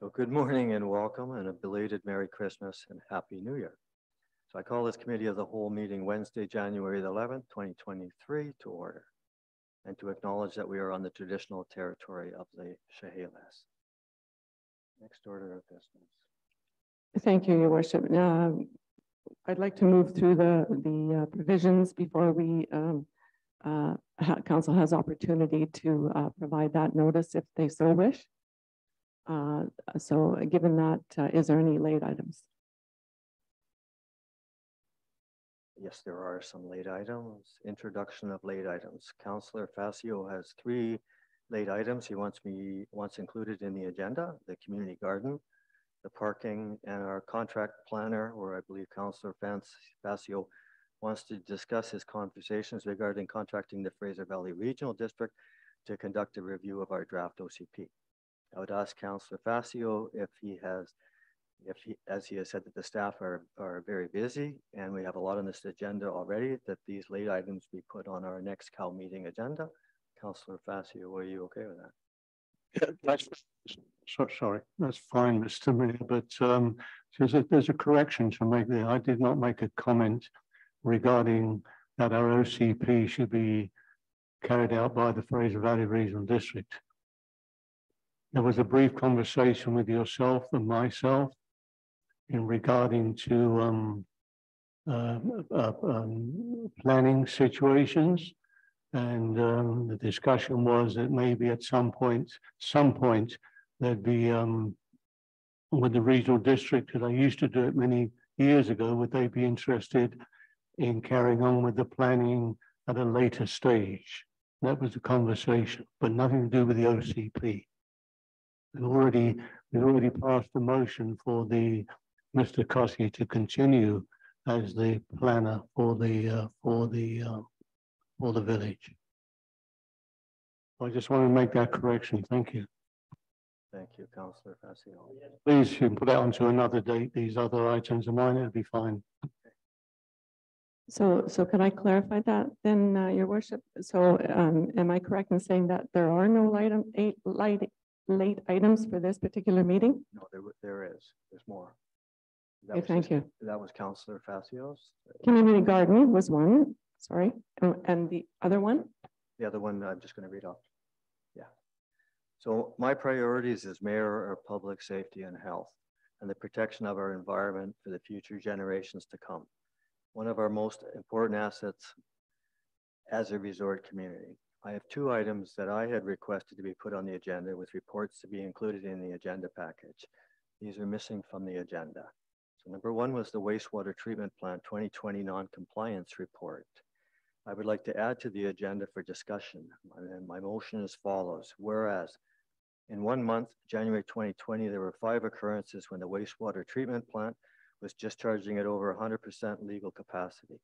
So good morning and welcome, and a belated Merry Christmas and Happy New Year. So I call this committee of the whole meeting Wednesday, January the 11th, 2023 to order, and to acknowledge that we are on the traditional territory of the Chehalis. Next order of business. Thank you, Your Worship. I'd like to move through the provisions before we Council has opportunity to provide that notice if they so wish. So given that, is there any late items? Yes, there are some late items. Introduction of late items. Councillor Facio has 3 late items he wants included in the agenda: the community garden, the parking, and our contract planner, where I believe Councillor Facio wants to discuss his conversations regarding contracting the Fraser Valley Regional District to conduct a review of our draft OCP. I would ask Councillor Facio as he has said that the staff are very busy and we have a lot on this agenda already, that these late items be put on our next COW meeting agenda. Councillor Facio, are you okay with that? Yeah, sorry, that's fine, Mr. Mayor, but there's a correction to make there. I did not make a comment regarding that our OCP should be carried out by the Fraser Valley Regional District. There was a brief conversation with yourself and myself in regarding to planning situations, and the discussion was that maybe at some point there'd be with the regional district, because I used to do it many years ago, would they be interested in carrying on with the planning at a later stage? That was the conversation, but nothing to do with the OCP. We've already passed a motion for Mr. Kosky to continue as the planner for the village. I just want to make that correction. Thank you. Thank you, Councillor Facio. Please, you can put that onto another date. These other items of mine, it'll be fine. So can I clarify that then, Your Worship? So am I correct in saying that there are no late items for this particular meeting? No, there is. There's more. Okay, thank you. That was Councillor Facio's. Community garden was one, sorry. And the other one? The other one I'm just going to read off. Yeah. So my priorities as mayor are public safety and health and the protection of our environment for the future generations to come. One of our most important assets as a resort community. I have 2 items that I had requested to be put on the agenda with reports to be included in the agenda package. These are missing from the agenda. So number 1 was the wastewater treatment plant 2020 non-compliance report. I would like to add to the agenda for discussion, and my motion as follows. Whereas in 1 month, January 2020, there were 5 occurrences when the wastewater treatment plant was discharging at over 100% legal capacity.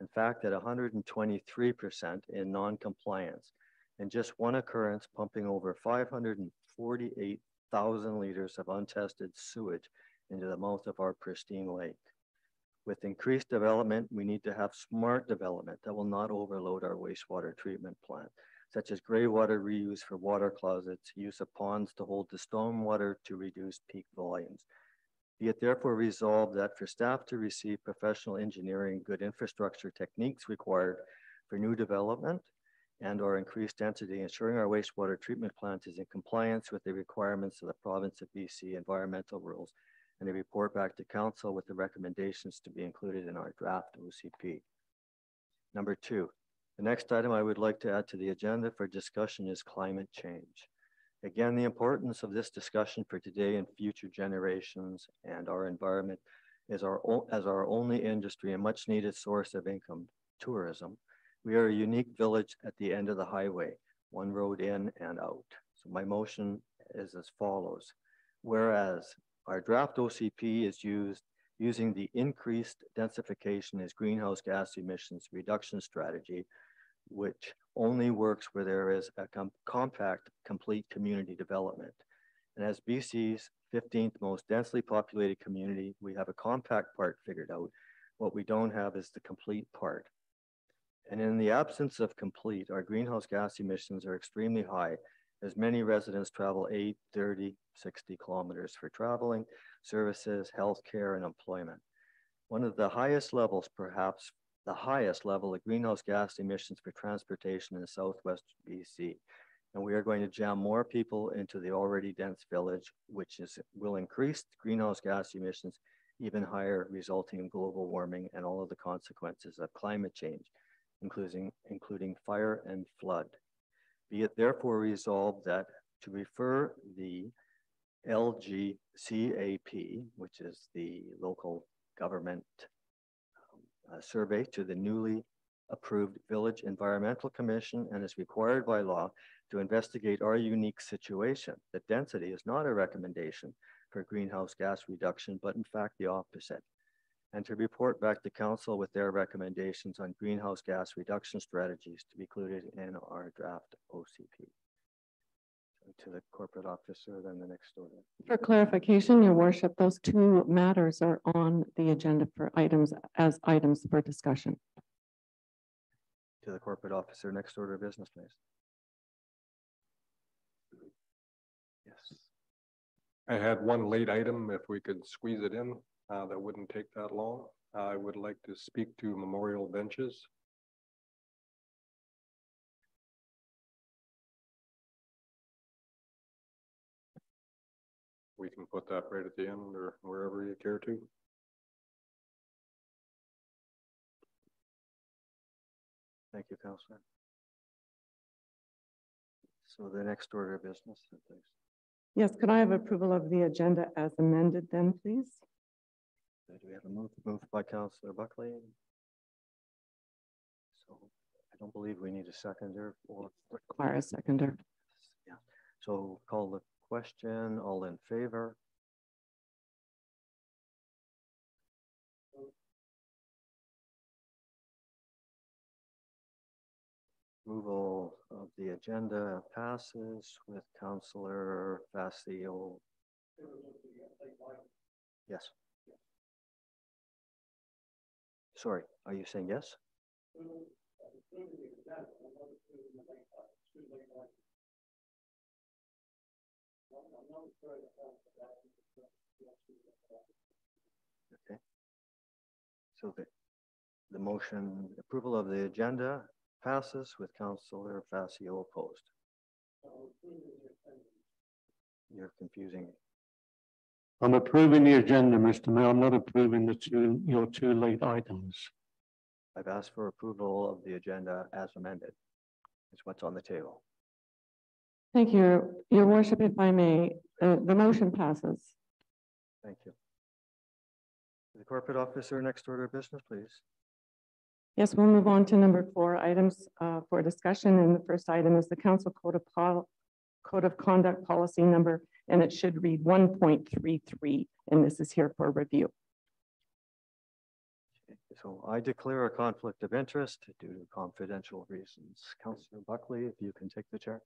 In fact, at 123% in non-compliance, and just 1 occurrence pumping over 548,000 liters of untested sewage into the mouth of our pristine lake. With increased development, we need to have smart development that will not overload our wastewater treatment plant, such as gray water reuse for water closets, use of ponds to hold the stormwater to reduce peak volumes. Be it therefore resolved that for staff to receive professional engineering good infrastructure techniques required for new development and or increased density, ensuring our wastewater treatment plant is in compliance with the requirements of the province of BC environmental rules, and a report back to council with the recommendations to be included in our draft OCP. Number 2, the next item I would like to add to the agenda for discussion is climate change. Again, the importance of this discussion for today and future generations and our environment is as our only industry and much needed source of income, tourism. We are a unique village at the end of the highway, 1 road in and out. So my motion is as follows. Whereas our draft OCP is using the increased densification as greenhouse gas emissions reduction strategy, which only works where there is a compact, complete community development. And as BC's 15th most densely populated community, we have a compact part figured out. What we don't have is the complete part. And in the absence of complete, our greenhouse gas emissions are extremely high as many residents travel 8, 30, 60 kilometers for traveling, services, healthcare, and employment. One of the highest levels, perhaps the highest level of greenhouse gas emissions for transportation in Southwest BC. And we are going to jam more people into the already dense village, which will increase greenhouse gas emissions even higher, resulting in global warming and all of the consequences of climate change, including fire and flood. Be it therefore resolved that to refer the LGCAP, which is the local government survey, to the newly approved Village Environmental Commission, and is required by law to investigate our unique situation. The density is not a recommendation for greenhouse gas reduction, but in fact the opposite, and to report back to council with their recommendations on greenhouse gas reduction strategies to be included in our draft OCP. To the corporate officer, then the next order. For clarification, Your Worship, those two matters are on the agenda for items for discussion. To the corporate officer, next order of business, please. Yes. I had one late item, if we could squeeze it in, that wouldn't take that long. I would like to speak to memorial benches. We can put that right at the end or wherever you care to. Thank you, Councillor. So the next order of business, please. Yes, could I have approval of the agenda as amended then, please? Do we have a move by Councillor Buckley? So I don't believe we need a seconder or require a seconder. Yeah. So call the question. All in favor? Approval of the agenda passes with Councillor Facio. Yes. Sorry, are you saying yes? Okay. So the motion approval of the agenda passes with Councillor Facio opposed. You're confusing me. I'm approving the agenda, Mr. Mayor. I'm not approving your two late items. I've asked for approval of the agenda as amended. It's what's on the table. Thank you, Your Worship. If I may, the motion passes. Thank you. The corporate officer, next order of business, please. Yes, we'll move on to number 4 items for discussion. And the first item is the Council Code of Conduct Policy number, and it should read 1.33, and this is here for review. Okay, so I declare a conflict of interest due to confidential reasons. Councillor Buckley, if you can take the chair.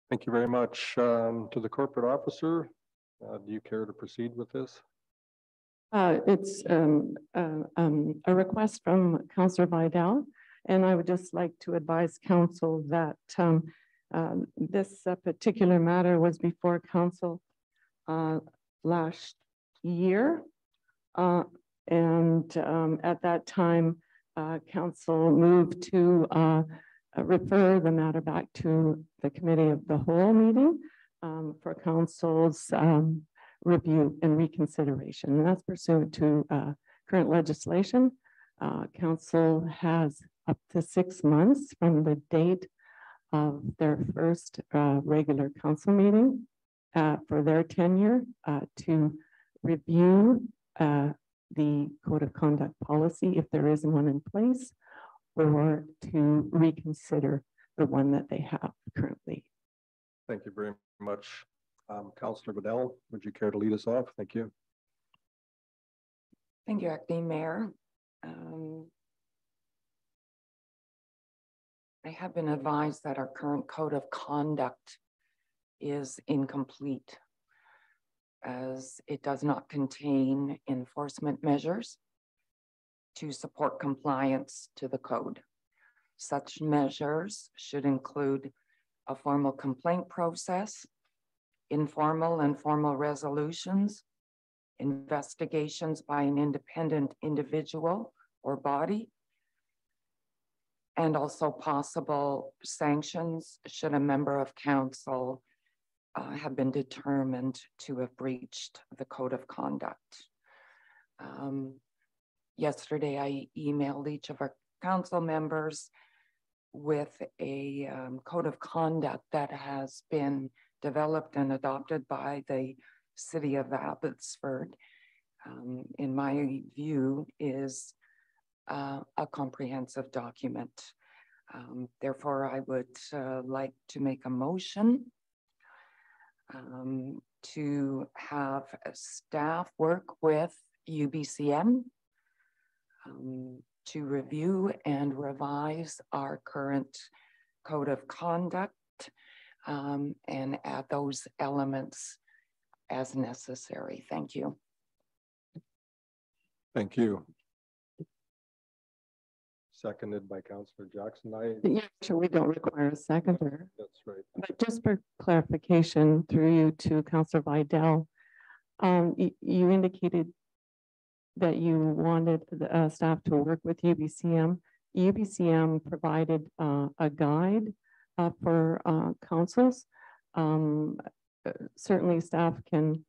Thank you very much. To the corporate officer, do you care to proceed with this? It's a request from Councillor Vidal, and I would just like to advise council that this particular matter was before council last year. At that time, council moved to refer the matter back to the committee of the whole meeting for council's review and reconsideration. And that's pursuant to current legislation. Council has up to 6 months from the date of their first regular council meeting for their tenure to review the code of conduct policy, if there is one in place, or to reconsider the one that they have currently. Thank you very much. Councillor Bedell, would you care to lead us off? Thank you. Thank you, Acting Mayor. I have been advised that our current code of conduct is incomplete, as it does not contain enforcement measures to support compliance to the code. Such measures should include a formal complaint process, informal and formal resolutions, investigations by an independent individual or body, and also possible sanctions should a member of council have been determined to have breached the code of conduct. Yesterday, I emailed each of our council members with a code of conduct that has been developed and adopted by the city of Abbotsford. In my view, is a comprehensive document. Therefore, I would like to make a motion to have staff work with UBCM to review and revise our current code of conduct and add those elements as necessary. Thank you. Thank you. Seconded by Councillor Jackson. Yeah, sure, we don't require a seconder. That's right. But just for clarification, through you to Councillor Vidal, you indicated that you wanted the staff to work with UBCM. UBCM provided a guide for councils. Certainly staff can,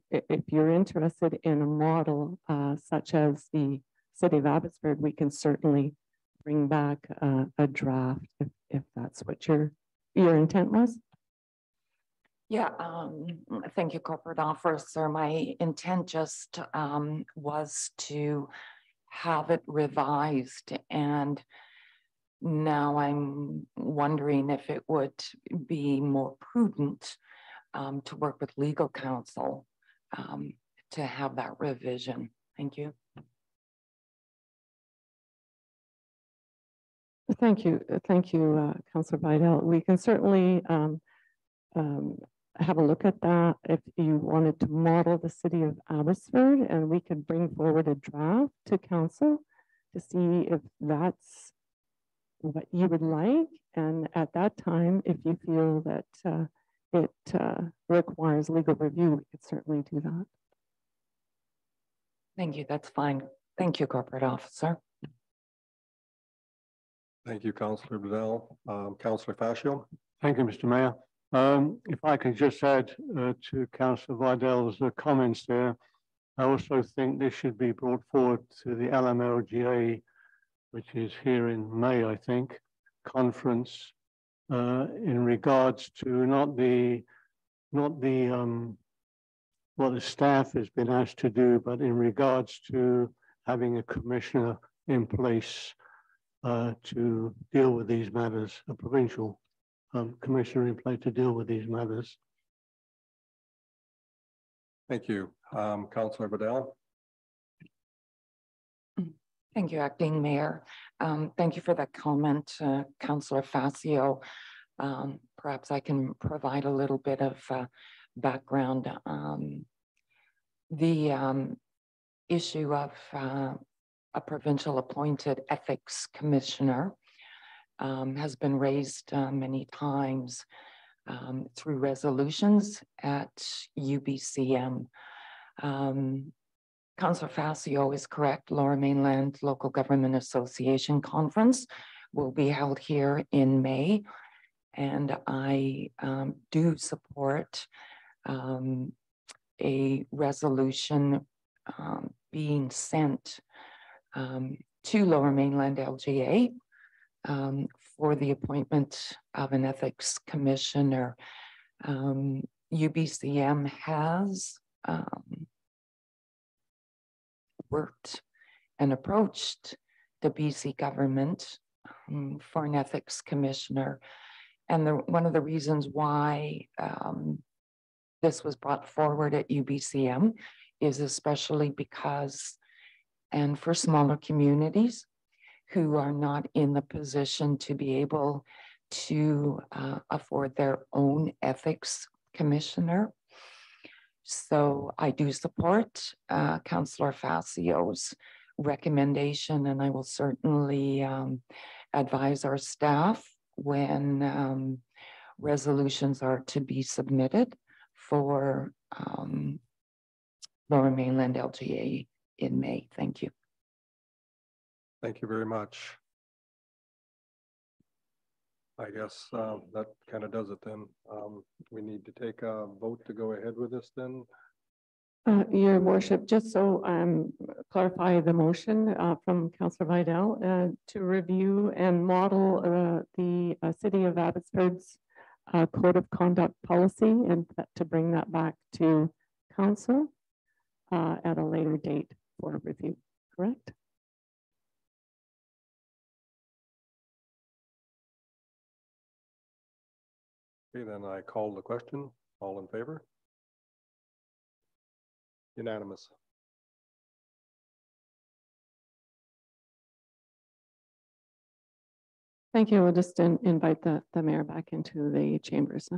if you're interested in a model such as the City of Abbotsford, we can certainly bring back a draft if that's what your intent was. Yeah, thank you, Corporate Officer. My intent just was to have it revised, and now I'm wondering if it would be more prudent to work with legal counsel to have that revision. Thank you. Thank you, Councillor Vidal. We can certainly have a look at that if you wanted to model the City of Abbotsford, and we could bring forward a draft to council to see if that's what you would like. And at that time, if you feel that it requires legal review, we could certainly do that. Thank you, that's fine. Thank you, Corporate Officer. Thank you, Councillor Bedell. Councillor Fascio. Thank you, Mr. Mayor. If I could just add to Councillor Vidal's comments there, I also think this should be brought forward to the LMLGA, which is here in May, I think, conference in regards to not the what the staff has been asked to do, but in regards to having a commissioner in place to deal with these matters, a provincial commissioner in place to deal with these matters. Thank you. Councillor Bedell. Thank you, Acting Mayor. Thank you for that comment, Councillor Fascio. Perhaps I can provide a little bit of background. The issue of a provincial appointed ethics commissioner has been raised many times through resolutions at UBCM. Councillor Facio is correct. Lower Mainland Local Government Association Conference will be held here in May. And I do support a resolution being sent to Lower Mainland LGA for the appointment of an ethics commissioner. UBCM has worked and approached the BC government for an ethics commissioner. And one of the reasons why this was brought forward at UBCM is especially because, and for smaller communities who are not in the position to be able to afford their own ethics commissioner. So I do support Councillor Facio's recommendation, and I will certainly advise our staff when resolutions are to be submitted for Lower Mainland LGA in May. Thank you. Thank you very much. I guess that kind of does it then. We need to take a vote to go ahead with this then. Your worship, just so clarify the motion from Councillor Vidal to review and model the City of Abbotsford's Code of Conduct policy and to bring that back to council at a later date for review, correct? Okay, then I call the question. All in favor? Unanimous. Thank you. We'll just invite the mayor back into the chambers.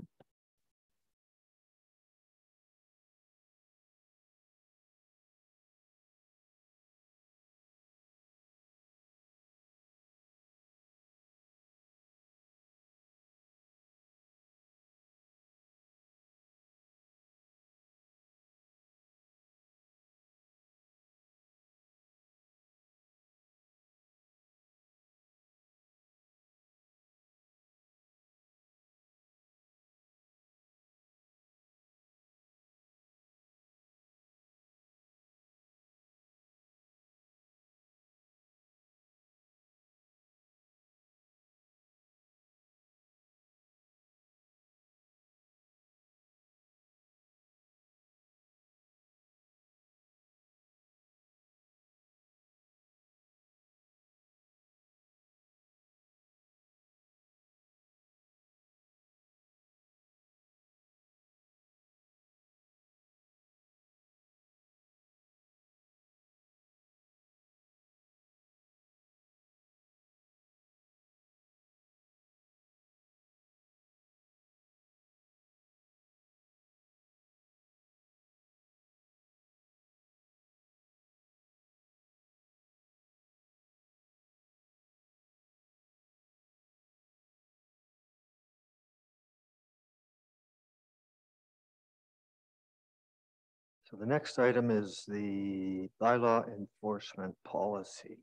So the next item is the bylaw enforcement policy.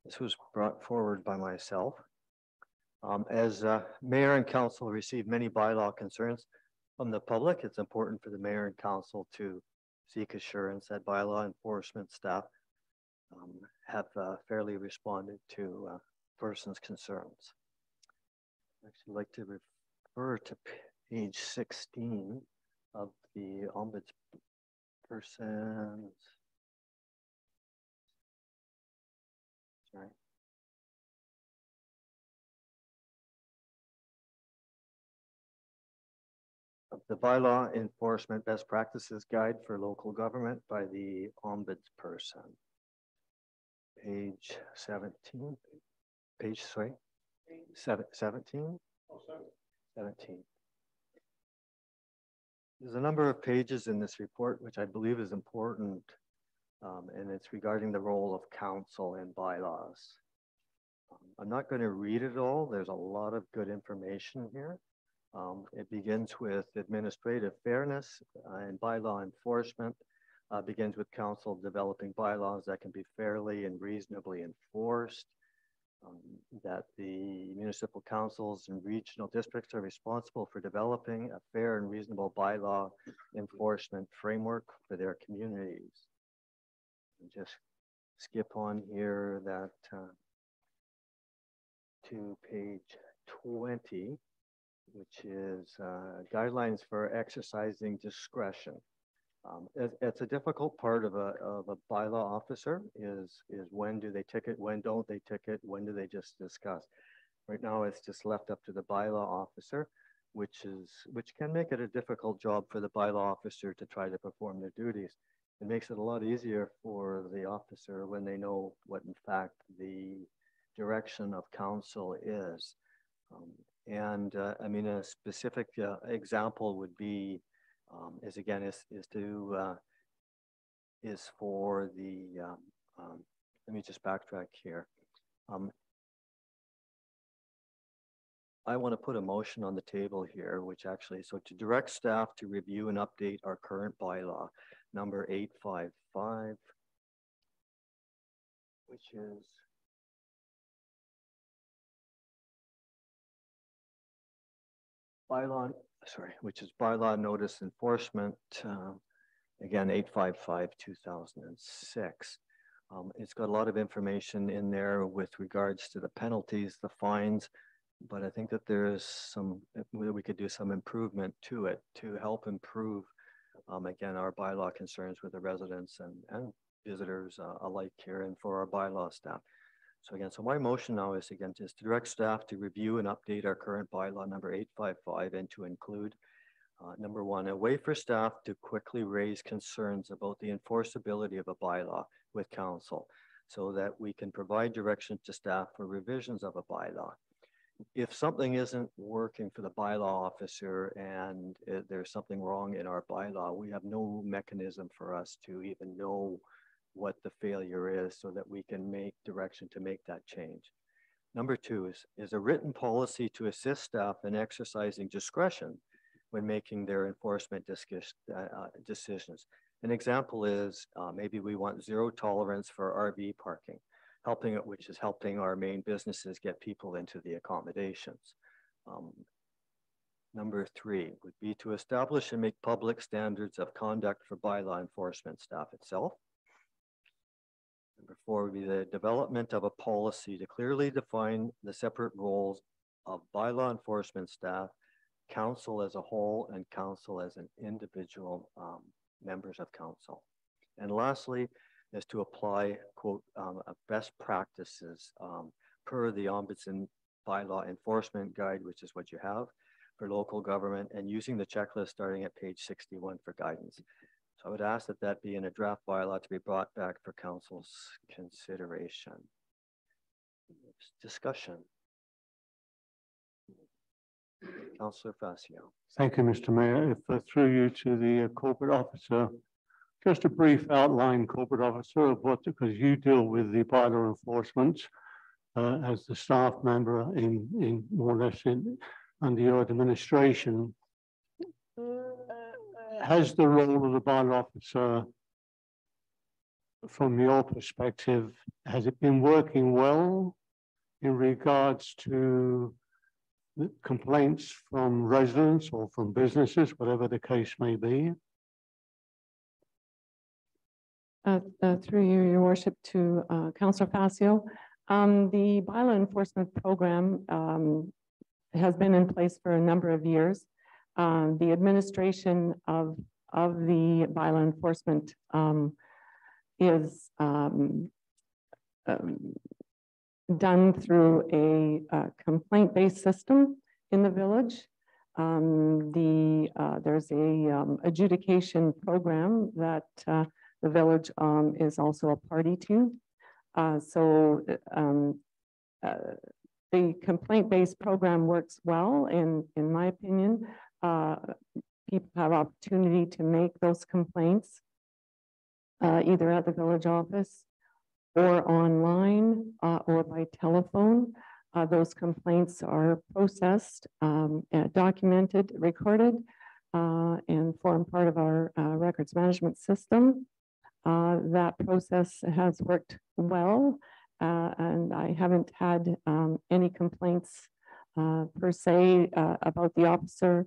This was brought forward by myself. As mayor and council receive many bylaw concerns from the public, it's important for the mayor and council to seek assurance that bylaw enforcement staff have fairly responded to persons' concerns. I'd actually like to refer to page 16 of the ombudsman's sorry. The bylaw enforcement best practices guide for local government by the ombudsperson. Page 17. Page, sorry. 17? Oh, 17. There's a number of pages in this report, which I believe is important, and it's regarding the role of council and bylaws. I'm not going to read it all. There's a lot of good information here. It begins with administrative fairness and bylaw enforcement begins with council developing bylaws that can be fairly and reasonably enforced. That the municipal councils and regional districts are responsible for developing a fair and reasonable bylaw enforcement framework for their communities. And just skip on here that to page 20, which is guidelines for exercising discretion. It's a difficult part of a bylaw officer is when do they ticket, when don't they ticket, when do they just discuss. Right now, it's just left up to the bylaw officer, which can make it a difficult job for the bylaw officer to try to perform their duties. It makes it a lot easier for the officer when they know what in fact the direction of council is. I mean, a specific example would be is for the, let me just backtrack here. I want to put a motion on the table here, which actually, so to direct staff to review and update our current bylaw, number 855, which is bylaw notice enforcement, again, 855/2006. It's got a lot of information in there with regards to the penalties, the fines, but I think that there's we could do some improvement to it to help improve, again, our bylaw concerns with the residents and visitors alike here and for our bylaw staff. So again, so my motion now is again just to direct staff to review and update our current bylaw number 855 and to include number 1, a way for staff to quickly raise concerns about the enforceability of a bylaw with council so that we can provide direction to staff for revisions of a bylaw. If something isn't working for the bylaw officer and there's something wrong in our bylaw, we have no mechanism for us to even know what the failure is so that we can make direction to make that change. Number 2 is a written policy to assist staff in exercising discretion when making their enforcement decisions. An example is maybe we want 0 tolerance for RV parking, which is helping our main businesses get people into the accommodations. Number 3 would be to establish and make public standards of conduct for bylaw enforcement staff itself. Number 4 would be the development of a policy to clearly define the separate roles of bylaw enforcement staff, council as a whole, and council as an individual members of council. And lastly, is to apply, quote, best practices per the Ombudsman Bylaw Enforcement Guide, which is what you have for local government, and using the checklist starting at page 61 for guidance. So I would ask that that be in a draft bylaw to be brought back for council's consideration. Discussion. Councillor Facio. Thank you, Mr. Mayor. If through you to the corporate officer, just a brief outline, corporate officer, of what, because you deal with the bylaw enforcement as the staff member in more or less under your administration. Has the role of the bylaw officer, from your perspective, has it been working well in regards to the complaints from residents or from businesses, whatever the case may be? Through you, Your Worship, to Councillor Facio. The bylaw enforcement program has been in place for a number of years. The administration of the bylaw enforcement is done through a complaint-based system in the village. There's a adjudication program that the village is also a party to. The complaint-based program works well, in my opinion. People have opportunity to make those complaints either at the village office or online or by telephone. Those complaints are processed, documented, recorded, and form part of our records management system. That process has worked well, and I haven't had any complaints per se about the officer,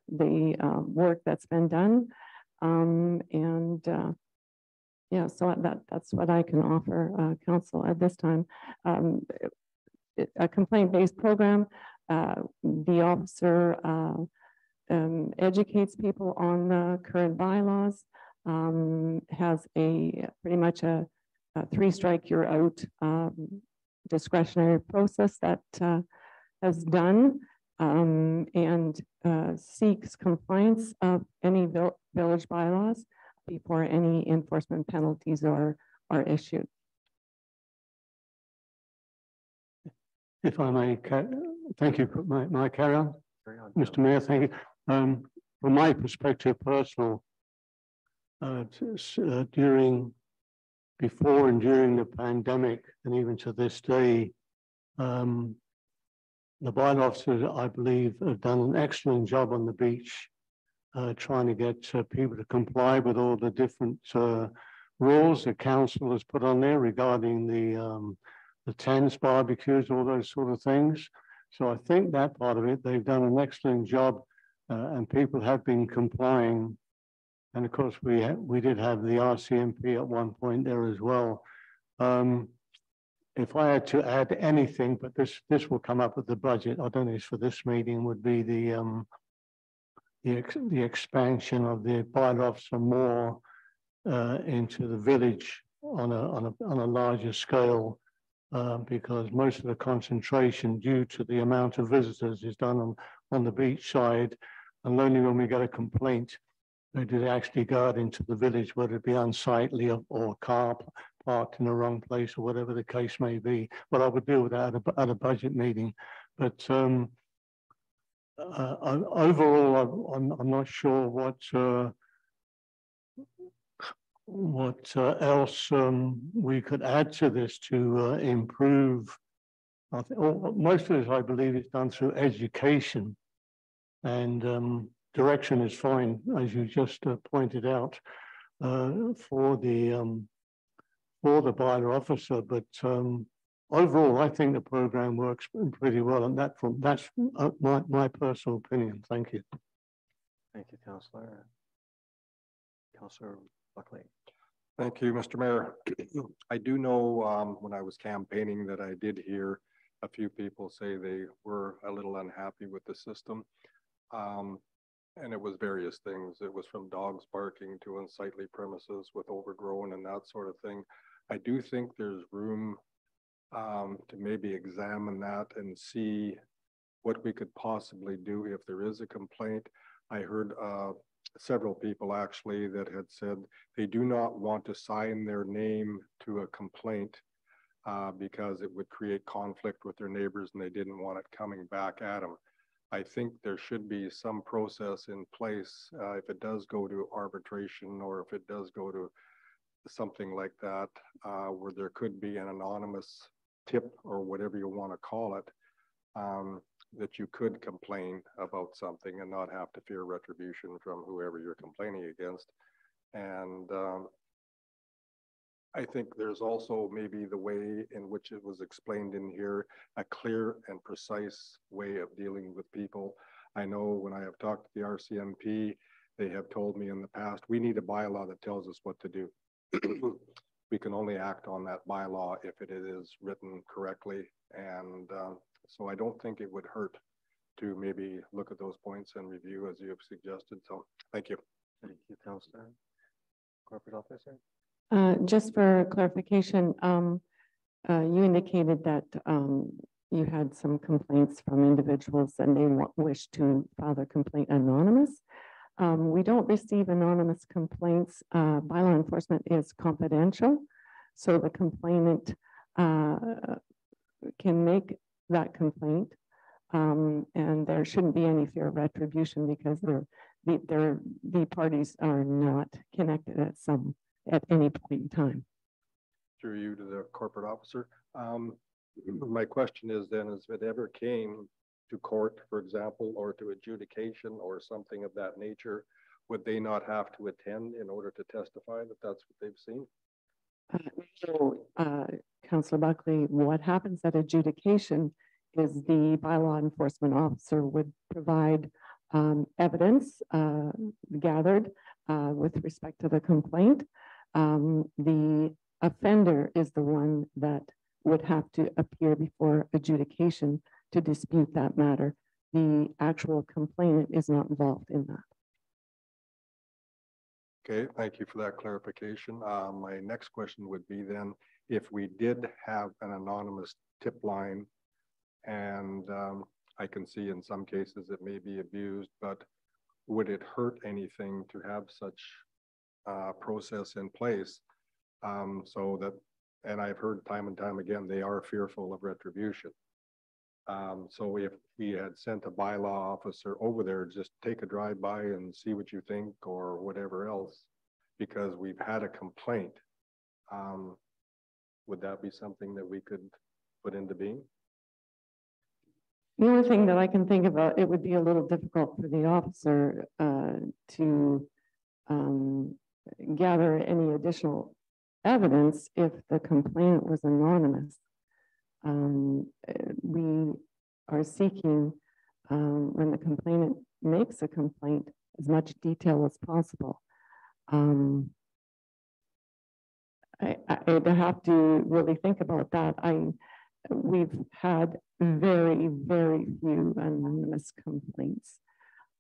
the work that's been done. Yeah, so that's what I can offer council at this time. A complaint-based program, the officer educates people on the current bylaws, has pretty much a 3-strike you're out discretionary process that has done, and seeks compliance of any village bylaws before any enforcement penalties are issued. If I may, thank you, my carry on. Mr. Mayor, thank you. From my perspective, personal, before and during the pandemic, and even to this day, the bylaw officers, I believe, have done an excellent job on the beach, trying to get people to comply with all the different rules the council has put on there regarding the tents, barbecues, all those sort of things. So I think that part of it, they've done an excellent job, and people have been complying. And of course, we did have the RCMP at one point there as well. If I had to add anything, but this will come up with the budget, I don't know if for this meeting, would be the expansion of the bylaw officer more into the village on a larger scale. Because most of the concentration due to the amount of visitors is done on the beach side, and only when we get a complaint, they do actually go out into the village, whether it be unsightly or car parked in the wrong place or whatever the case may be. But I would deal with that at a budget meeting. But overall, I'm not sure what else we could add to this to improve. I think most of this, I believe, is done through education, and direction is fine, as you just pointed out, for the bylaw officer. But overall, I think the program works pretty well, and that's my personal opinion. Thank you. Thank you, Councillor. Councillor Buckley. Thank you, Mr. Mayor. I do know when I was campaigning that I did hear a few people say they were a little unhappy with the system. And it was various things. It was from dogs barking to unsightly premises with overgrown and that sort of thing. I do think there's room to maybe examine that and see what we could possibly do if there is a complaint. I heard several people actually that had said they do not want to sign their name to a complaint because it would create conflict with their neighbors and they didn't want it coming back at them. I think there should be some process in place if it does go to arbitration or if it does go to something like that, where there could be an anonymous tip or whatever you want to call it, that you could complain about something and not have to fear retribution from whoever you're complaining against. And I think there's also maybe the way in which it was explained in here, a clear and precise way of dealing with people. I know when I have talked to the RCMP, they have told me in the past, we need a bylaw that tells us what to do. We can only act on that bylaw if it is written correctly. And so I don't think it would hurt to maybe look at those points and review as you have suggested. So thank you. Thank you, Councillor. Corporate Officer. Just for clarification, you indicated that you had some complaints from individuals and they wish to file their complaint anonymous. We don't receive anonymous complaints. Bylaw enforcement is confidential, so the complainant can make that complaint, and there shouldn't be any fear of retribution because the parties are not connected at any point in time. Through you to the corporate officer. My question is then, if it ever came to court, for example, or to adjudication or something of that nature, would they not have to attend in order to testify that that's what they've seen? So, Councillor Buckley, what happens at adjudication is the bylaw enforcement officer would provide evidence gathered with respect to the complaint. The offender is the one that would have to appear before adjudication to dispute that matter. The actual complainant is not involved in that. Okay, thank you for that clarification. My next question would be then, if we did have an anonymous tip line, and I can see in some cases it may be abused, but would it hurt anything to have such process in place so that, and I've heard time and time again, they are fearful of retribution. So if we had sent a bylaw officer over there, just take a drive by and see what you think or whatever else, because we've had a complaint, would that be something that we could put into being? The only thing that I can think about, it would be a little difficult for the officer to gather any additional evidence if the complainant was anonymous. We are seeking, when the complainant makes a complaint, as much detail as possible. I'd have to really think about that. We've had very, very few anonymous complaints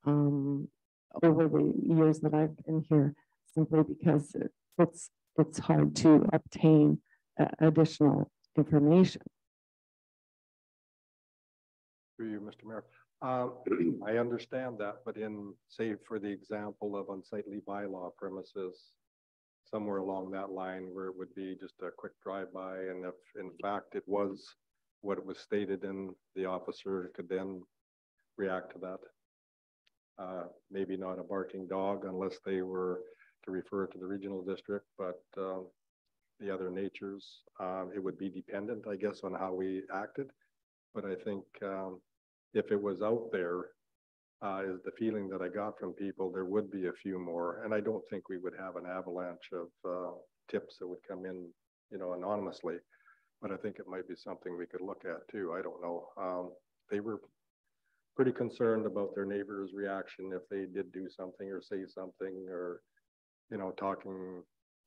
over the years that I've been here, simply because it's hard to obtain additional information. Through you, Mr. Mayor. I understand that, but in, say, for the example of unsightly bylaw premises, somewhere along that line where it would be just a quick drive-by, and if in fact it was what it was stated, and the officer could then react to that. Maybe not a barking dog unless they were to refer to the regional district, but the other natures, it would be dependent, I guess, on how we acted. But I think if it was out there, is the feeling that I got from people, there would be a few more. And I don't think we would have an avalanche of tips that would come in, you know, anonymously. But I think it might be something we could look at too. I don't know. They were pretty concerned about their neighbor's reaction if they did do something or say something, or, you know, talking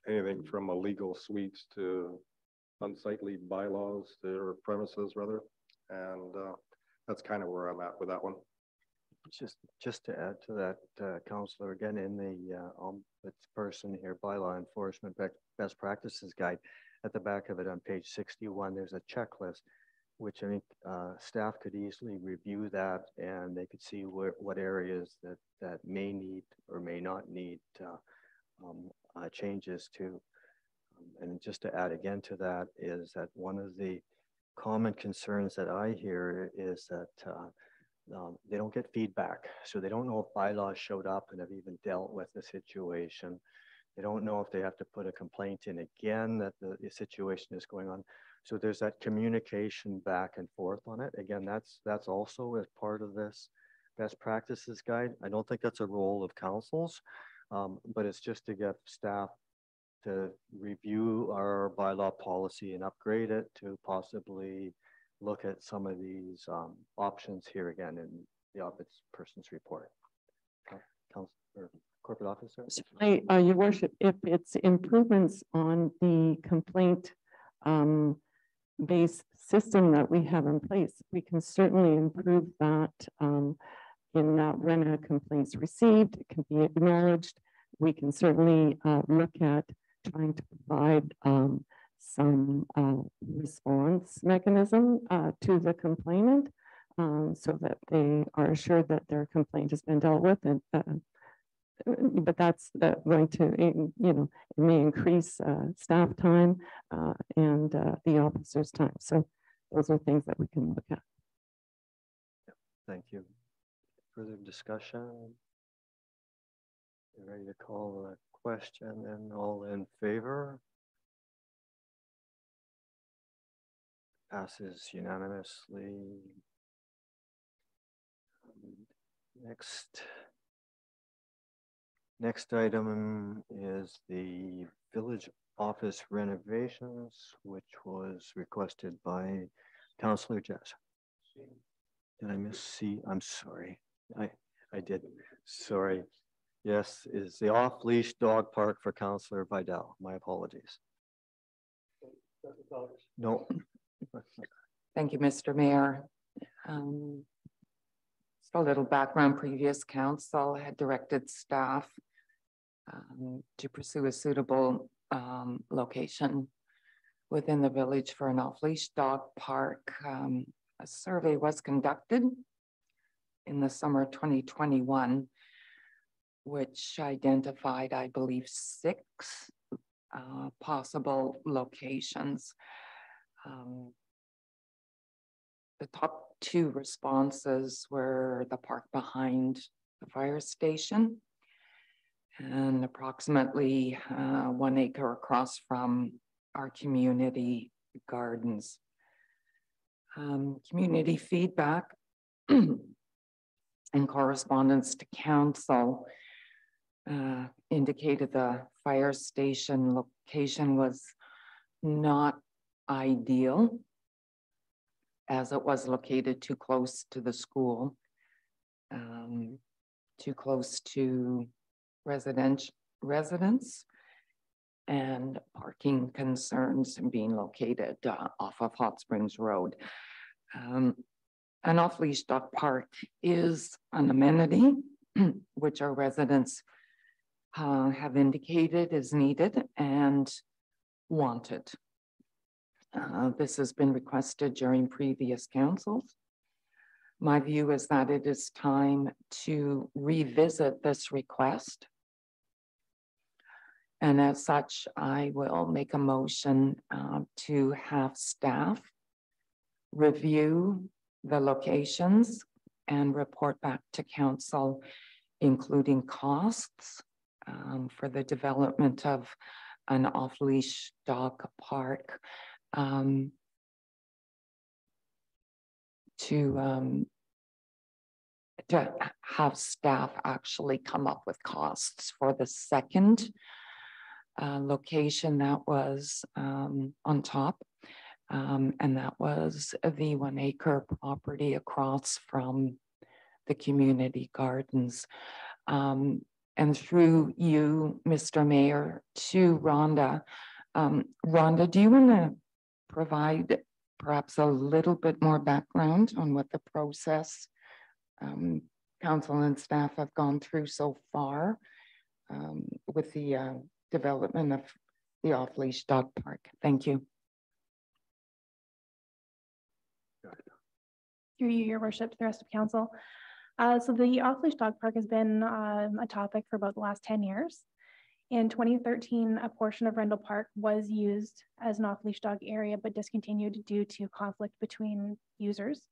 anything from illegal suites to unsightly bylaws or premises rather. And that's kind of where I'm at with that one. Just to add to that, Councillor, again, in the ombudsperson here, bylaw enforcement best practices guide, at the back of it on page 61, there's a checklist, which I think staff could easily review that, and they could see what areas that may need or may not need changes to. And just to add again to that is that one of the common concerns that I hear is that they don't get feedback. So they don't know if bylaws showed up and have even dealt with the situation. They don't know if they have to put a complaint in again that the situation is going on. So there's that communication back and forth on it. Again, that's also as part of this best practices guide. I don't think that's a role of councils, but it's just to get staff to review our bylaw policy and upgrade it to possibly look at some of these options here again in the ombudsperson's report. Councilor, Corporate Officer. Your Worship, if it's improvements on the complaint based system that we have in place, we can certainly improve that in that when a complaint's received, it can be acknowledged. We can certainly look at trying to provide some response mechanism to the complainant so that they are assured that their complaint has been dealt with. And but that's going to, you know, it may increase staff time and the officer's time. So those are things that we can look at. Thank you. Further discussion? You ready to call a question? And all in favor? Passes unanimously. Next. Next item is the village office renovations, which was requested by Councillor Jess. Did I miss C? I'm sorry. I did. Sorry. Yes, is the off-leash dog park for Councillor Vidal. My apologies. No. Thank you, Mr. Mayor. So a little background, previous council had directed staff to pursue a suitable location within the village for an off-leash dog park. A survey was conducted in the summer of 2021, which identified, I believe, 6 possible locations. The top 2 responses were the park behind the fire station and approximately 1 acre across from our community gardens. Community feedback and correspondence to council indicated the fire station location was not ideal, as it was located too close to the school, too close to residents, and parking concerns being located off of Hot Springs Road. An off-leash dog park is an amenity which our residents have indicated is needed and wanted. This has been requested during previous councils. My view is that it is time to revisit this request. And as such, I will make a motion to have staff review the locations and report back to council, including costs for the development of an off-leash dog park, to have staff actually come up with costs for the second location that was on top, and that was the 1 acre property across from the community gardens. And through you, Mr. Mayor, to Rhonda. Rhonda, do you want to provide perhaps a little bit more background on what the process council and staff have gone through so far with the development of the off-leash dog park? Thank you. Through you, your worship, to the rest of council. So the off-leash dog park has been a topic for about the last 10 years. In 2013, a portion of Rendell Park was used as an off-leash dog area, but discontinued due to conflict between users.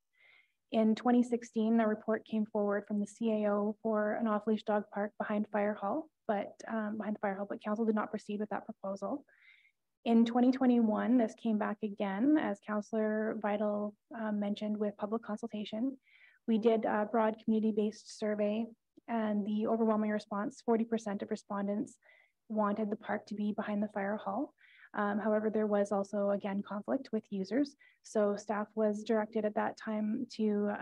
In 2016, a report came forward from the CAO for an off-leash dog park behind Fire Hall, but council did not proceed with that proposal. In 2021, this came back again, as Councillor Vidal mentioned, with public consultation. We did a broad community-based survey, and the overwhelming response, 40% of respondents wanted the park to be behind the Fire Hall. However, there was also, again, conflict with users. So staff was directed at that time to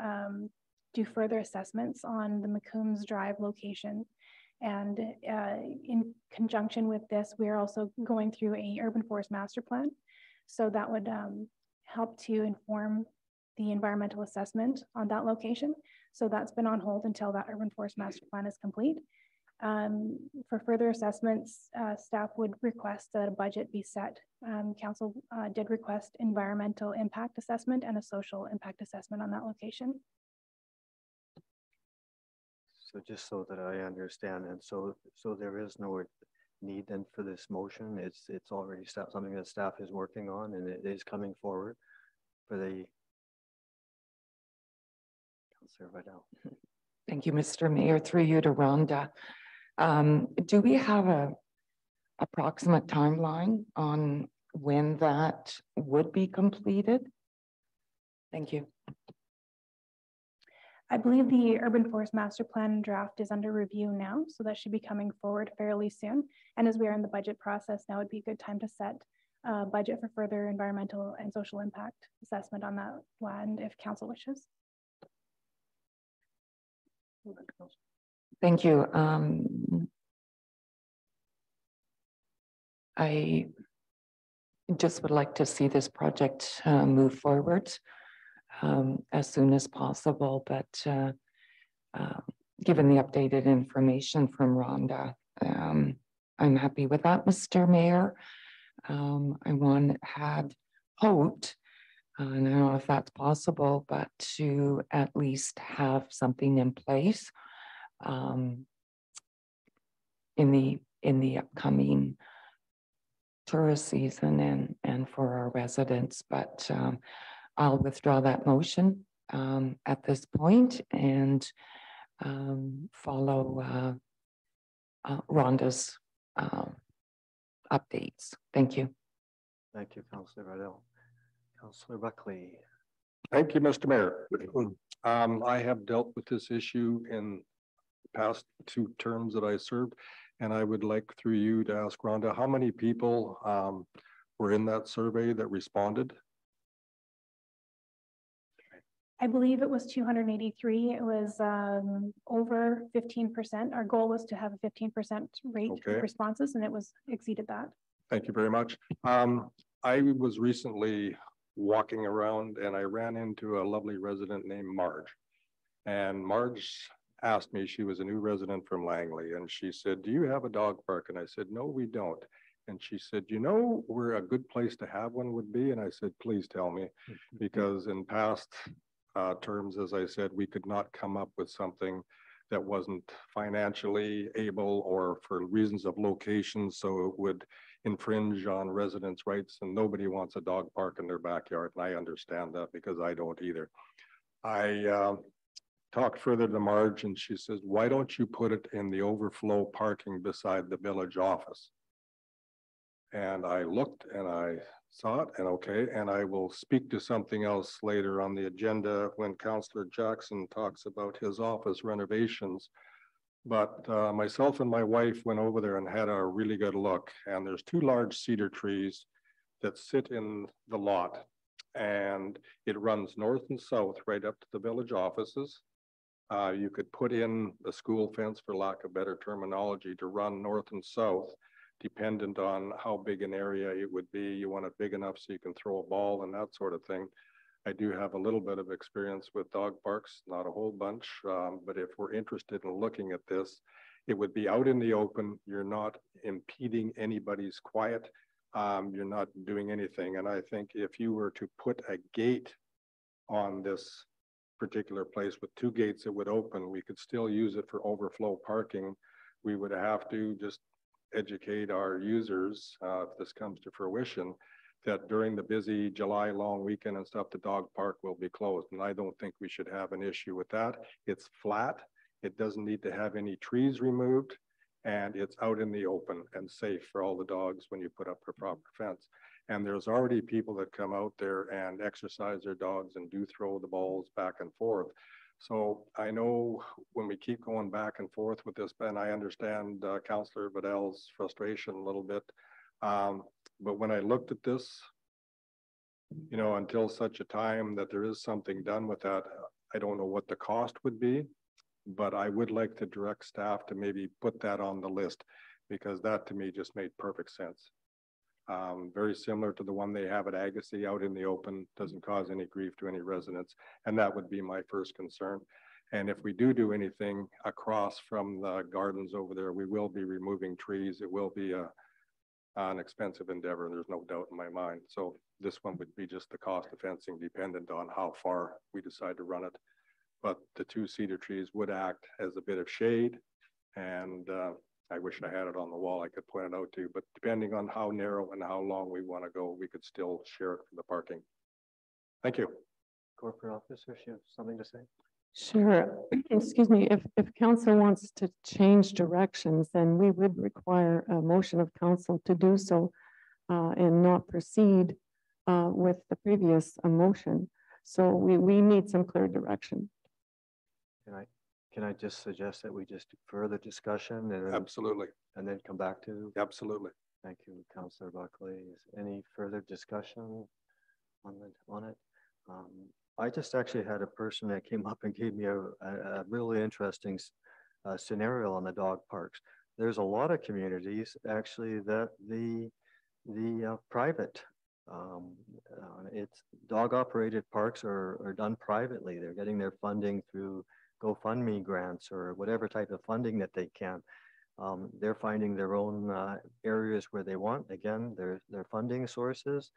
do further assessments on the McCombs Drive location. And in conjunction with this, we are also going through a urban forest master plan. So that would help to inform the environmental assessment on that location. So that's been on hold until that urban forest master plan is complete. For further assessments, staff would request that a budget be set. Council did request environmental impact assessment and a social impact assessment on that location. So just so that I understand, and so there is no need then for this motion. It's already something that staff is working on, and it is coming forward for the Councillor Vidal. Thank you, Mr. Mayor. Through you to Rhonda. Do we have a approximate timeline on when that would be completed? Thank you. I believe the Urban Forest Master Plan draft is under review now, so that should be coming forward fairly soon. And as we are in the budget process, now would be a good time to set a budget for further environmental and social impact assessment on that land if council wishes. Thank you. I just would like to see this project move forward as soon as possible, but given the updated information from Rhonda, I'm happy with that, Mr. Mayor. I had hoped, and I don't know if that's possible, but to at least have something in place in the upcoming tourist season and for our residents, but I'll withdraw that motion at this point and follow Rhonda's updates. Thank you. Thank you, Councillor Riddell. Councillor Buckley. Thank you, Mr. Mayor. I have dealt with this issue in the past 2 terms that I served, and I would like through you to ask Rhonda, how many people were in that survey that responded? I believe it was 283. It was over 15%. Our goal was to have a 15% rate of responses, and it was exceeded that. Thank you very much. I was recently walking around and I ran into a lovely resident named Marge. And Marge asked me, she was a new resident from Langley, and she said, do you have a dog park? And I said, no, we don't. And she said, you know where a good place to have one would be? And I said, please tell me, because in past terms, as I said, we could not come up with something that wasn't financially able or for reasons of location, so it would infringe on residents' rights, and nobody wants a dog park in their backyard, and I understand that because I don't either. I talked further to Marge, and she says, why don't you put it in the overflow parking beside the village office? And I looked and I saw it, and okay, and I will speak to something else later on the agenda when Councillor Jackson talks about his office renovations. But myself and my wife went over there and had a really good look, and there's 2 large cedar trees that sit in the lot, and it runs north and south right up to the village offices. You could put in the school fence, for lack of better terminology, to run north and south, dependent on how big an area it would be. You want it big enough so you can throw a ball and that sort of thing. I do have a little bit of experience with dog parks, not a whole bunch, but if we're interested in looking at this, it would be out in the open. You're not impeding anybody's quiet. You're not doing anything. And I think if you were to put a gate on this particular place with 2 gates that would open, we could still use it for overflow parking. We would have to just educate our users, if this comes to fruition, that during the busy July long weekend and stuff, the dog park will be closed. And I don't think we should have an issue with that. It's flat. It doesn't need to have any trees removed, and it's out in the open and safe for all the dogs when you put up a proper fence. And there's already people that come out there and exercise their dogs and do throw the balls back and forth. So I know when we keep going back and forth with this, and I understand Councillor Vidal's frustration a little bit, but when I looked at this, you know, until such a time that there is something done with that, I don't know what the cost would be, but I would like to direct staff to maybe put that on the list, because that to me just made perfect sense. Very similar to the one they have at Agassiz out in the open, doesn't cause any grief to any residents. And that would be my first concern. And if we do anything across from the gardens over there, we will be removing trees. It will be an expensive endeavor. There's no doubt in my mind. So this one would be just the cost of fencing, dependent on how far we decide to run it. But the 2 cedar trees would act as a bit of shade, and I wish I had it on the wall. I could point it out to you, but depending on how narrow and how long we want to go, we could still share it for the parking. Thank you. Corporate officer, you have something to say? Sure. Excuse me. If council wants to change directions, then we would require a motion of council to do so and not proceed with the previous motion. So we need some clear direction. Can I just suggest that we just defer the discussion Absolutely, and then come back to? absolutely. Thank you, Councillor Buckley. Is any further discussion on it? I just actually had a person that came up and gave me a really interesting scenario on the dog parks. There's a lot of communities actually that the private, it's dog operated parks are done privately. They're getting their funding through GoFundMe grants or whatever type of funding that they can. They're finding their own areas where they want, again, their funding sources,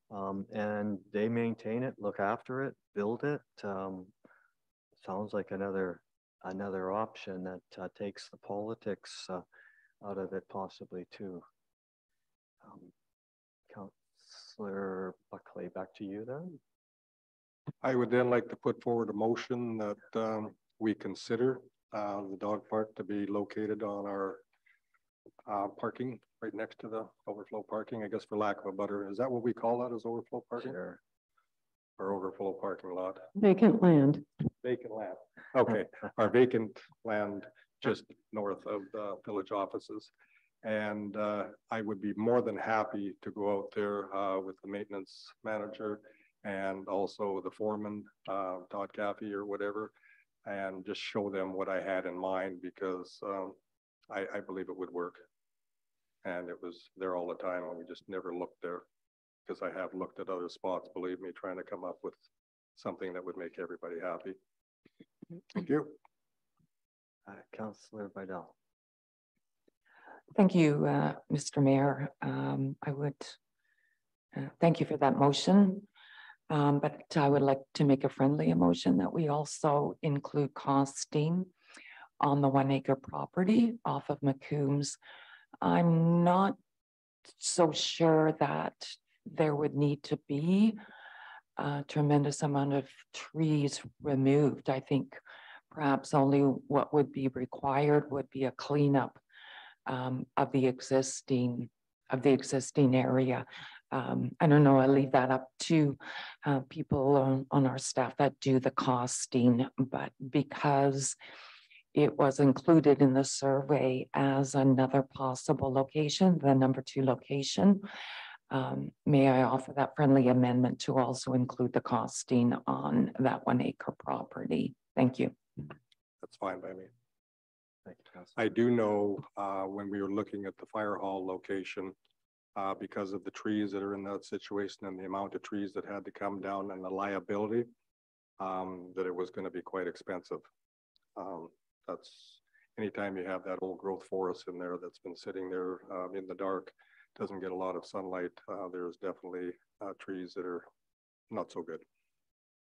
and they maintain it, look after it, build it. Sounds like another option that takes the politics out of it possibly too. Councillor Buckley, back to you then. I would then like to put forward a motion that we consider the dog park to be located on our parking right next to the overflow parking, I guess for lack of a better, is that what we call that, as overflow parking? Sure. Or overflow parking lot? Vacant land. Vacant land. Okay, our vacant land just north of the village offices. And I would be more than happy to go out there with the maintenance manager and also the foreman, Todd Caffey or whatever, and just show them what I had in mind, because I believe it would work. And it was there all the time, and we just never looked there, because I have looked at other spots, believe me, trying to come up with something that would make everybody happy. Thank you. Councillor Vidal. Thank you, Mr. Mayor. I would thank you for that motion, but I would like to make a friendly motion that we also include costing on the 1 acre property off of McCombs. I'm not so sure that there would need to be a tremendous amount of trees removed. I think perhaps only what would be required would be a cleanup of the existing area. I don't know, I leave that up to people on our staff that do the costing, but because it was included in the survey as another possible location, the number 2 location, may I offer that friendly amendment to also include the costing on that 1 acre property? Thank you. That's fine by me. Thank you, Councillor. I do know when we were looking at the fire hall location, because of the trees that are in that situation and the amount of trees that had to come down and the liability, that it was going to be quite expensive. That's anytime you have that old growth forest in there that's been sitting there in the dark, doesn't get a lot of sunlight. There's definitely trees that are not so good.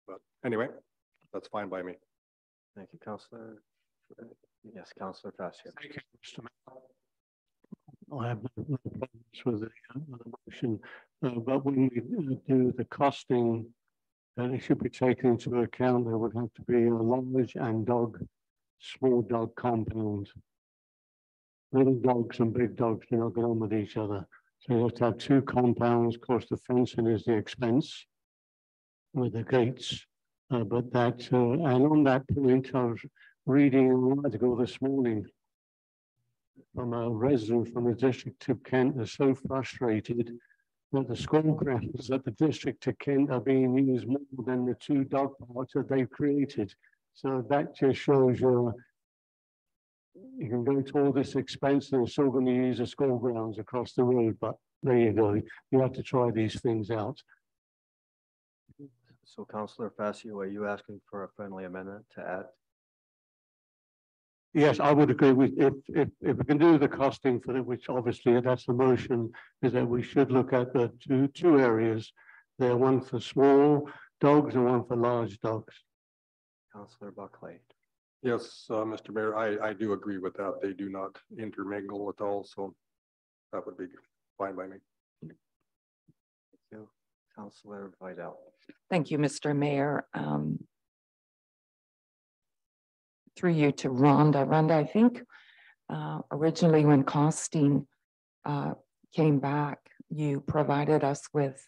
But anyway, that's fine by me. Thank you, Councillor. Yes, Councillor Fascio. Thank you, Mr. Mayor. I have no problems with the motion, but when we do the costing, it should be taken into account. There would have to be a large and small dog compound. Little dogs and big dogs do not get on with each other. So you have to have 2 compounds. Of course, the fencing is the expense with the gates. But that, and on that point, I was reading an article this morning from a resident from the District of Kent. They're so frustrated that the school grounds at the District of Kent are being used more than the 2 dog parks that they've created. So that just shows you can go to all this expense and you're still going to use the school grounds across the road. But there you go. You have to try these things out. So Councillor Fascio, are you asking for a friendly amendment to add? Yes, I would agree with if we can do the costing for it, which obviously that's the motion, is that we should look at the two areas. There, one for small dogs and one for large dogs. Councillor Buckley. Yes, Mr. Mayor, I do agree with that. They do not intermingle at all, so that would be fine by me. Thank you. Councillor Vidal. Thank you, Mr. Mayor. Through you to Rhonda. Rhonda, I think originally when costing came back, you provided us with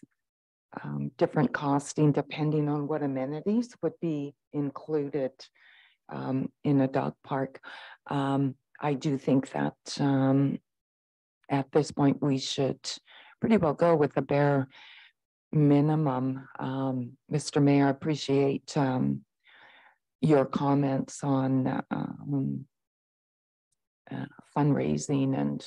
different costing depending on what amenities would be included in a dog park. I do think that at this point we should pretty well go with the bare minimum. Mr. Mayor, I appreciate your comments on fundraising, and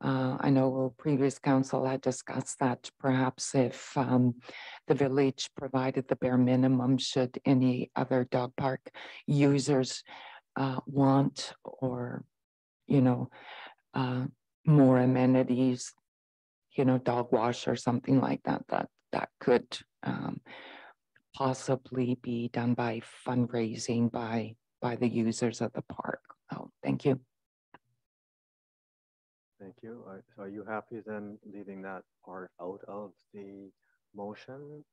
I know previous council had discussed that perhaps if the village provided the bare minimum, should any other dog park users want, or, you know, more amenities, you know, dog wash or something like that, that could possibly be done by fundraising by the users of the park. Oh, thank you. Thank you. So are you happy then leaving that part out of the motion?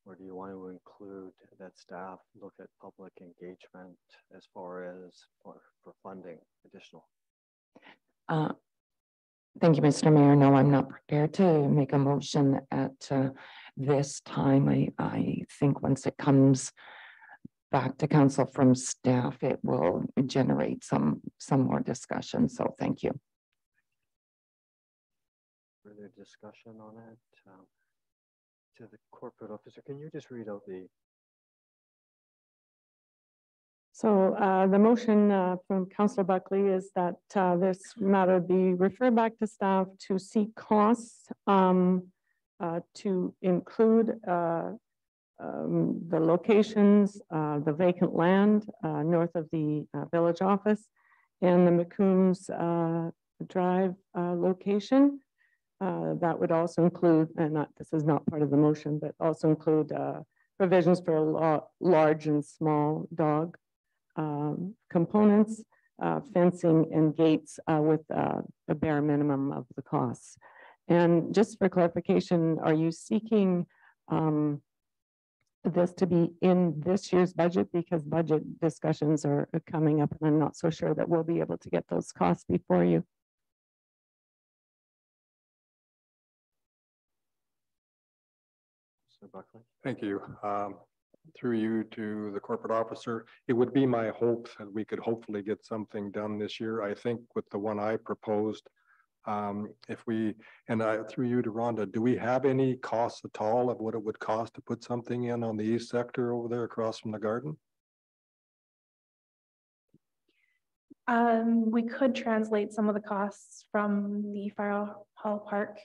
Or do you want to include that staff look at public engagement as far as for funding additional? Thank you, Mr. Mayor. No, I'm not prepared to make a motion at this time. I think once it comes back to council from staff, it will generate some more discussion. So thank you. Further discussion on it? To the corporate officer, can you just read out the... So the motion from Councillor Buckley is that this matter be referred back to staff to seek costs to include the locations, the vacant land north of the village office and the McCombs Drive location. That would also include, and this is not part of the motion, but also include provisions for large and small dog components, fencing and gates with the bare minimum of the costs. And just for clarification, are you seeking this to be in this year's budget? Because budget discussions are coming up and I'm not so sure that we'll be able to get those costs before you. Mr. Buckley? Thank you. Through you to the corporate officer, it would be my hope that we could hopefully get something done this year. I think with the one I proposed, if we, and through you to Rhonda, do we have any costs at all of what it would cost to put something in on the east sector over there across from the garden? We could translate some of the costs from the Fire Hall Park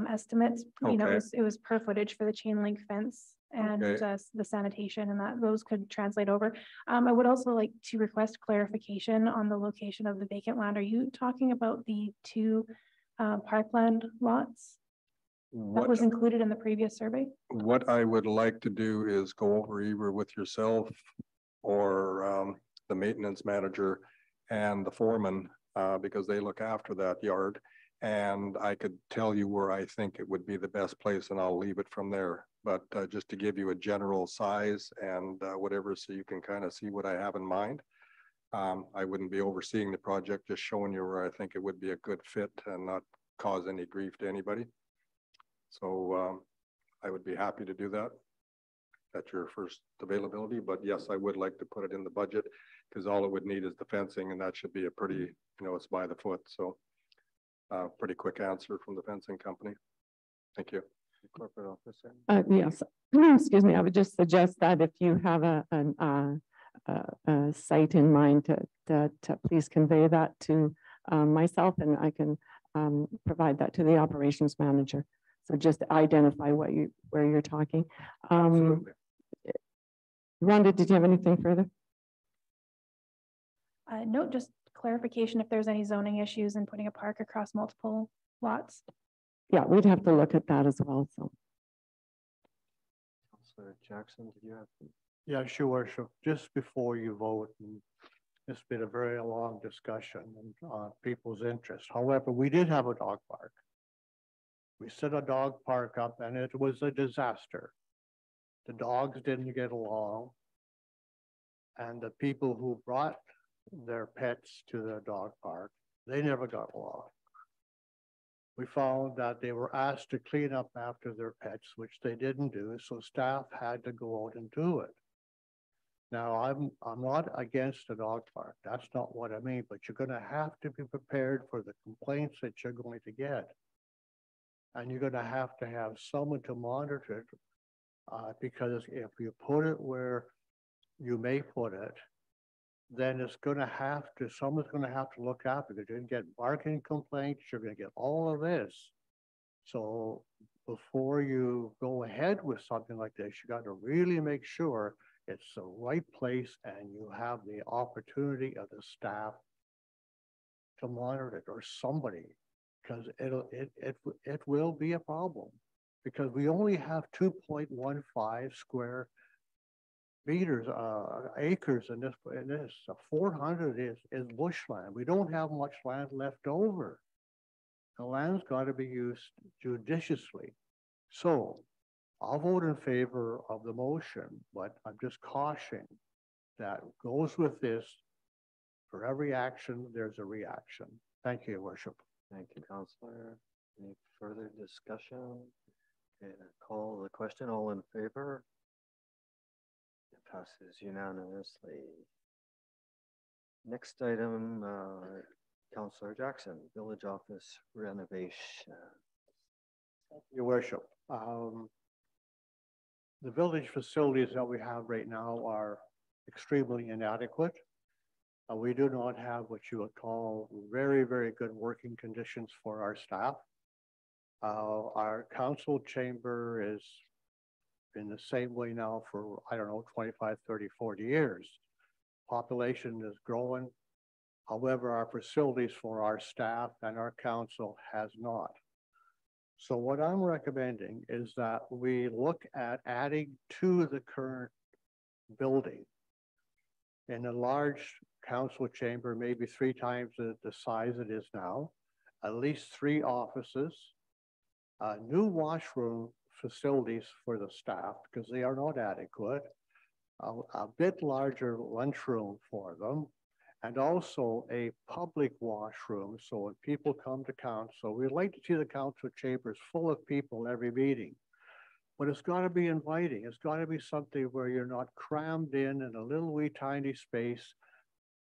estimates. You know, it was per footage for the chain link fence and the sanitation, and that those could translate over. I would also like to request clarification on the location of the vacant land. Are you talking about the two parkland lots that was included in the previous survey? What I would like to do is go over either with yourself or the maintenance manager and the foreman, because they look after that yard. And I could tell you where I think it would be the best place, and I'll leave it from there. But just to give you a general size and whatever, so you can kind of see what I have in mind. I wouldn't be overseeing the project, just showing you where I think it would be a good fit and not cause any grief to anybody. So I would be happy to do that at your first availability. But yes, I would like to put it in the budget, because all it would need is the fencing, and that should be a pretty, you know, it's by the foot. So pretty quick answer from the fencing company. Thank you. Corporate officer. Yes, excuse me. I would just suggest that if you have a site in mind, to please convey that to myself, and I can provide that to the operations manager. So just identify where you're talking. Rhonda, did you have anything further? No, just clarification if there's any zoning issues in putting a park across multiple lots. Yeah, we'd have to look at that as well. So, Councillor Jackson, did you have? Yeah, sure, Worship. Just before you vote, and it's been a very long discussion on people's interest. However, we did have a dog park. We set a dog park up and it was a disaster. The dogs didn't get along. And the people who brought their pets to the dog park, they never got along. We found that they were asked to clean up after their pets, which they didn't do, so staff had to go out and do it. Now, I'm not against a dog park. That's not what I mean, but you're gonna have to be prepared for the complaints that you're going to get. And you're gonna have someone to monitor it, because if you put it where you may put it, then it's gonna someone's gonna have to look after it. You're gonna get barking complaints, you're gonna get all of this. So before you go ahead with something like this, you got to really make sure it's the right place and you have the opportunity of the staff to monitor it, or somebody, because it will be a problem, because we only have 2.15 square meters, acres in this. 400 is bushland. We don't have much land left over. The land's got to be used judiciously. So I'll vote in favor of the motion, but I'm just cautioning that goes with this. For every action, there's a reaction. Thank you, Your Worship. Thank you, Councillor. Any further discussion? Okay, call the question. All in favor? It passes unanimously. Next item, Councillor Jackson, Village Office renovation. Your Worship, the village facilities that we have right now are extremely inadequate. We do not have what you would call very, very good working conditions for our staff. Our council chamber is in the same way now for, I don't know, 25, 30, 40 years. Population is growing. However, our facilities for our staff and our council has not. So what I'm recommending is that we look at adding to the current building in a large council chamber, maybe 3 times the size it is now, at least 3 offices, new washroom facilities for the staff because they are not adequate, a bit larger lunchroom for them, and also a public washroom. So when people come to council, we like to see the council chambers full of people every meeting, but it's got to be inviting. It's got to be something where you're not crammed in a little wee tiny space.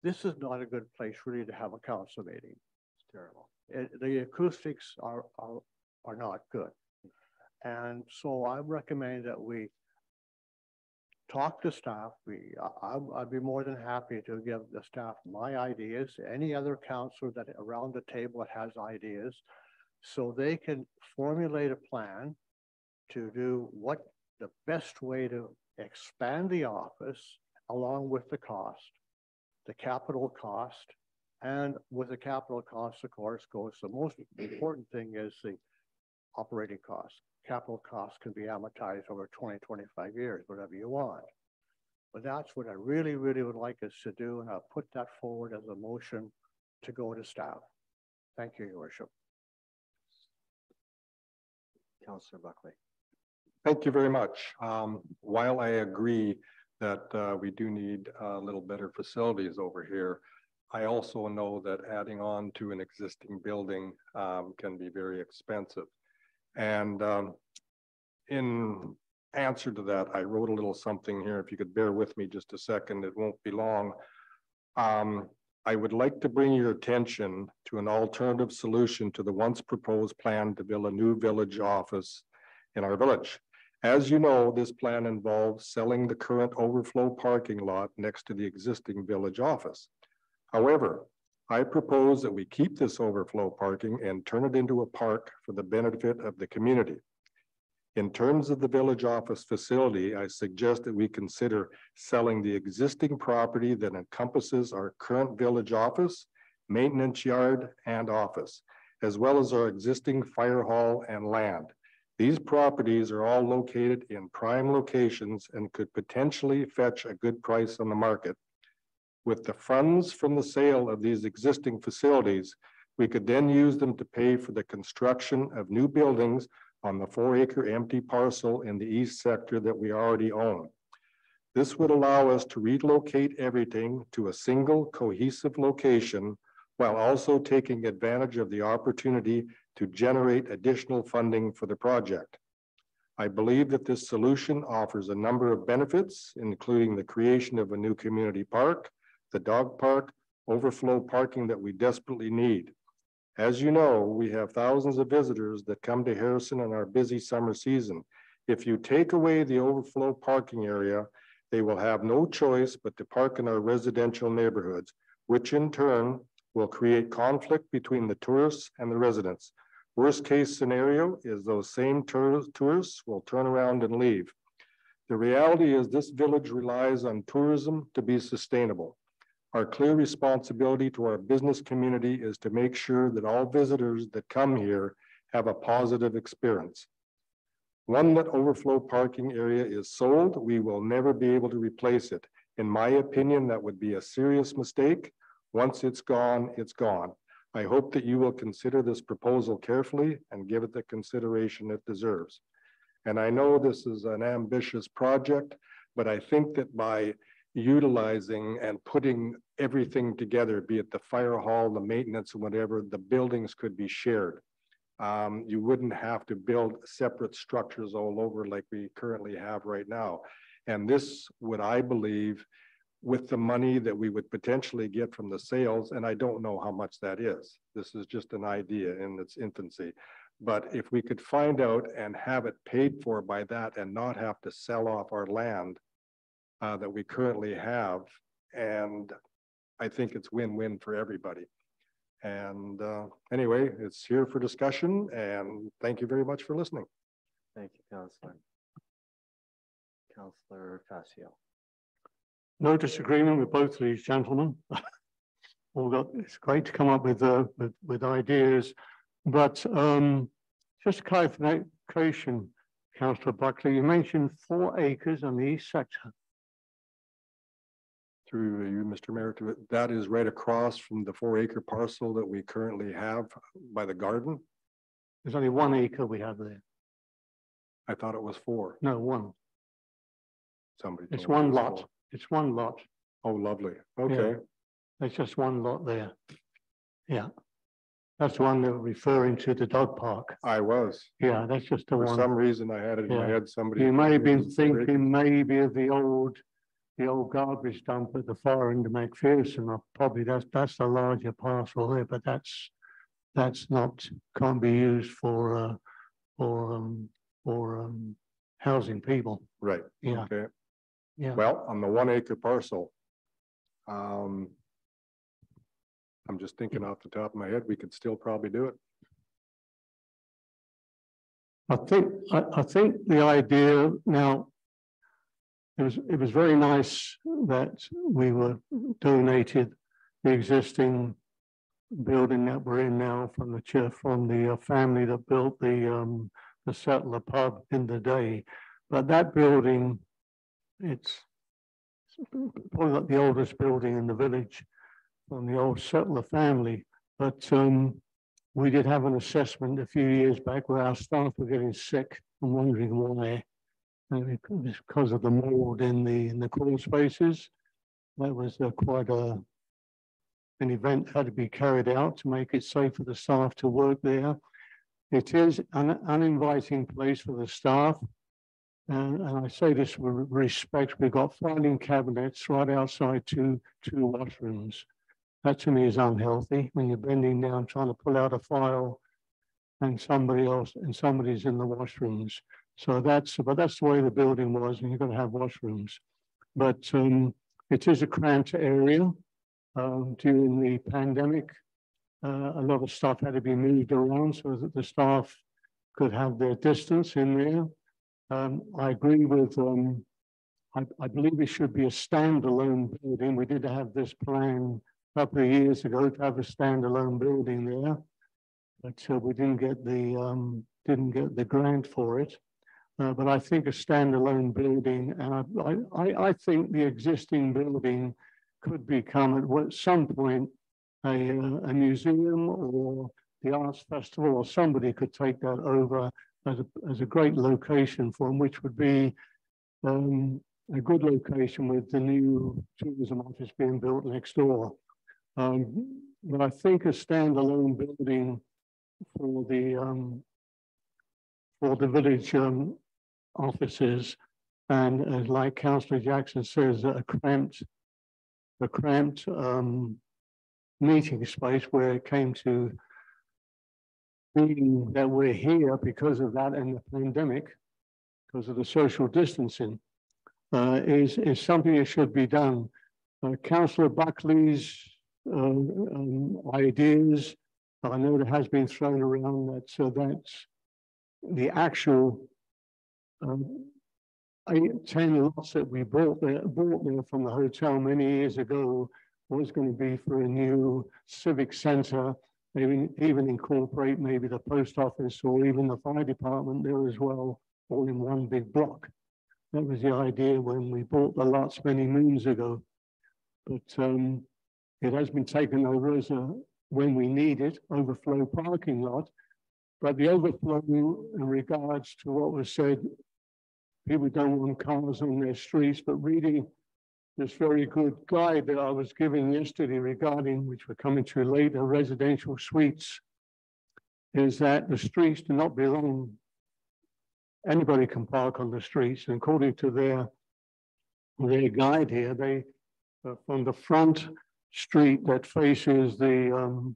This is not a good place really to have a council meeting. It's terrible. The acoustics are not good. And so I recommend that we talk to staff. I'd be more than happy to give the staff my ideas, any other counselor that around the table that has ideas, so they can formulate a plan to do what the best way to expand the office along with the cost, the capital cost, and with the capital cost, of course, goes the most important thing is the operating cost. Capital costs can be amortized over 20, 25 years, whatever you want. But that's what I really, really would like us to do, and I'll put that forward as a motion to go to staff. Thank you, Your Worship. Councillor Buckley. Thank you very much. While I agree that we do need a little better facilities over here, I also know that adding on to an existing building can be very expensive. And in answer to that, I wrote a little something here. If you could bear with me just a second, it won't be long. I would like to bring your attention to an alternative solution to the once proposed plan to build a new village office in our village. As you know, this plan involves selling the current overflow parking lot next to the existing village office. However, I propose that we keep this overflow parking and turn it into a park for the benefit of the community. In terms of the village office facility, I suggest that we consider selling the existing property that encompasses our current village office, maintenance yard, and office, as well as our existing fire hall and land. These properties are all located in prime locations and could potentially fetch a good price on the market. With the funds from the sale of these existing facilities, we could then use them to pay for the construction of new buildings on the 4-acre empty parcel in the east sector that we already own. This would allow us to relocate everything to a single cohesive location while also taking advantage of the opportunity to generate additional funding for the project. I believe that this solution offers a number of benefits, including the creation of a new community park, the dog park, overflow parking that we desperately need. As you know, we have thousands of visitors that come to Harrison in our busy summer season. If you take away the overflow parking area, they will have no choice but to park in our residential neighborhoods, which in turn will create conflict between the tourists and the residents. Worst case scenario is those same tourists will turn around and leave. The reality is this village relies on tourism to be sustainable. Our clear responsibility to our business community is to make sure that all visitors that come here have a positive experience. One that overflow parking area is sold, we will never be able to replace it. In my opinion, that would be a serious mistake. Once it's gone, it's gone. I hope that you will consider this proposal carefully and give it the consideration it deserves. And I know this is an ambitious project, but I think that by utilizing and putting everything together, be it the fire hall, the maintenance, and whatever, the buildings could be shared. You wouldn't have to build separate structures all over like we currently have right now. And this would, I believe, with the money that we would potentially get from the sales, and I don't know how much that is. This is just an idea in its infancy. But if we could find out and have it paid for by that and not have to sell off our land that we currently have, and I think it's win-win for everybody. And anyway, it's here for discussion, and thank you very much for listening. Thank you, Councillor. Councillor Facio. No disagreement with both of these gentlemen. It's great to come up with ideas, but just clarification, Councillor Buckley, you mentioned 4 acres on the east sector. Through you, Mr. Mayor, that is right across from the 4-acre parcel that we currently have by the garden. There's only 1 acre we have there. I thought it was 4. No, 1. Somebody. It's 1 lot. 4. It's 1 lot. Oh, lovely. Okay. Yeah. There's just 1 lot there. Yeah. That's the one that we're referring to, the dog park. I was. Yeah, that's just the one. For some reason I had it in my head. Somebody. You may have been thinking maybe of the old garbage dump at the far end of McPherson. Probably that's the larger parcel there, but that's not, can't be used for housing people. Right. Yeah. Okay. Yeah. Well, on the 1-acre parcel, I'm just thinking off the top of my head, we could still probably do it. I think the idea now, it was very nice that we were donated the existing building that we're in now from the church, from the family that built the Settler pub in the day. But that building, it's probably like the oldest building in the village from the old Settler family. But we did have an assessment a few years back where our staff were getting sick and wondering why. Because of the mold in the crawl spaces. That was quite an event that had to be carried out to make it safe for the staff to work there. It is an uninviting place for the staff. And I say this with respect, we've got filing cabinets right outside two washrooms. That to me is unhealthy when you're bending down trying to pull out a file and somebody's in the washrooms. So that's the way the building was, and you've got to have washrooms. But it is a cramped area. During the pandemic, a lot of stuff had to be moved around so that the staff could have their distance in there. I agree with, I believe it should be a standalone building. We did have this plan a couple of years ago to have a standalone building there, but we didn't get the grant for it. But I think a standalone building, and I think the existing building could become at some point a museum or the arts festival, or somebody could take that over as a great location for them, which would be a good location with the new tourism office being built next door. But I think a standalone building for the village offices, and like Councillor Jackson says, a cramped meeting space where it came to being that we're here because of that and the pandemic, because of the social distancing, is something that should be done. Councillor Buckley's ideas, I know that has been thrown around that, so that's the actual 10 lots that we bought there from the hotel many years ago was going to be for a new civic centre, maybe even incorporate maybe the post office or even the fire department there as well, all in one big block. That was the idea when we bought the lots many moons ago. But it has been taken over as a, when we need it, overflow parking lot. But the overflow in regards to what was said, people don't want cars on their streets, but reading this very good guide that I was given yesterday regarding, which we're coming to later, residential suites, is that the streets do not belong. Anybody can park on the streets, and according to their guide here, they from the front street that faces in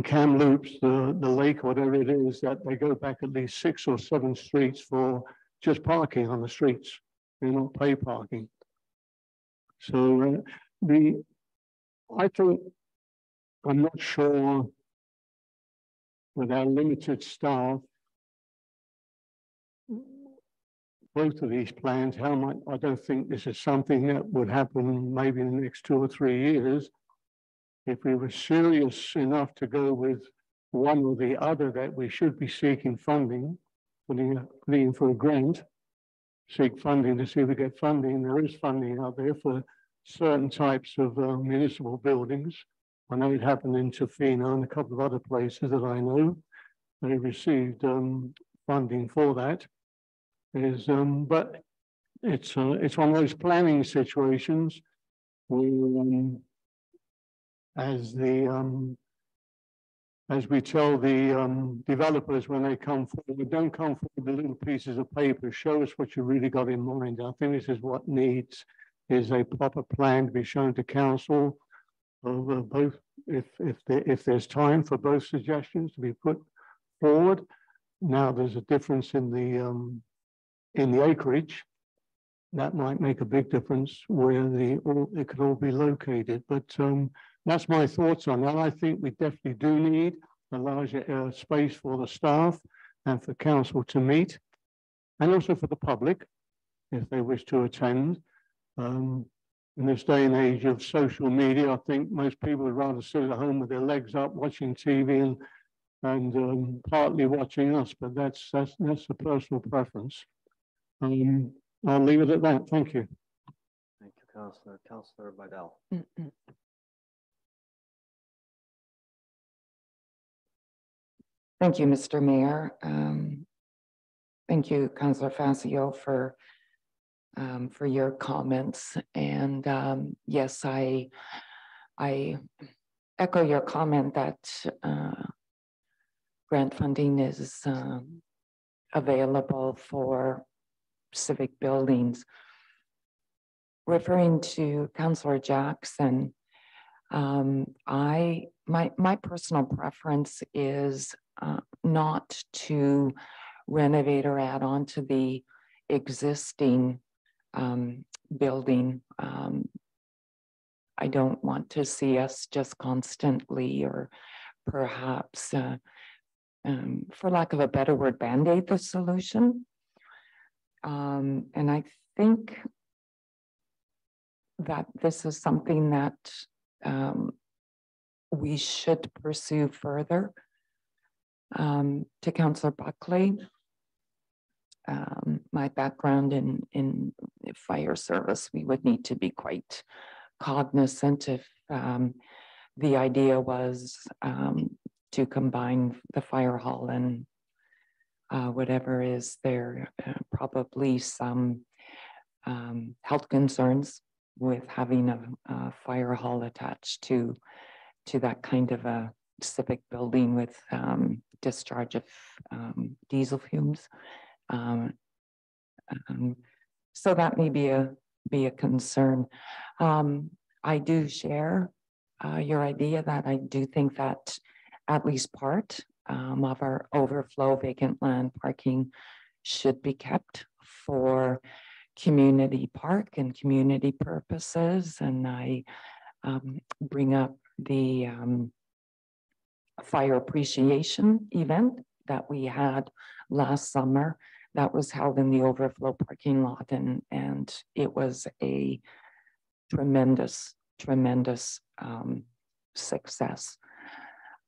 Kamloops, the lake, whatever it is, that they go back at least 6 or 7 streets for just parking on the streets. They're not pay parking. So I think, I'm not sure with our limited staff, both of these plans, how much, I don't think this is something that would happen maybe in the next 2 or 3 years. If we were serious enough to go with one or the other, that we should be seeking funding, putting in for a grant, seek funding to see if we get funding. There is funding out there for certain types of municipal buildings. I know it happened in Tofino and a couple of other places that I know. They received funding for that. But it's one of those planning situations where as we tell the developers when they come forward, don't come forward with little pieces of paper, show us what you really got in mind. I think this is what needs, is a proper plan to be shown to council of both, if there's time for both suggestions to be put forward. Now there's a difference in the acreage. That might make a big difference where it could all be located. But that's my thoughts on that. I think we definitely do need a larger space for the staff and for council to meet, and also for the public, if they wish to attend. In this day and age of social media, I think most people would rather sit at home with their legs up watching TV and partly watching us, but that's a personal preference. I'll leave it at that. Thank you. Thank you, Councillor. Councillor Vidal. Thank you, Mr. Mayor. Thank you, Councillor Facio, for your comments. And yes, I echo your comment that grant funding is available for civic buildings. Referring to Councillor Jackson, my personal preference is not to renovate or add on to the existing building. I don't want to see us just constantly, or perhaps, for lack of a better word, band-aid the solution. And I think that this is something that we should pursue further. To Councillor Buckley, my background in fire service, we would need to be quite cognizant if the idea was to combine the fire hall and whatever is there, probably some health concerns with having a fire hall attached to that kind of a civic building with discharge of diesel fumes. So that may be a concern. I do share your idea that I do think that at least part of our overflow vacant land parking should be kept for community park and community purposes. And I bring up the fire appreciation event that we had last summer that was held in the overflow parking lot, and it was a tremendous success.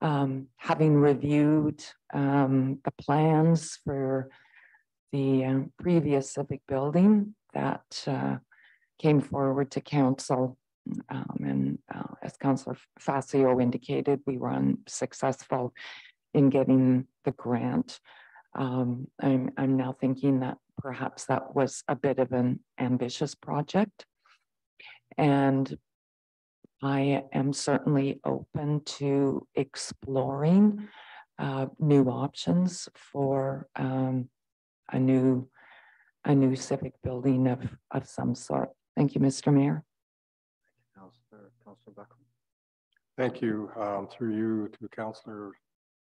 Having reviewed the plans for the previous civic building that came forward to council, and as Councillor Facio indicated, we were unsuccessful in getting the grant. I'm now thinking that perhaps that was a bit of an ambitious project, and I am certainly open to exploring new options for a new civic building of some sort. Thank you, Mr. Mayor. Councillor Buckland. Thank you. Through you to Councillor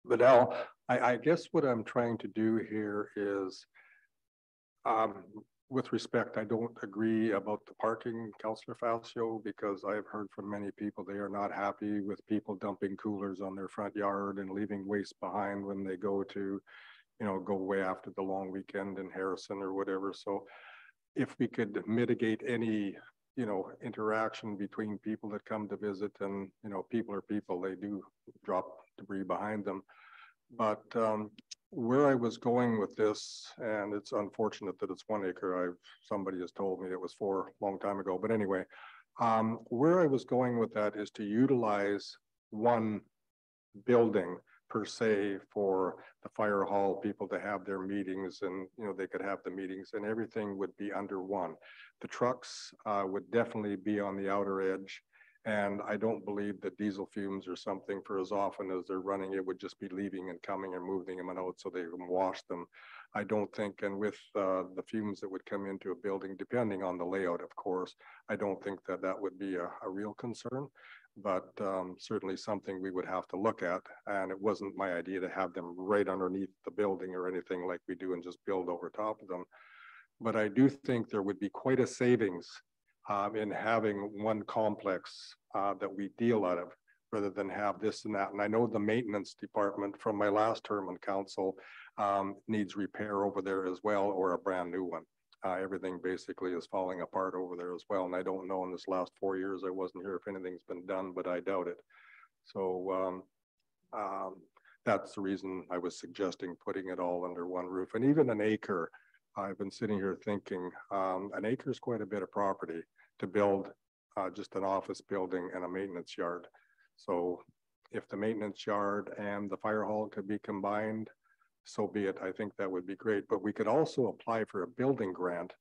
Bedell. I guess what I'm trying to do here is, with respect, I don't agree about the parking, Councillor Facio, because I've heard from many people they are not happy with people dumping coolers on their front yard and leaving waste behind when they go to, go away after the long weekend in Harrison or whatever. So if we could mitigate any, interaction between people that come to visit, and, people are people, they do drop debris behind them. But where I was going with this, and it's unfortunate that it's 1 acre, somebody has told me it was 4 a long time ago, but anyway, where I was going with that is to utilize one building per se for the fire hall people to have their meetings, and they could have the meetings, and everything would be under one. The trucks would definitely be on the outer edge, and I don't believe that diesel fumes or something, for as often as they're running, it would just be leaving and coming and moving them out so they can wash them. I don't think, and with the fumes that would come into a building, depending on the layout, of course, I don't think that that would be a real concern. But certainly something we would have to look at. And it wasn't my idea to have them right underneath the building or anything like we do and just build over top of them. But I do think there would be quite a savings in having one complex that we deal out of, rather than have this and that. And I know the maintenance department from my last term on council needs repair over there as well, or a brand new one. Everything basically is falling apart over there as well. And I don't know, in this last 4 years, I wasn't here, if anything's been done, but I doubt it. So that's the reason I was suggesting putting it all under one roof. And even an acre, I've been sitting here thinking, an acre is quite a bit of property to build just an office building and a maintenance yard. So if the maintenance yard and the fire hall could be combined, so be it. I think that would be great. But we could also apply for a building grant,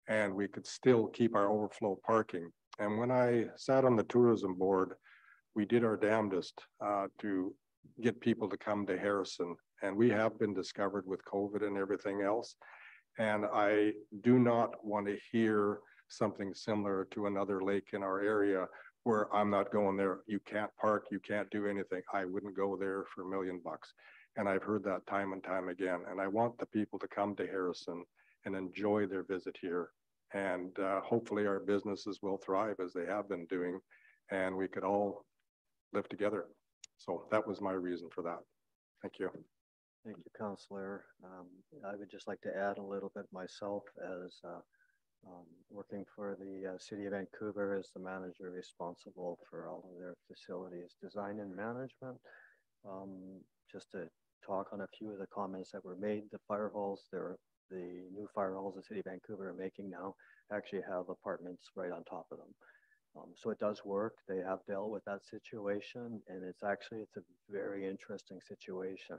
and we could still keep our overflow parking. And when I sat on the tourism board, we did our damnedest to get people to come to Harrison. And we have been discovered with COVID and everything else. And I do not want to hear something similar to another lake in our area where I'm not going there. You can't park, you can't do anything. I wouldn't go there for $1 million. And I've heard that time and time again. And I want the people to come to Harrison and enjoy their visit here. And hopefully our businesses will thrive as they have been doing, and we could all live together. So that was my reason for that. Thank you. Thank you, Councillor. I would just like to add a little bit myself, as working for the City of Vancouver as the manager responsible for all of their facilities, design and management. Just to talk on a few of the comments that were made, the fire halls, the new fire halls the City of Vancouver are making now actually have apartments right on top of them. So it does work. They have dealt with that situation, and it's a very interesting situation.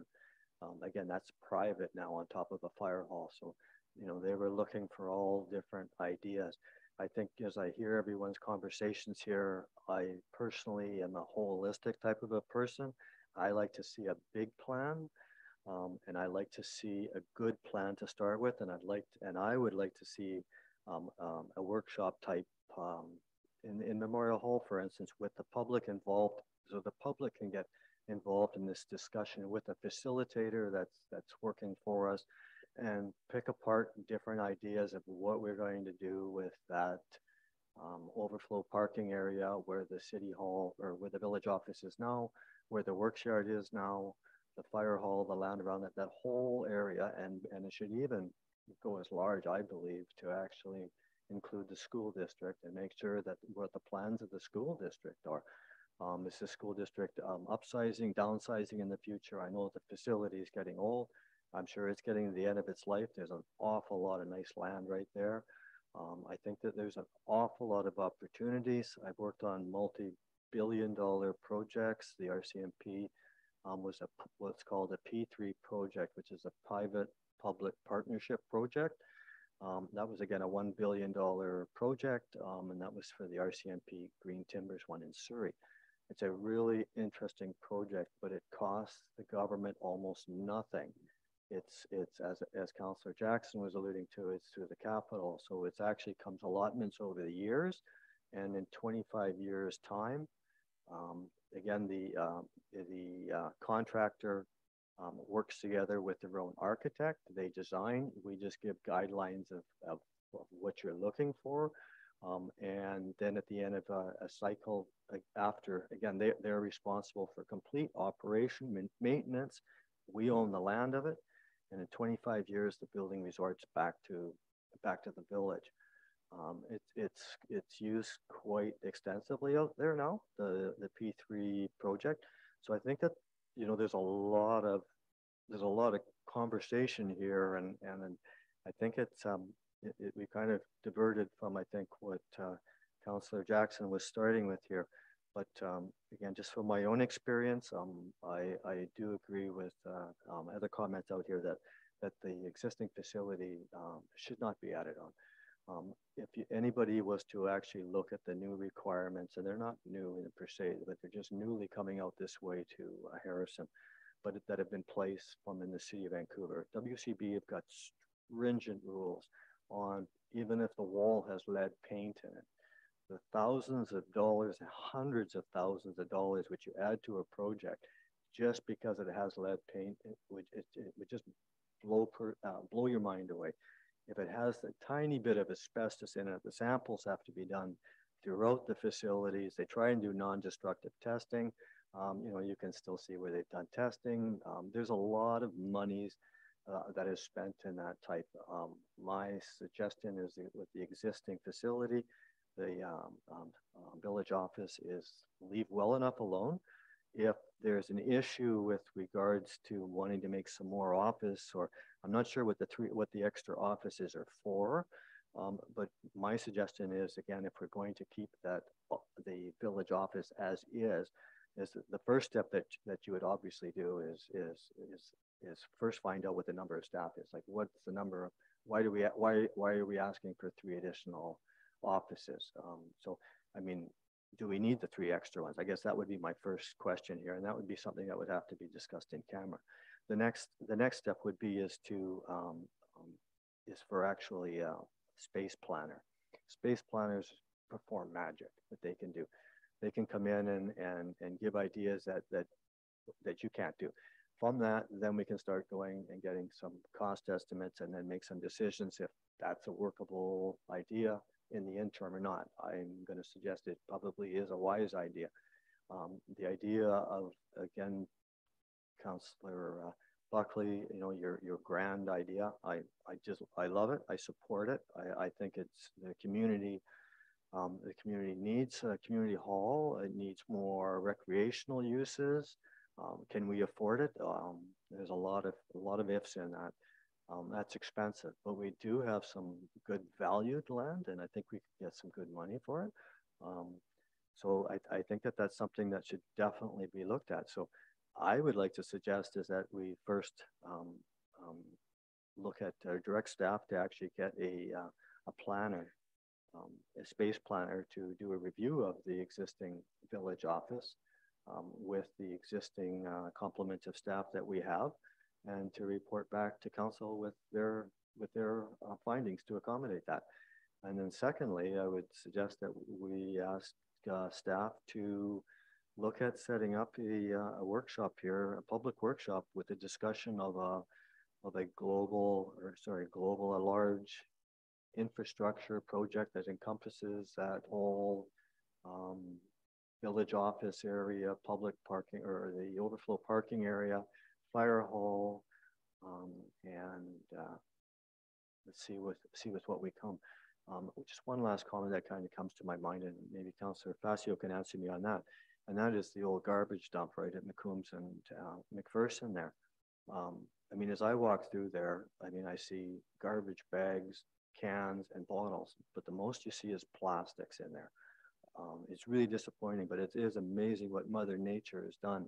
Again, that's private now on top of a fire hall. So, they were looking for all different ideas. I think as I hear everyone's conversations here, I personally am a holistic type of a person. I like to see a big plan, and I like to see a good plan to start with, and I would like to see a workshop type in Memorial Hall, for instance, with the public involved, so the public can get involved in this discussion with a facilitator that's working for us, and pick apart different ideas of what we're going to do with that overflow parking area where the city hall or where the village office is now, where the works yard is now, the fire hall, the land around it, that whole area, and it should even go as large, I believe, to actually include the school district and make sure that what the plans of the school district are. Is the school district upsizing, downsizing in the future? I know the facility is getting old. I'm sure it's getting to the end of its life. There's an awful lot of nice land right there. I think that there's an awful lot of opportunities. I've worked on multi-billion-dollar projects. The RCMP was what's called a P3 project, which is a private-public partnership project. That was, again, a $1 billion project, and that was for the RCMP Green Timbers one in Surrey. It's a really interesting project, but it costs the government almost nothing. It's as Councillor Jackson was alluding to, it's through the capital. So it's actually comes allotments over the years, and in 25 years time, again, the contractor works together with their own architect. They design, we just give guidelines of what you're looking for. And then at the end of a cycle after, again, they're responsible for complete operation, maintenance. We own the land of it. And in 25 years, the building resorts back to the village. It's used quite extensively out there now, the P3 project. So I think that, you know, there's a lot of conversation here, and I think it's we kind of diverted from, I think, what Councillor Jackson was starting with here. But again, just from my own experience, I do agree with other comments out here that the existing facility should not be added on. If anybody was to actually look at the new requirements, and they're not new per se, but they're just newly coming out this way to Harrison, but that have been placed from in the city of Vancouver. WCB have got stringent rules on, even if the wall has lead paint in it, the thousands of dollars and hundreds of thousands of dollars which you add to a project just because it has lead paint, it would just blow your mind away. If it has a tiny bit of asbestos in it, the samples have to be done throughout the facilities. They try and do non-destructive testing. You know, you can still see where they've done testing. There's a lot of monies that is spent in that type. My suggestion is that with the existing facility, the village office is leave well enough alone. If there's an issue with regards to wanting to make some more office, or I'm not sure what the extra offices are for, but my suggestion is, again, if we're going to keep the village office as is the first step that you would obviously do is first find out what the number of staff is. Like, what's the number of, why are we asking for 3 additional offices? So, I mean, do we need the 3 extra ones? I guess that would be my first question here, and that would be something that would have to be discussed in camera. The next step would be is for actually a space planner. Space planners perform magic that they can do. They can come in and give ideas that you can't do. From that, then we can start going and getting some cost estimates and then make some decisions if that's a workable idea in the interim or not. I'm going to suggest it probably is a wise idea. The idea of, again, Councillor Buckley, you know, your grand idea, I love it. I support it. I think it's the community needs a community hall. It needs more recreational uses. Can we afford it? There's a lot of ifs in that. That's expensive, but we do have some good valued land, and I think we can get some good money for it. So I think that that's something that should definitely be looked at. So I would like to suggest is that we first look at our direct staff to actually get a planner, a space planner, to do a review of the existing village office. with the existing complement of staff that we have, and to report back to council with their findings to accommodate that. And then secondly, I would suggest that we ask staff to look at setting up a workshop here, a public workshop with a discussion of a large infrastructure project that encompasses that whole village office area, public parking, or the overflow parking area, fire hall, and let's see with what we come. Just one last comment that kind of comes to my mind, and maybe Councillor Facio can answer me on that, and that is the old garbage dump right at McCombs and McPherson there. I mean, as I walk through there, I mean, I see garbage bags, cans, and bottles, but the most you see is plastics in there. It's really disappointing, but it is amazing what Mother Nature has done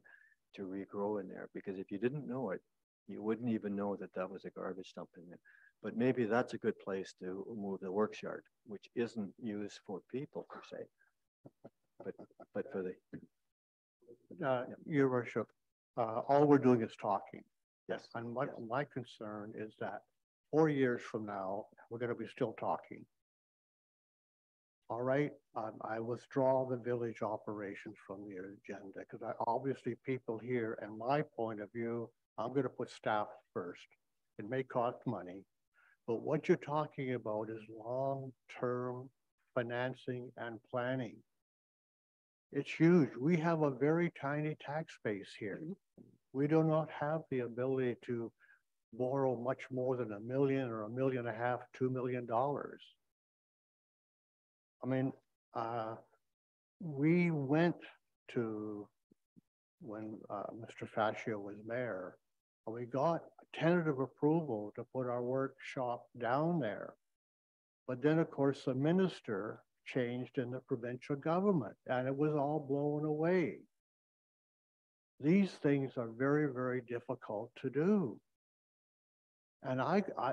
to regrow in there, because if you didn't know it, you wouldn't even know that that was a garbage dump in there. But maybe that's a good place to move the works yard, which isn't used for people per se, but for the. Your Worship, all we're doing is talking. Yes. And my concern is that 4 years from now, we're going to be still talking. All right, I withdraw the village operations from the agenda because obviously people here, and my point of view, I'm going to put staff first. It may cost money, but what you're talking about is long-term financing and planning. It's huge. We have a very tiny tax base here. We do not have the ability to borrow much more than $1 million or $1.5 million, $2 million. I mean, we went to, when Mr. Facio was mayor, we got tentative approval to put our workshop down there. But then, of course, the minister changed in the provincial government and it was all blown away. These things are very, very difficult to do. And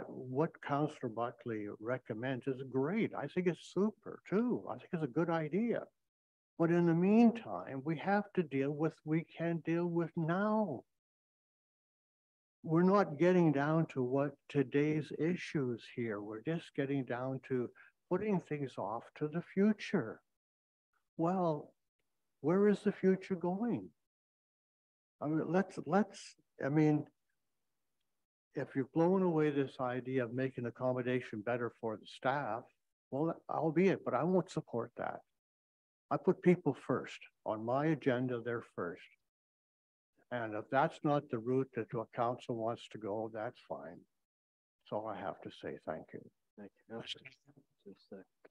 what Councillor Buckley recommends is great. I think it's super too. I think it's a good idea. But in the meantime, we have to deal with what we can deal with now. We're not getting down to what today's issues here. We're just getting down to putting things off to the future. Well, where is the future going? I mean, if you're blowing away this idea of making accommodation better for the staff, well, albeit, but I won't support that. I put people first. On my agenda, they're first. And if that's not the route that what council wants to go, that's fine. That's all I have to say. Thank you. Thank you.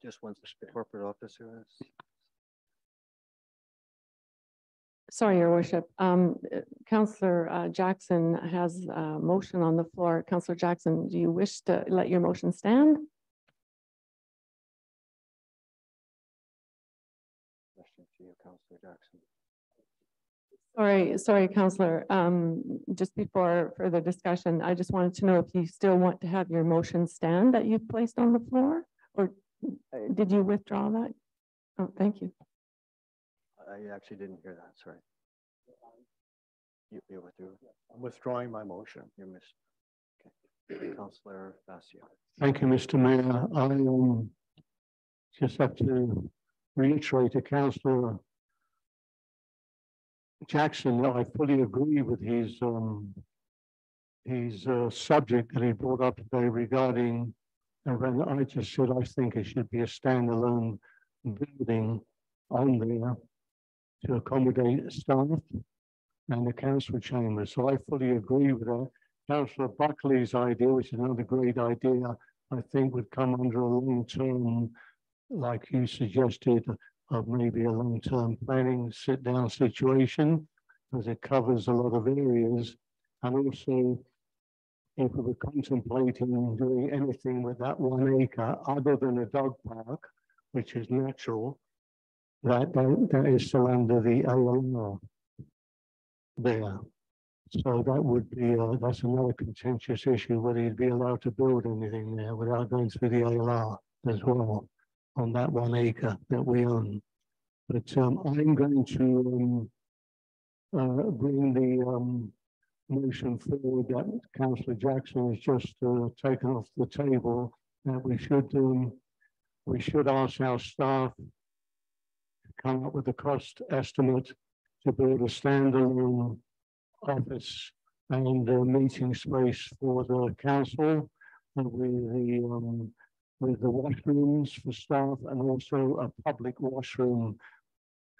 Just once the corporate officer. Sorry, Your Worship. Councillor Jackson has a motion on the floor. Councillor Jackson, do you wish to let your motion stand? Question to you, Councillor Jackson. Sorry, Councillor. Just before further discussion, I just wanted to know if you still want to have your motion stand that you've placed on the floor, or did you withdraw that? Oh, thank you. I actually didn't hear that. Sorry. You withdrew. I'm withdrawing my motion. You missed. Okay. Councillor Facio. Thank you, Mr. Mayor. I just have to reiterate to Councillor Jackson that I fully agree with his subject that he brought up today regarding, and I just said I think it should be a standalone building on there to accommodate staff and the council chamber. So I fully agree with that. Councillor Buckley's idea, which is another great idea, I think would come under a long-term, like you suggested, of maybe a long-term planning sit-down situation, because it covers a lot of areas. And also, if we were contemplating doing anything with that 1 acre other than a dog park, which is natural, that is still under the ALR there. So that would be, that's another contentious issue, whether he'd be allowed to build anything there without going through the ALR as well on that 1 acre that we own. But I'm going to bring the motion forward that Councillor Jackson has just taken off the table, that we should ask our staff to come up with a cost estimate to build a standalone office and meeting space for the council with the washrooms for staff and also a public washroom,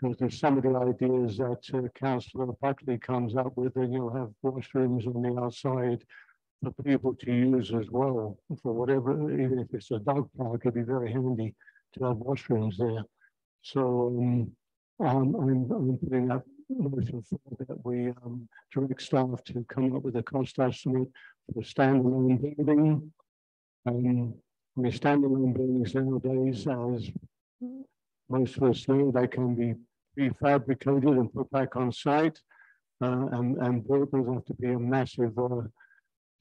because there's some of the ideas that Councillor Buckley comes up with, and you'll have washrooms on the outside for people to use as well, for whatever, even if it's a dog park, it'd be very handy to have washrooms there. So I'm putting up motion for that we direct staff to come up with a cost estimate for a standalone building. I mean, standalone buildings nowadays, as most of us know, they can be prefabricated and put back on site, and built doesn't have to be a massive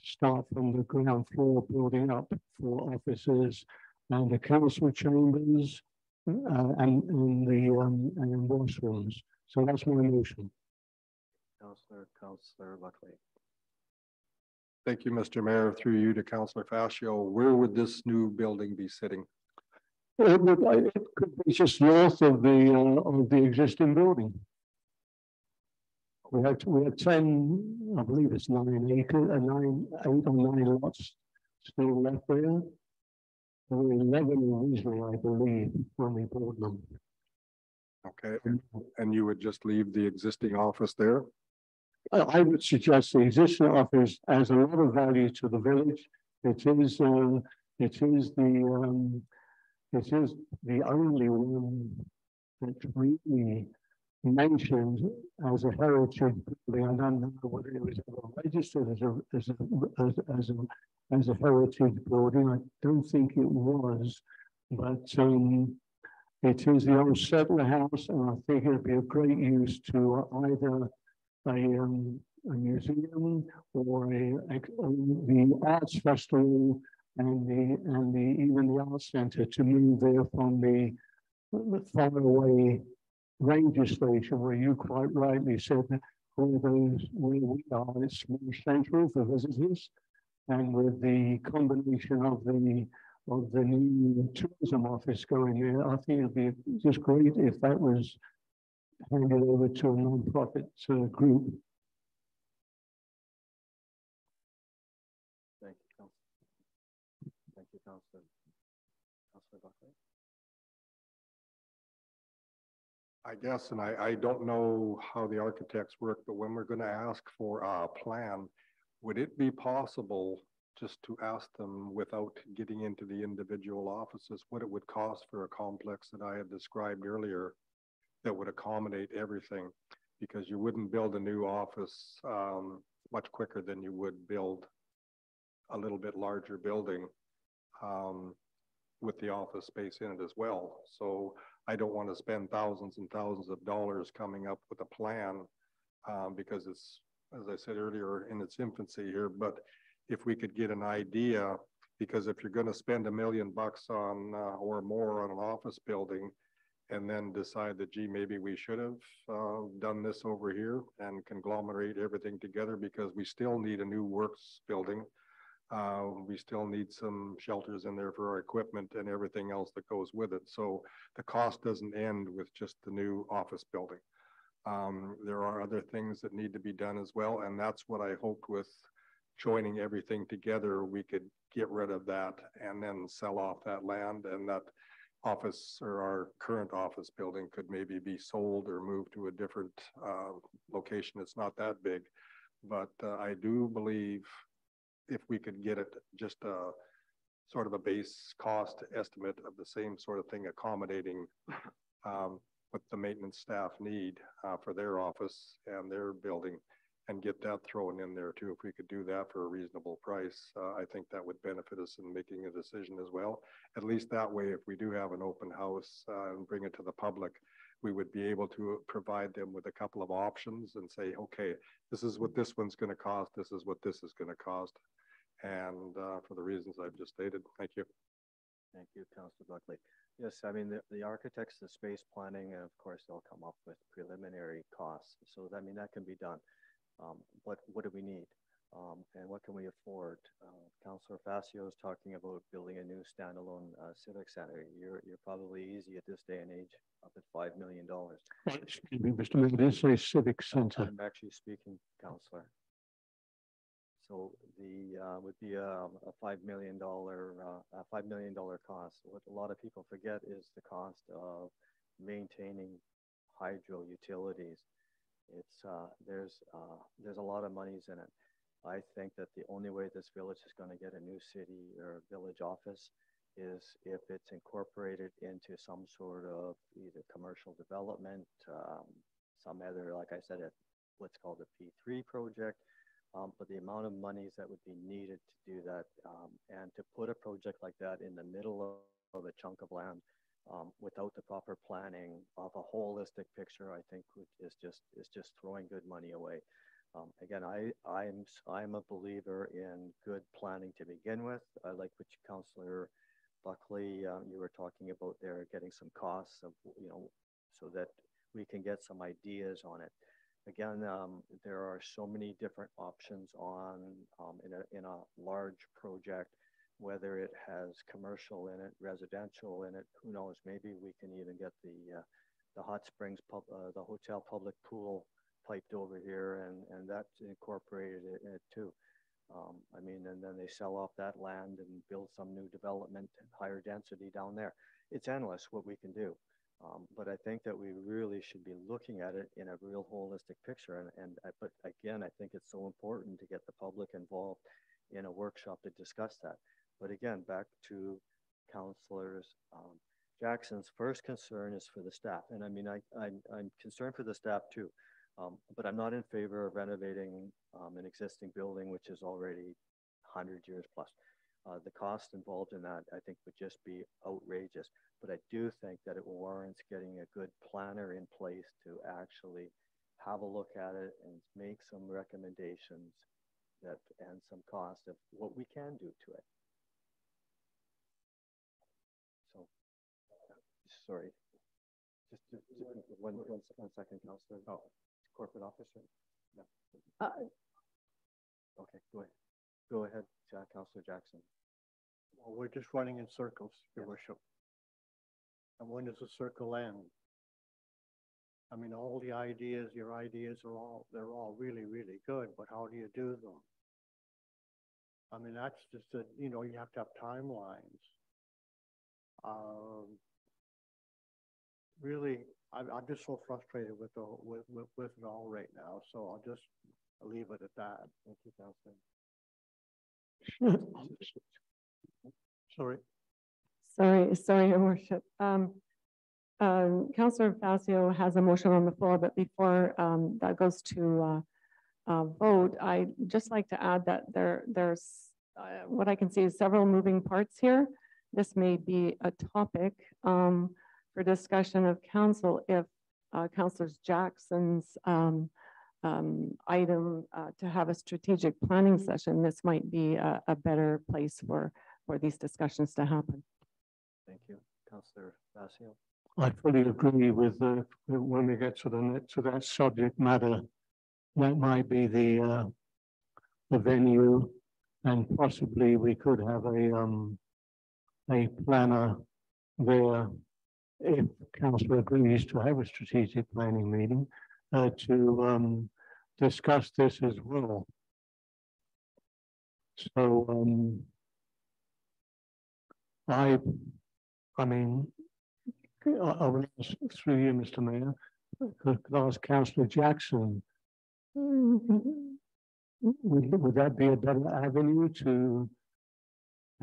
start from the ground floor building up for offices and the council chambers and washrooms. So that's my motion. Councillor Buckley. Thank you, Mr. Mayor. Through you to Councillor Fascio. Where would this new building be sitting? It could be just north of the existing building. We had 10, I believe it's 9 acres, 8 or 9 lots still left there. There were 11 originally, I believe, when we bought them. Okay, and you would just leave the existing office there? I would suggest the existing office has a lot of value to the village. It is the only one that's really mentioned as a heritage building. I don't know whether it was ever registered as a heritage building. I don't think it was, but it is the old settler house, and I think it would be a great use to either a museum or the arts festival and even the arts centre to move there from the faraway ranger station, where you quite rightly said that where we are, it's more central for visitors, and with the combination of the new tourism office going there, I think it'd be just great if that was handed over to a non-profit group. Thank you, Councillor. Thank you, Councillor. Councillor Buckley. I guess, and I don't know how the architects work, but when we're going to ask for a plan, would it be possible just to ask them, without getting into the individual offices, what it would cost for a complex that I had described earlier that would accommodate everything? Because you wouldn't build a new office much quicker than you would build a little bit larger building with the office space in it as well. So I don't want to spend thousands and thousands of dollars coming up with a plan because it's, as I said earlier, in its infancy here. But if we could get an idea, because if you're going to spend $1 million on or more on an office building, and then decide that, gee, maybe we should have done this over here and conglomerate everything together, because we still need a new works building. We still need some shelters in there for our equipment and everything else that goes with it. So the cost doesn't end with just the new office building. There are other things that need to be done as well. And that's what I hoped with joining everything together, we could get rid of that and then sell off that land, and that office or our current office building could maybe be sold or moved to a different location. It's not that big, but I do believe if we could get it just a sort of a base cost estimate of the same sort of thing, accommodating what the maintenance staff need for their office and their building, and get that thrown in there too. If we could do that for a reasonable price, I think that would benefit us in making a decision as well. At least that way, if we do have an open house and bring it to the public, we would be able to provide them with a couple of options and say, okay, this is what this one's going to cost. This is what this is going to cost. And for the reasons I've just stated. Thank you. Thank you, Councillor Buckley. Yes, I mean, the architects, the space planning, and of course, they'll come up with preliminary costs. So, I mean, that can be done. But what do we need? And what can we afford? Councillor Facio is talking about building a new standalone civic center. You're probably easy at this day and age up at $5 million. Excuse me, Mr. Mayor, did say civic centre. I'm actually speaking, Councillor. So the would be a $5 million cost. What a lot of people forget is the cost of maintaining hydro utilities. It's there's a lot of monies in it. I think that the only way this village is going to get a new city or village office is if it's incorporated into some sort of either commercial development, some other, like I said, what's called a P3 project. But the amount of monies that would be needed to do that and to put a project like that in the middle of a chunk of land without the proper planning of a holistic picture, I think is just throwing good money away. Again, I'm a believer in good planning to begin with. I like what Councillor Buckley you were talking about there, getting some costs of so that we can get some ideas on it. Again, there are so many different options on in a large project, whether it has commercial in it, residential in it. Who knows? Maybe we can even get the hot springs, the hotel public pool piped over here, and that's incorporated in it too. I mean, and then they sell off that land and build some new development and higher density down there. It's endless what we can do. But I think that we really should be looking at it in a real holistic picture. But again, I think it's so important to get the public involved in a workshop to discuss that. But again, back to Councillors Jackson's first concern is for the staff. And I mean, I'm concerned for the staff too. But I'm not in favor of renovating an existing building, which is already 100 years plus. The cost involved in that, I think, would just be outrageous. But I do think that it warrants getting a good planner in place to actually have a look at it and make some recommendations and some cost of what we can do to it. So, sorry, just one second, Councillor. Oh, corporate officer. No. Okay, go ahead, Councillor Jackson. Well, we're just running in circles, Your Worship. And when does the circle end? I mean, all the ideas, your ideas they're all really, really good, but how do you do them? I mean, that's just you have to have timelines. Really, I'm just so frustrated with it all right now. So I'll just leave it at that. Thank you, Councillor. Sorry, Your Worship. Councillor Facio has a motion on the floor, but before that goes to vote, I'd just like to add that there's what I can see is several moving parts here. This may be a topic for discussion of council if Councillor Jackson's item to have a strategic planning session. This might be a better place for these discussions to happen. Thank you, Councillor Facio. I fully agree with when we get to that subject matter, that might be the venue, and possibly we could have a planner there if council agrees to have a strategic planning meeting to discuss this as well. So I mean, I will ask through you, Mr. Mayor, could ask Councillor Jackson, would that be a better avenue to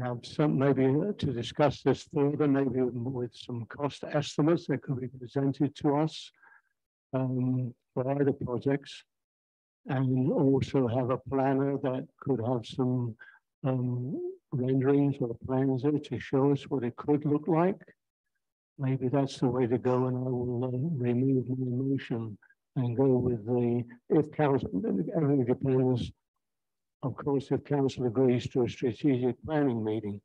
have some, maybe to discuss this further, maybe with some cost estimates that could be presented to us for either projects, and also have a planner that could have some renderings or plans there to show us what it could look like. Maybe that's the way to go, and I will remove my motion and go with if council, everything depends, of course, if council agrees to a strategic planning meeting.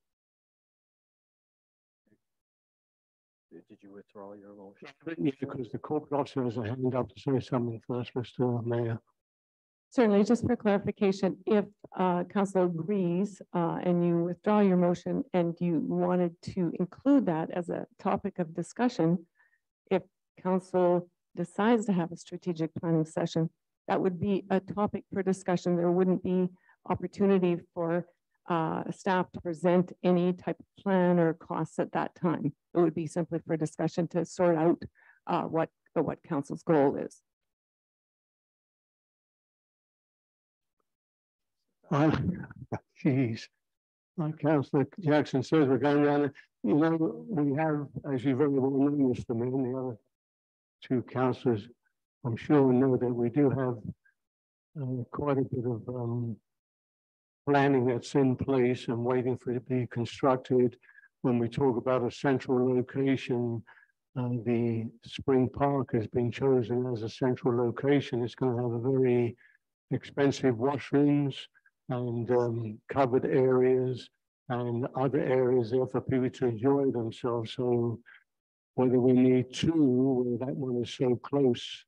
did you withdraw your motion? Yeah, because the corporate officer has a hand up to say something first, Mr. Mayor. Certainly, just for clarification, if council agrees and you withdraw your motion and you wanted to include that as a topic of discussion, if council decides to have a strategic planning session, that would be a topic for discussion. There wouldn't be opportunity for staff to present any type of plan or costs at that time. It would be simply for discussion to sort out what council's goal is. Geez, like Councillor Jackson says, we're going around. You know, we have, as you very well know, Mr. Mayor, and the other two councillors, I'm sure know that we do have quite a bit of planning that's in place and waiting for it to be constructed. When we talk about a central location, the Spring Park has been chosen as a central location. It's going to have a very expensive washrooms and covered areas and other areas there for people to enjoy themselves. So whether we need two, where that one is so close,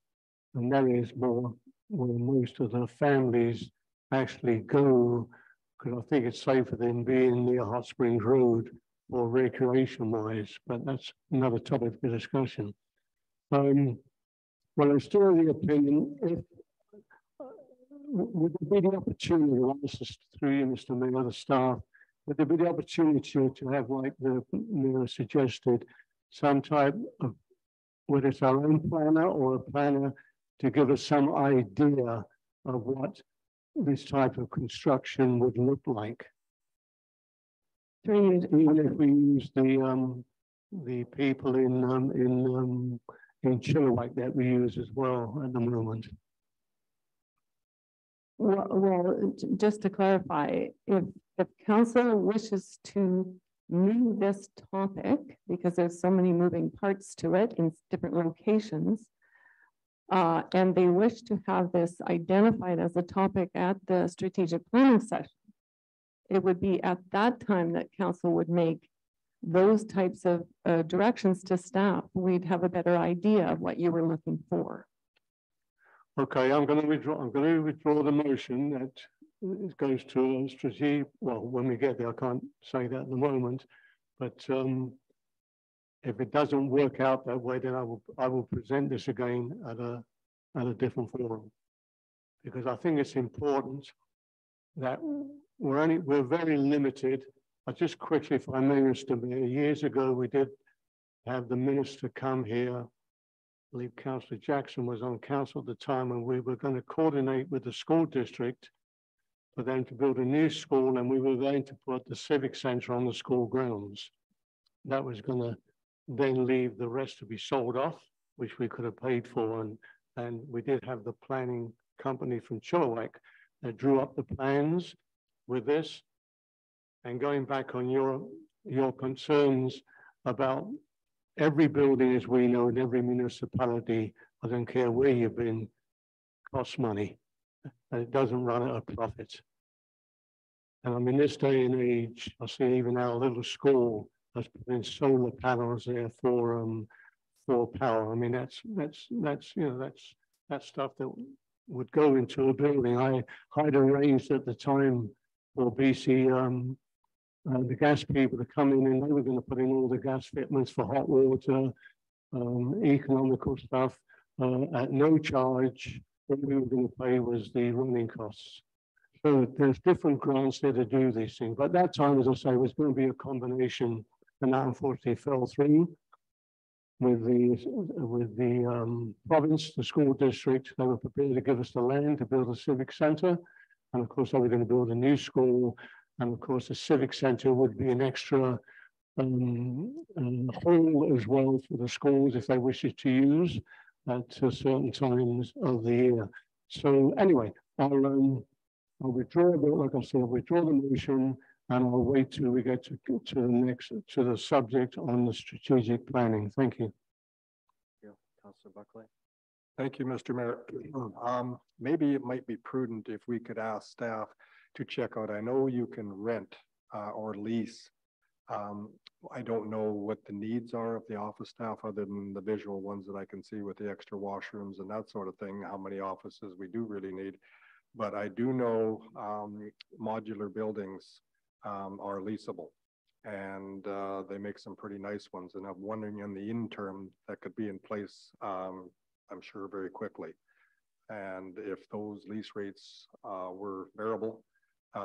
and that is more where most of the families actually go, because I think it's safer than being near Hot Springs Road or recreation-wise, but that's another topic for discussion. Well, I'm still of the opinion, if would there be the opportunity, through you, Mr. Mayor, the staff, would there be the opportunity to have, like the Mayor suggested, some type of, whether it's our own planner or a planner, to give us some idea of what this type of construction would look like? Even if we use the people in Chilliwack that we use as well at the moment. Well, just to clarify, if council wishes to move this topic, because there's so many moving parts to it in different locations, and they wish to have this identified as a topic at the strategic planning session, it would be at that time that council would make those types of directions to staff. We'd have a better idea of what you were looking for. Okay, I'm going to withdraw the motion that it goes to a strategic. Well, when we get there, I can't say that at the moment, but if it doesn't work out that way, then I will present this again at a different forum, because I think it's important that we're very limited. I just quickly, if I may, Mr. Mayor, years ago we did have the minister come here. I believe Councillor Jackson was on council at the time, and we were going to coordinate with the school district for them to build a new school, and we were going to put the civic centre on the school grounds. That was going to then leave the rest to be sold off, which we could have paid for, and we did have the planning company from Chilliwack that drew up the plans with this. And going back on your concerns about every building, as we know, in every municipality, I don't care where you've been, costs money, and it doesn't run at a profit. And I mean, this day and age, I see even our little school has put in solar panels there for power. I mean, that's stuff that would go into a building. I'd arranged at the time for BC the gas people to come in, and they were going to put in all the gas fitments for hot water, economical stuff at no charge. What we were going to pay was the running costs. So there's different grants there to do these things. But that time, as I say, was going to be a combination, and that unfortunately fell through with the province, the school district. They were prepared to give us the land to build a civic centre, and of course they were going to build a new school. And of course, the civic centre would be an extra hall as well for the schools if they wish to use at certain times of the year. So anyway, I'll withdraw, like I said, I'll withdraw the motion, and I'll wait till we get to the subject on the strategic planning. Thank you. Yeah, Councillor Buckley. Thank you, Mr. Mayor. Maybe it might be prudent if we could ask staff to check out. I know you can rent or lease I don't know what the needs are of the office staff other than the visual ones that I can see with the extra washrooms and that sort of thing, how many offices we do really need. But I do know modular buildings are leasable, and they make some pretty nice ones. And I'm wondering in the interim that could be in place, I'm sure very quickly. And if those lease rates were bearable,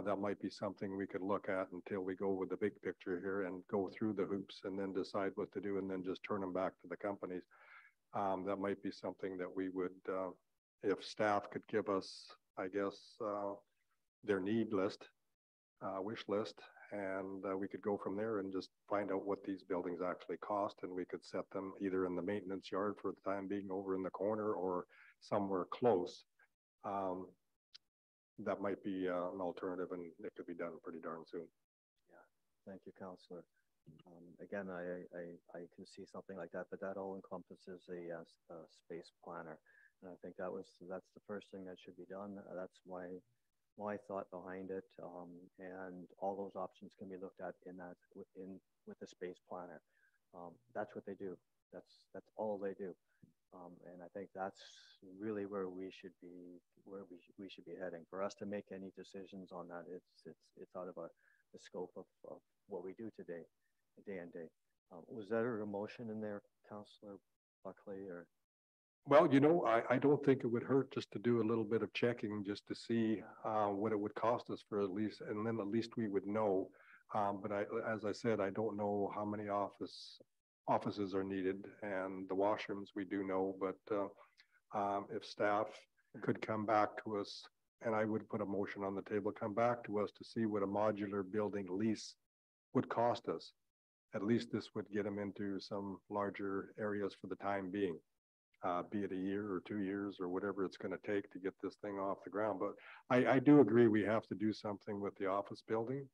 that might be something we could look at until we go with the big picture here and go through the hoops and then decide what to do and then just turn them back to the companies. That might be something that we would, if staff could give us, I guess, their need list, wish list, and we could go from there and just find out what these buildings actually cost, and we could set them either in the maintenance yard for the time being over in the corner or somewhere close. That might be an alternative, and it could be done pretty darn soon. Yeah, thank you, Councillor. Again, I can see something like that, but that all encompasses a space planner, and I think that's the first thing that should be done. That's my thought behind it, and all those options can be looked at with the space planner. That's what they do. That's all they do. And I think that's really where we should be heading. For us to make any decisions on that, it's out of the scope of what we do today, day and day. Was there a motion in there, Councillor Buckley, or? Well, you know, I don't think it would hurt just to do a little bit of checking just to see what it would cost us for at least, and then at least we would know. But as I said, I don't know how many offices are needed, and the washrooms we do know, but if staff could come back to us, and I would put a motion on the table, come back to us to see what a modular building lease would cost us. At least this would get them into some larger areas for the time being, be it a year or 2 years or whatever it's going to take to get this thing off the ground. But I do agree we have to do something with the office building.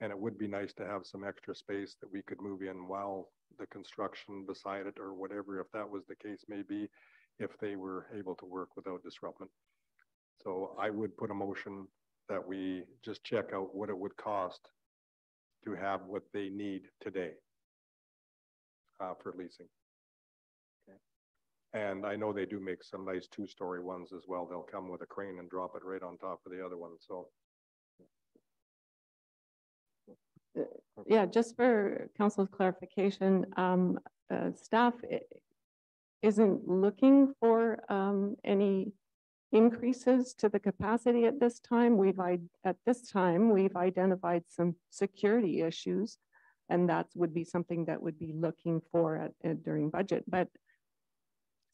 And it would be nice to have some extra space that we could move in while the construction beside it or whatever, if that was the case, maybe if they were able to work without disruption. So I would put a motion that we just check out what it would cost to have what they need today for leasing. Okay. And I know they do make some nice 2-story ones as well. They'll come with a crane and drop it right on top of the other one. So. Yeah, just for council's clarification, staff isn't looking for any increases to the capacity at this time. We've identified some security issues, and that would be something that would be looking for during budget. But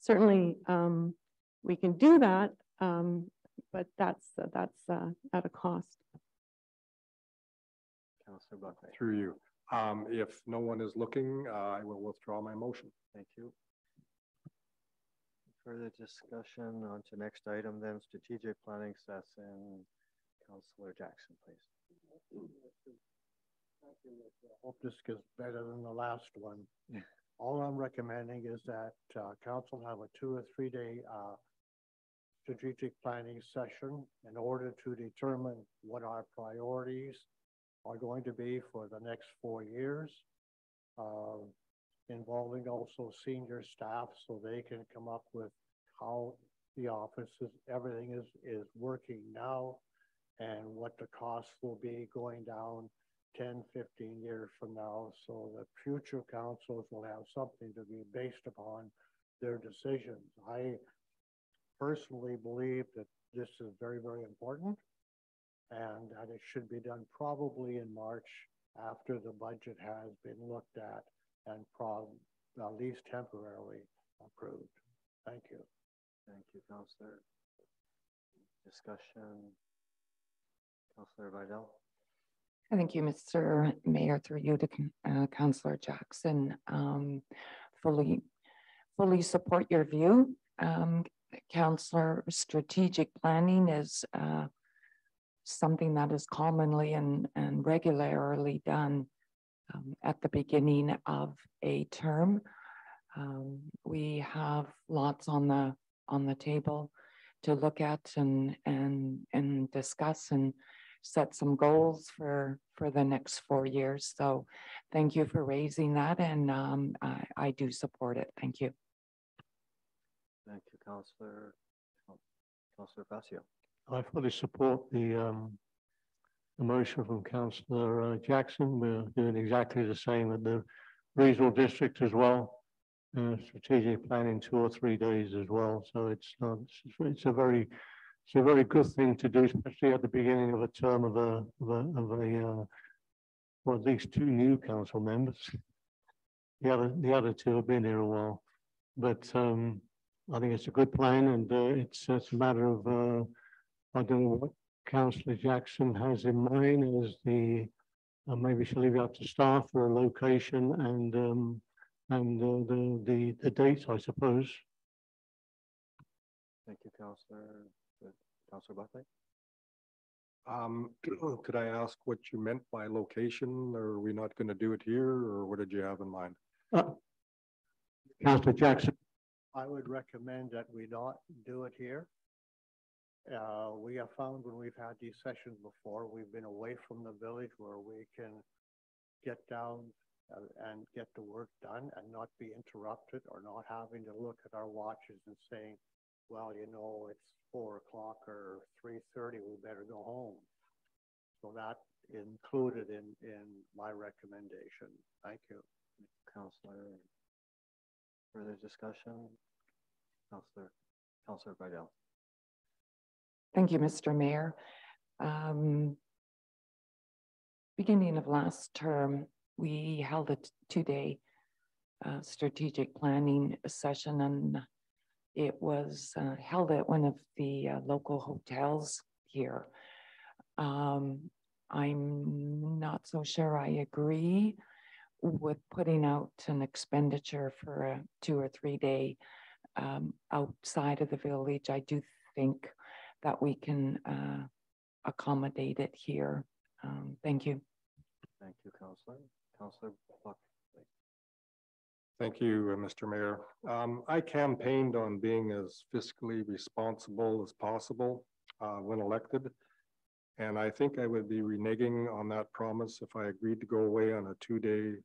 certainly we can do that, but that's at a cost. Councillor Buckley. Through you. If no one is looking, I will withdraw my motion. Thank you. Further discussion on to next item then, strategic planning session. Councillor Jackson, please. I hope this gets better than the last one. All I'm recommending is that council have a 2 or 3 day strategic planning session in order to determine what our priorities are going to be for the next 4 years, involving also senior staff so they can come up with how the offices, everything is working now and what the costs will be going down 10, 15 years from now, so that future councils will have something to be based upon their decisions. I personally believe that this is very, very important, and that it should be done probably in March after the budget has been looked at and at least temporarily approved. Thank you. Thank you, Councillor. Discussion. Councillor Vidal. Thank you, Mr. Mayor, through you to Councillor Jackson. Fully support your view. Councillor, strategic planning is something that is commonly and regularly done at the beginning of a term. We have lots on the table to look at and discuss, and set some goals for the next 4 years. So thank you for raising that, and I do support it. Thank you. Thank you, Councillor Fazio. I fully support the motion from Councillor Jackson. We're doing exactly the same at the regional district as well. Strategic planning 2 or 3 days as well. So it's a very good thing to do, especially at the beginning of a term of well, at least 2 new council members. The other 2 have been here a while, but I think it's a good plan, and it's a matter of I don't know what Councillor Jackson has in mind as the maybe she'll leave it up to staff for a location and the dates, I suppose. Thank you, Councillor Buckley. Could I ask what you meant by location? Are we not going to do it here, or what did you have in mind? Councillor Jackson. I would recommend that we not do it here. We have found when we've had these sessions before, we've been away from the village where we can get down and get the work done and not be interrupted, or not having to look at our watches and saying, well, you know, it's 4 o'clock or 3:30, we better go home. So that included in my recommendation. Thank you. Councillor, further discussion? Councillor Bridell. Thank you, Mr. Mayor. Beginning of last term, we held a 2-day strategic planning session, and it was held at one of the local hotels here. I'm not so sure I agree with putting out an expenditure for a 2 or 3 day outside of the village. I do think that we can accommodate it here. Thank you. Thank you, Councillor. Councillor Buckley. Thank you, Mr. Mayor. I campaigned on being as fiscally responsible as possible when elected. And I think I would be reneging on that promise if I agreed to go away on a 2-day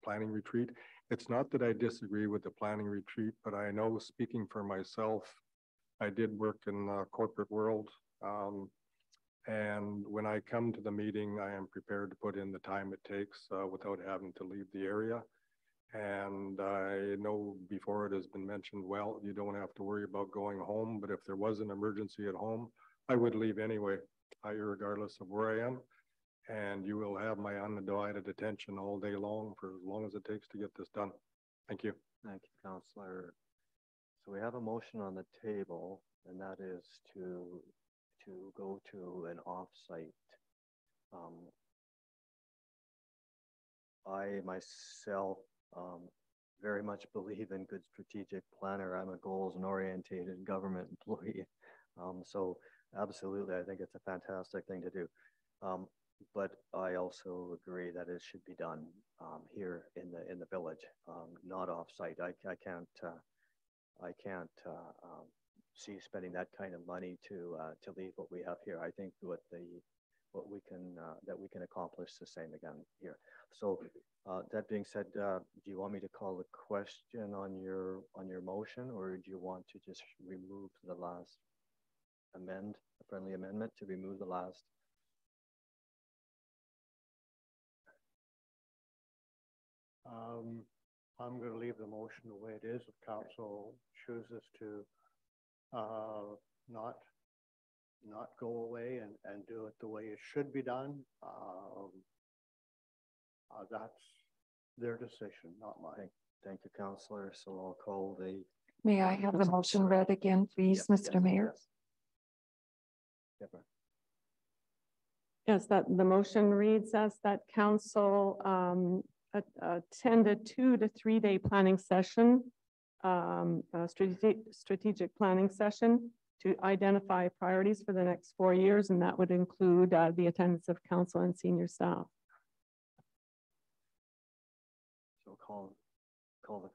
planning retreat. It's not that I disagree with the planning retreat, but I know, speaking for myself, I did work in the corporate world. And when I come to the meeting, I am prepared to put in the time it takes without having to leave the area. And I know before it has been mentioned, well, you don't have to worry about going home, but if there was an emergency at home, I would leave anyway, regardless of where I am. And you will have my undivided attention all day long for as long as it takes to get this done. Thank you. Thank you, Councillor. So we have a motion on the table, and that is to go to an off-site. I myself very much believe in good strategic planner. I'm a goals and orientated government employee. So absolutely, I think it's a fantastic thing to do. But I also agree that it should be done here in the village, not off-site. I can't see spending that kind of money to leave what we have here. I think that we can accomplish the same again here. So that being said, do you want me to call the question on your motion, or do you want to just remove the last a friendly amendment to remove the last? I'm going to leave the motion the way it is. If council chooses to not go away and do it the way it should be done, that's their decision, not mine. Thank you, Councillor. So I'll call the. May I have the motion read again, please, Mr. Mayor? Yes. Yes, that the motion reads as that council attend a 2 to 3 day planning session, strategic planning session to identify priorities for the next 4 years, and that would include the attendance of council and senior staff. So call the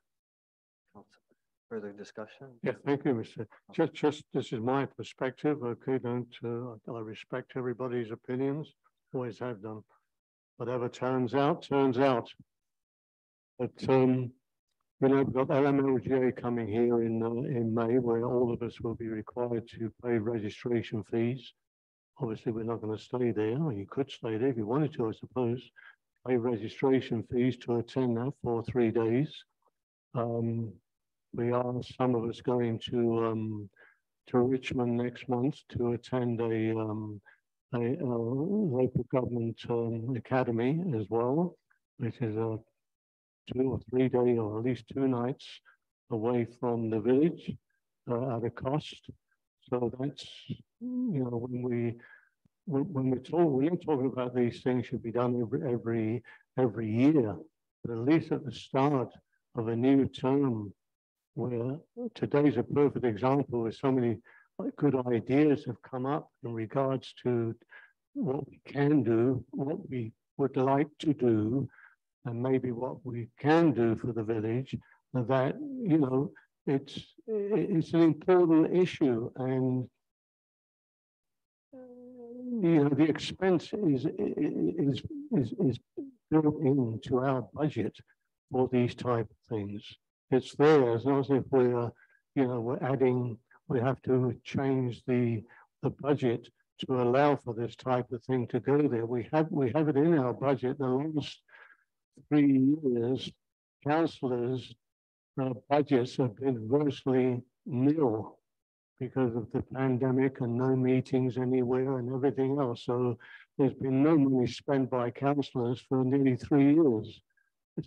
council. Further discussion? Yeah, thank you, Mr. Just, this is my perspective, okay, I respect everybody's opinions, always have done. Whatever turns out, turns out. But, we've got LMLGA coming here in May, where all of us will be required to pay registration fees. Obviously, we're not going to stay there. You could stay there if you wanted to, I suppose. Pay registration fees to attend that for 3 days. We are, some of us, going to Richmond next month to attend a local government academy as well, which is a 2 or 3 day, or at least 2 nights away from the village at a cost. So that's, you know, when we're talking about these things should be done every year, but at least at the start of a new term, where today's a perfect example where so many good ideas have come up in regards to what we can do, what we would like to do, and maybe what we can do for the village, that, you know, it's an important issue, and you know, the expense is built into our budget for these type of things. It's there. It's not as if we're, you know, we're adding, we have to change the budget to allow for this type of thing to go there. We have it in our budget. The last 3 years, councillors' budgets have been virtually nil because of the pandemic and no meetings anywhere and everything else. So there's been no money spent by councillors for nearly 3 years.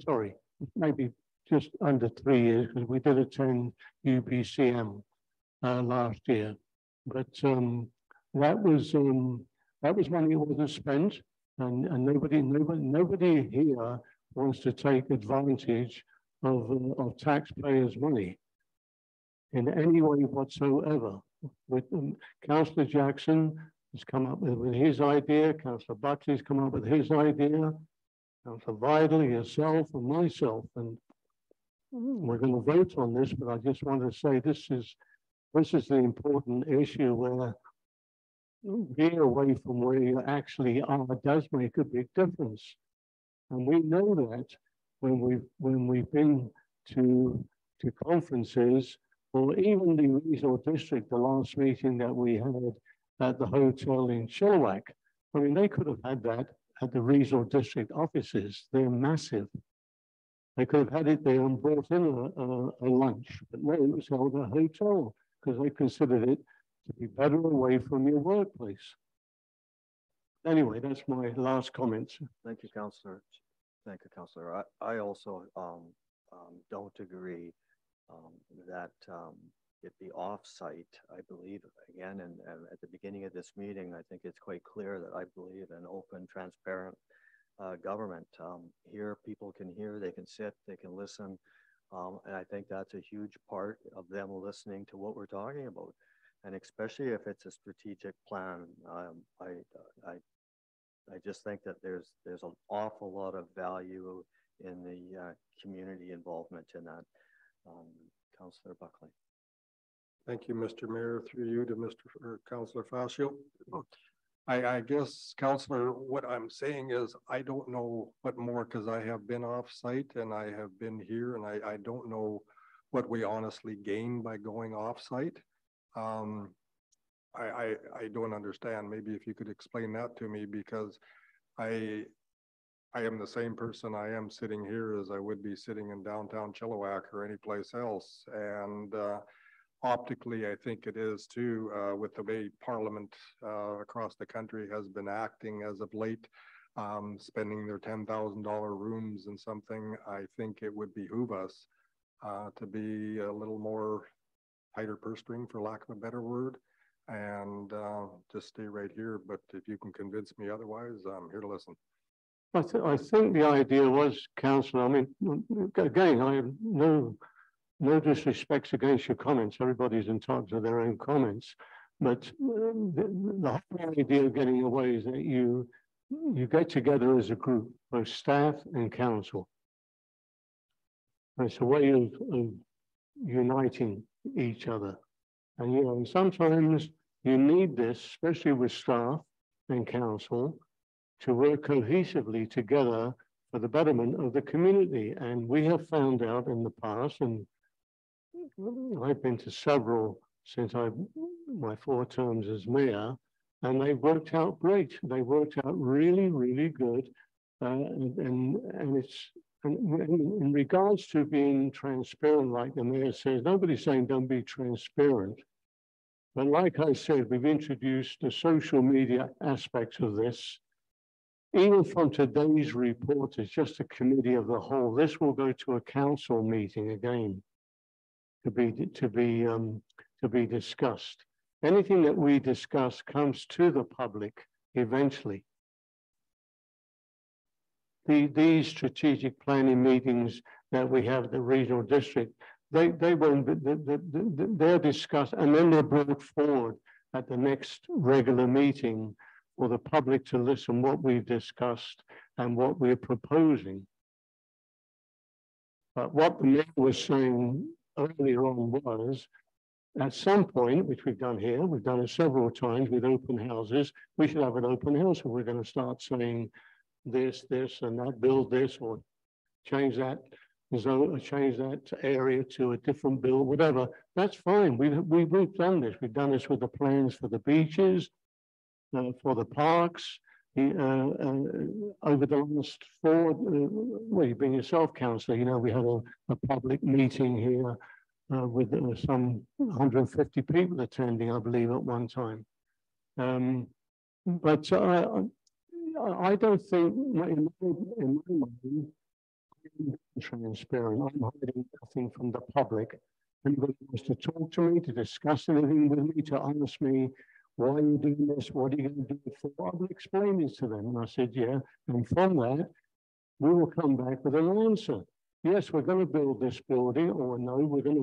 Sorry, maybe just under 3 years, because we did attend UBCM last year. But that was money that wasn't spent, and nobody here wants to take advantage of taxpayers' money in any way whatsoever. With Councillor Jackson has come up with his idea, Councillor Buckley's come up with his idea, Councillor Vidal, yourself, and myself, and we're going to vote on this. But I just want to say this is the important issue where being away from where you actually are does make a big difference, and we know that when we've been to conferences, or even the regional district, the last meeting that we had at the hotel in Chilliwack. I mean, they could have had that at the regional district offices. They're massive. They could have had it there and brought in a lunch, but no, it was held at a hotel because they considered it to be better away from your workplace. Anyway, that's my last comment. Thank you, Councillor. Thank you, Councillor. I also don't agree that it be off-site. I believe, again, and at the beginning of this meeting, I think it's quite clear that I believe in open, transparent government. Here, people can hear, they can sit, they can listen, and I think that's a huge part of them listening to what we're talking about, and especially if it's a strategic plan. I just think that there's an awful lot of value in the community involvement in that. Councillor Buckley. Thank you, Mr. Mayor. Through you to Councillor Fascio. I guess, Councillor, what I'm saying is I don't know what more, because I have been off site and I have been here, and I don't know what we honestly gain by going off site. I don't understand. Maybe if you could explain that to me, because I am the same person I am sitting here as I would be sitting in downtown Chilliwack or any place else. And optically, I think it is too, with the way Parliament across the country has been acting as of late, spending their $10,000 rooms and something. I think it would behoove us to be a little more tighter purse string, for lack of a better word, and just stay right here. But if you can convince me otherwise, I'm here to listen. I think the idea was, Councillor, I mean, again, I have no disrespect against your comments. Everybody's entitled to their own comments. But the whole idea of getting away is that you get together as a group, both staff and council. And it's a way of uniting each other. And, you know, sometimes you need this, especially with staff and council, to work cohesively together for the betterment of the community. And we have found out in the past, and I've been to several since my 4 terms as mayor, and they've worked out great. They worked out really, really good. And it's, and in regards to being transparent, like the mayor says, nobody's saying don't be transparent. But like I said, we've introduced the social media aspects of this. Even from today's report, it's just a committee of the whole. This will go to a council meeting again to be discussed. Anything that we discuss comes to the public eventually. These strategic planning meetings that we have at the regional district, they won't, they're discussed and then they're brought forward at the next regular meeting for the public to listen what we've discussed and what we're proposing. But what the mayor was saying earlier on was, at some point, which we've done here, we've done it several times with open houses, we should have an open house if we're going to start saying this, and that, build this, or change that zone, or change that area to a different build, whatever. That's fine. We've done this. We've done this with the plans for the beaches, for the parks. Over the last 4, well, you've been yourself, councillor, you know, we had a public meeting here with some 150 people attending, I believe, at one time. But I don't think, in my mind, I'm transparent. I'm hiding nothing from the public. Anybody wants to talk to me, to discuss anything with me, to ask me, why are you doing this? What are you going to do it for? I will explain this to them. And I said, yeah. And from that, we will come back with an answer. Yes, we're going to build this building, or no, we're going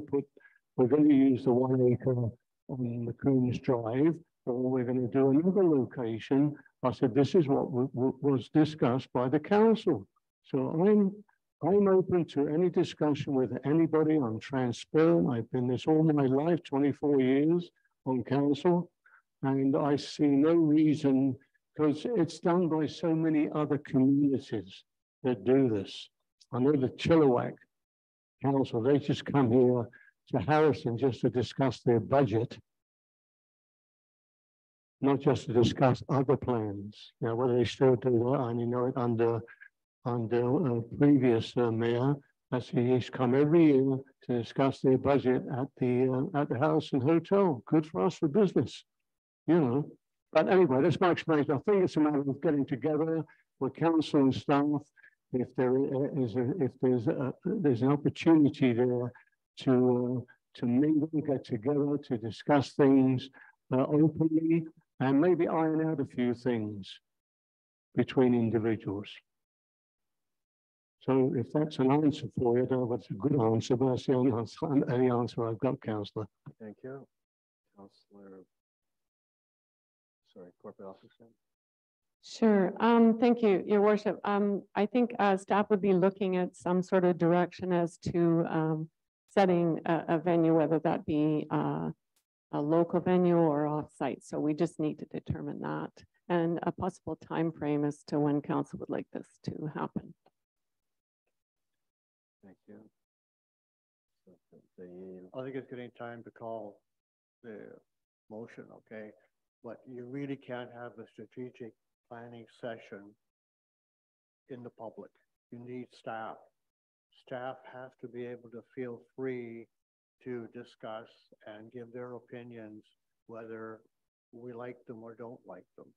to use the 1 acre on the Coons Drive, or we're going to do another location. I said, this is what was discussed by the council. So I'm open to any discussion with anybody. I'm transparent. I've been this all my life, 24 years on council. And I see no reason, because it's done by so many other communities that do this. I know the Chilliwack Council, they just come here to Harrison just to discuss their budget, not just to discuss other plans. Now, whether they still do that, I only know it under previous mayor. That's he used to come every year to discuss their budget at the Harrison Hotel. Good for us for business, you know. But anyway, that's my explanation. I think it's a matter of getting together with council and staff. If there's an opportunity there to mingle, get together, to discuss things openly, and maybe iron out a few things between individuals. So if that's an answer for you, I don't know if it's a good answer, but that's the only answer I've got, councillor. Thank you. Councillor, sorry, corporate officer. Sure. Thank you, Your Worship. I think staff would be looking at some sort of direction as to setting a venue, whether that be a local venue or off-site. So we just need to determine that and a possible time frame as to when council would like this to happen. Thank you. I think it's getting time to call the motion, okay? But you really can't have a strategic planning session in the public. You need staff. Staff has to be able to feel free to discuss and give their opinions, whether we like them or don't like them.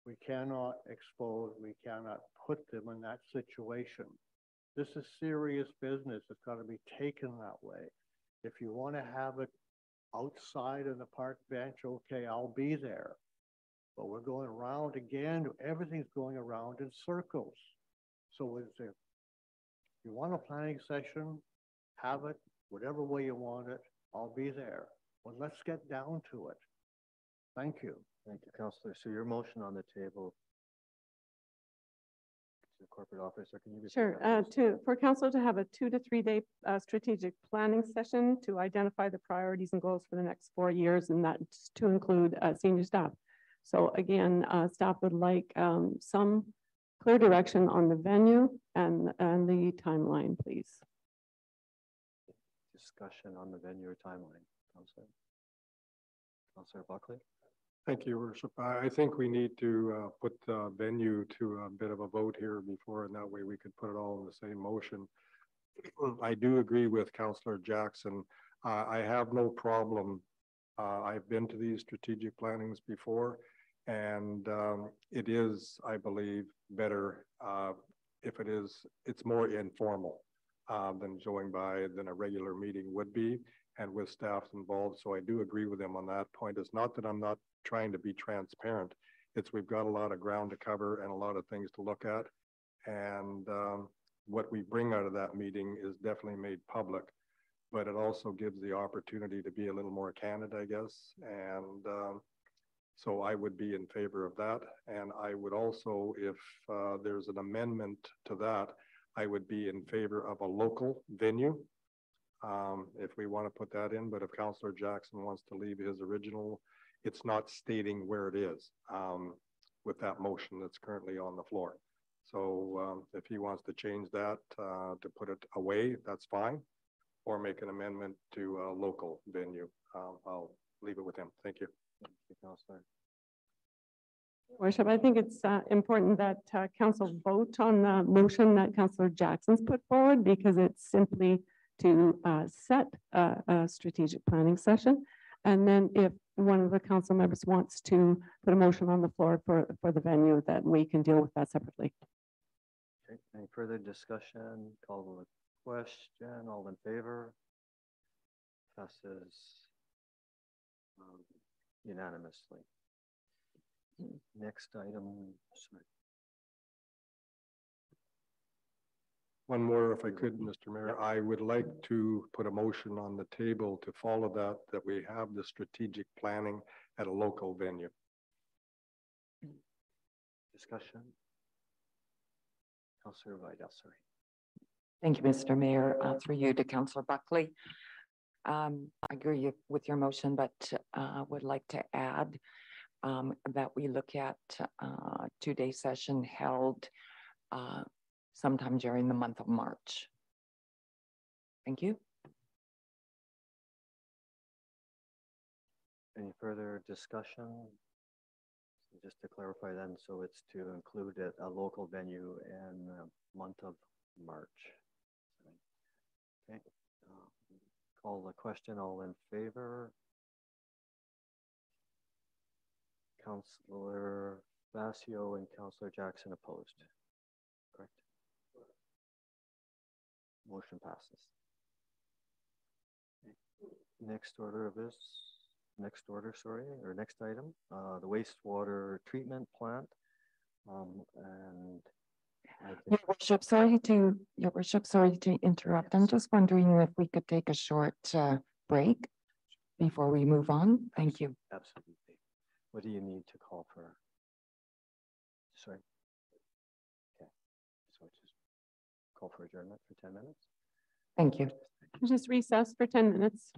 We cannot expose, we cannot put them in that situation. This is serious business. It's got to be taken that way. If you want to have it outside in the park bench, okay, I'll be there. But we're going around again. Everything's going around in circles. So if you want a planning session, have it, whatever way you want it, I'll be there. But let's get down to it. Thank you. Thank you, Councillor. So your motion on the table Mr. Corporate Officer, can you repeat Sure. that, please? For council to have a 2 to 3 day strategic planning session to identify the priorities and goals for the next 4 years, and that's to include senior staff. So again, staff would like some clear direction on the venue and the timeline, please. Discussion on the venue or timeline. Councillor Buckley. Thank you, Your Worship. I think we need to put the venue to a bit of a vote here before, and that way we could put it all in the same motion. I do agree with Councillor Jackson. I have no problem. I've been to these strategic plannings before, and it is, I believe, better if it's more informal than than a regular meeting would be, and with staff involved. So I do agree with them on that point. It's not that I'm not trying to be transparent. It's we've got a lot of ground to cover and a lot of things to look at. And what we bring out of that meeting is definitely made public, but it also gives the opportunity to be a little more candid, I guess. And so I would be in favor of that. And I would also, if there's an amendment to that, I would be in favor of a local venue. If we want to put that in, but if Councillor Jackson wants to leave his original, it's not stating where it is with that motion that's currently on the floor. So if he wants to change that to put it away, that's fine, or make an amendment to a local venue. I'll leave it with him. Thank you. Thank you, Councillor. Worship, I think it's important that council vote on the motion that Councillor Jackson's put forward, because it's simply to set a strategic planning session. And then if one of the council members wants to put a motion on the floor for the venue, that we can deal with that separately. Okay, any further discussion? Call the question. All in favor? Passes unanimously. Next item. Sorry. One more, if I could, Mr. Mayor. I would like to put a motion on the table to follow that we have the strategic planning at a local venue. Discussion. Councillor Vidal, sorry. Thank you, Mr. Mayor. Through you to Councillor Buckley. I agree with your motion, but would like to add that we look at a 2-day session held sometime during the month of March. Thank you. Any further discussion? Just to clarify then, so it's to include a local venue in the month of March. Okay. Call the question. All in favor? Councillor Vascio and Councillor Jackson opposed. Correct. Motion passes. Next item, the wastewater treatment plant. Your Worship, sorry to interrupt. I'm just wondering if we could take a short break before we move on. Thank you. Absolutely. What do you need to call for? Sorry. Okay. So just call for adjournment for 10 minutes. Thank you. Just recess for 10 minutes.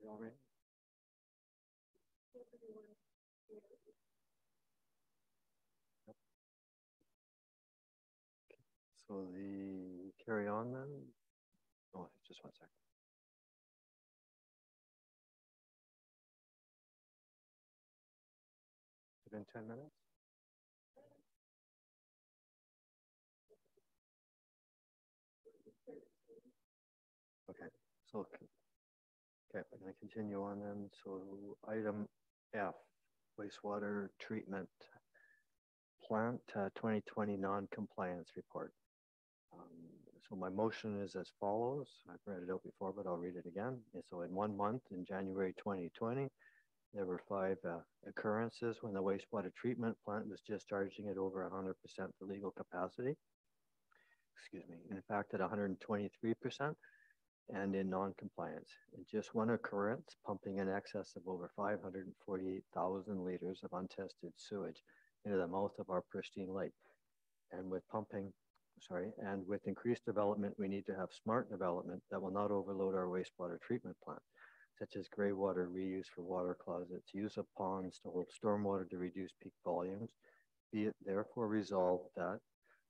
All right. So the carry on then? Oh, just 1 second. Within 10 minutes? Okay, so okay, I'm going to continue on then. So item F, wastewater treatment plant 2020 non-compliance report. So my motion is as follows. I've read it out before, but I'll read it again. And so in 1 month, in January 2020, there were 5 occurrences when the wastewater treatment plant was discharging at over 100% for legal capacity. Excuse me. In fact, at 123%, and in non-compliance. In just 1 occurrence, pumping in excess of over 548,000 liters of untested sewage into the mouth of our pristine lake. And with increased development, we need to have smart development that will not overload our wastewater treatment plant, such as gray water reuse for water closets, use of ponds to hold stormwater to reduce peak volumes. Be it therefore resolved that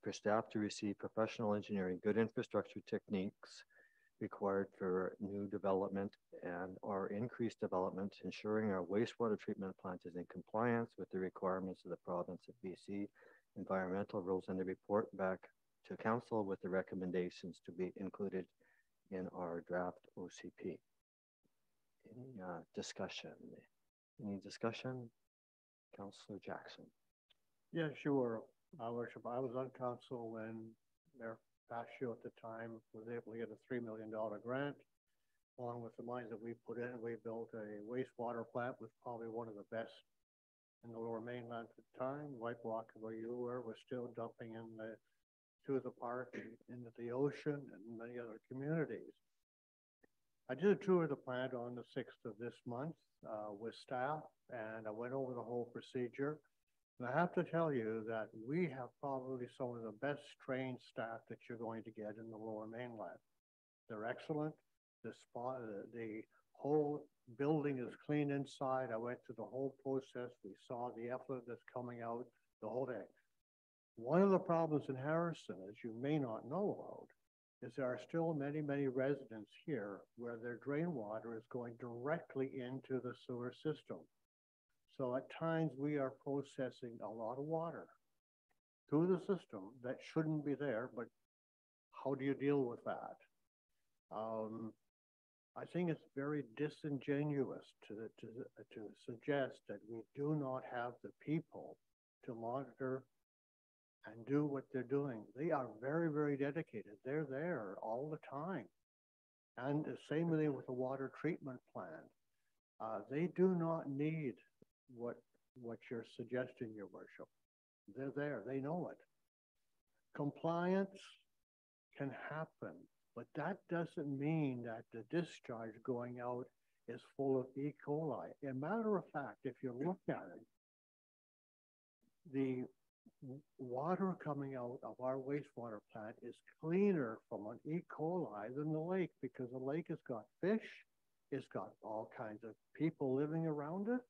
for staff to receive professional engineering, good infrastructure techniques required for new development and our increased development, ensuring our wastewater treatment plant is in compliance with the requirements of the province of BC environmental rules, and the report back to council with the recommendations to be included in our draft OCP. Any discussion? Any discussion? Councillor Jackson. Yeah, sure. Worship, I was on council when Mayor Fascio at the time was able to get a $3 million grant. Along with the monies that we put in, we built a wastewater plant with probably one of the best in the Lower Mainland at the time. White Rock, where you were, was still dumping in to the park and into the ocean and many other communities. I did a tour of the plant on the 6th of this month with staff, and I went over the whole procedure. And I have to tell you that we have probably some of the best trained staff that you're going to get in the Lower Mainland. They're excellent. The whole building is clean inside. I went through the whole process. We saw the effluent that's coming out, the whole thing. One of the problems in Harrison, as you may not know about, is there are still many, many residents here where their drain water is going directly into the sewer system. So at times we are processing a lot of water through the system that shouldn't be there, but how do you deal with that? I think it's very disingenuous to suggest that we do not have the people to monitor and do what they're doing. They are very, very dedicated. They're there all the time. And the same thing with the water treatment plant. They do not need what you're suggesting, Your Worship. They're there, they know it. Compliance can happen, but that doesn't mean that the discharge going out is full of E. coli. As a matter of fact, if you look at it, the water coming out of our wastewater plant is cleaner from an E. coli than the lake, because the lake has got fish, it's got all kinds of people living around it,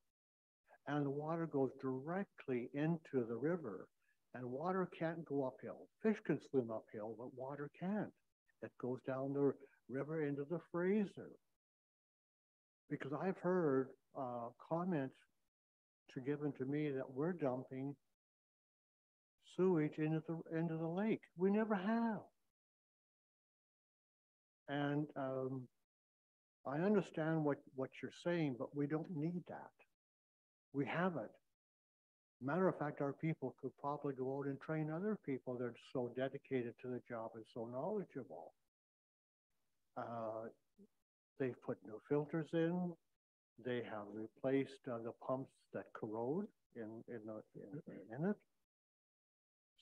and the water goes directly into the river, and water can't go uphill. Fish can swim uphill, but water can't. It goes down the river into the Fraser. Because I've heard comments given to me that we're dumping sewage into the lake. We never have. And I understand what you're saying, but we don't need that. We haven't. Matter of fact, our people could probably go out and train other people that are so dedicated to the job and so knowledgeable. They've put new filters in. They have replaced the pumps that corrode in it.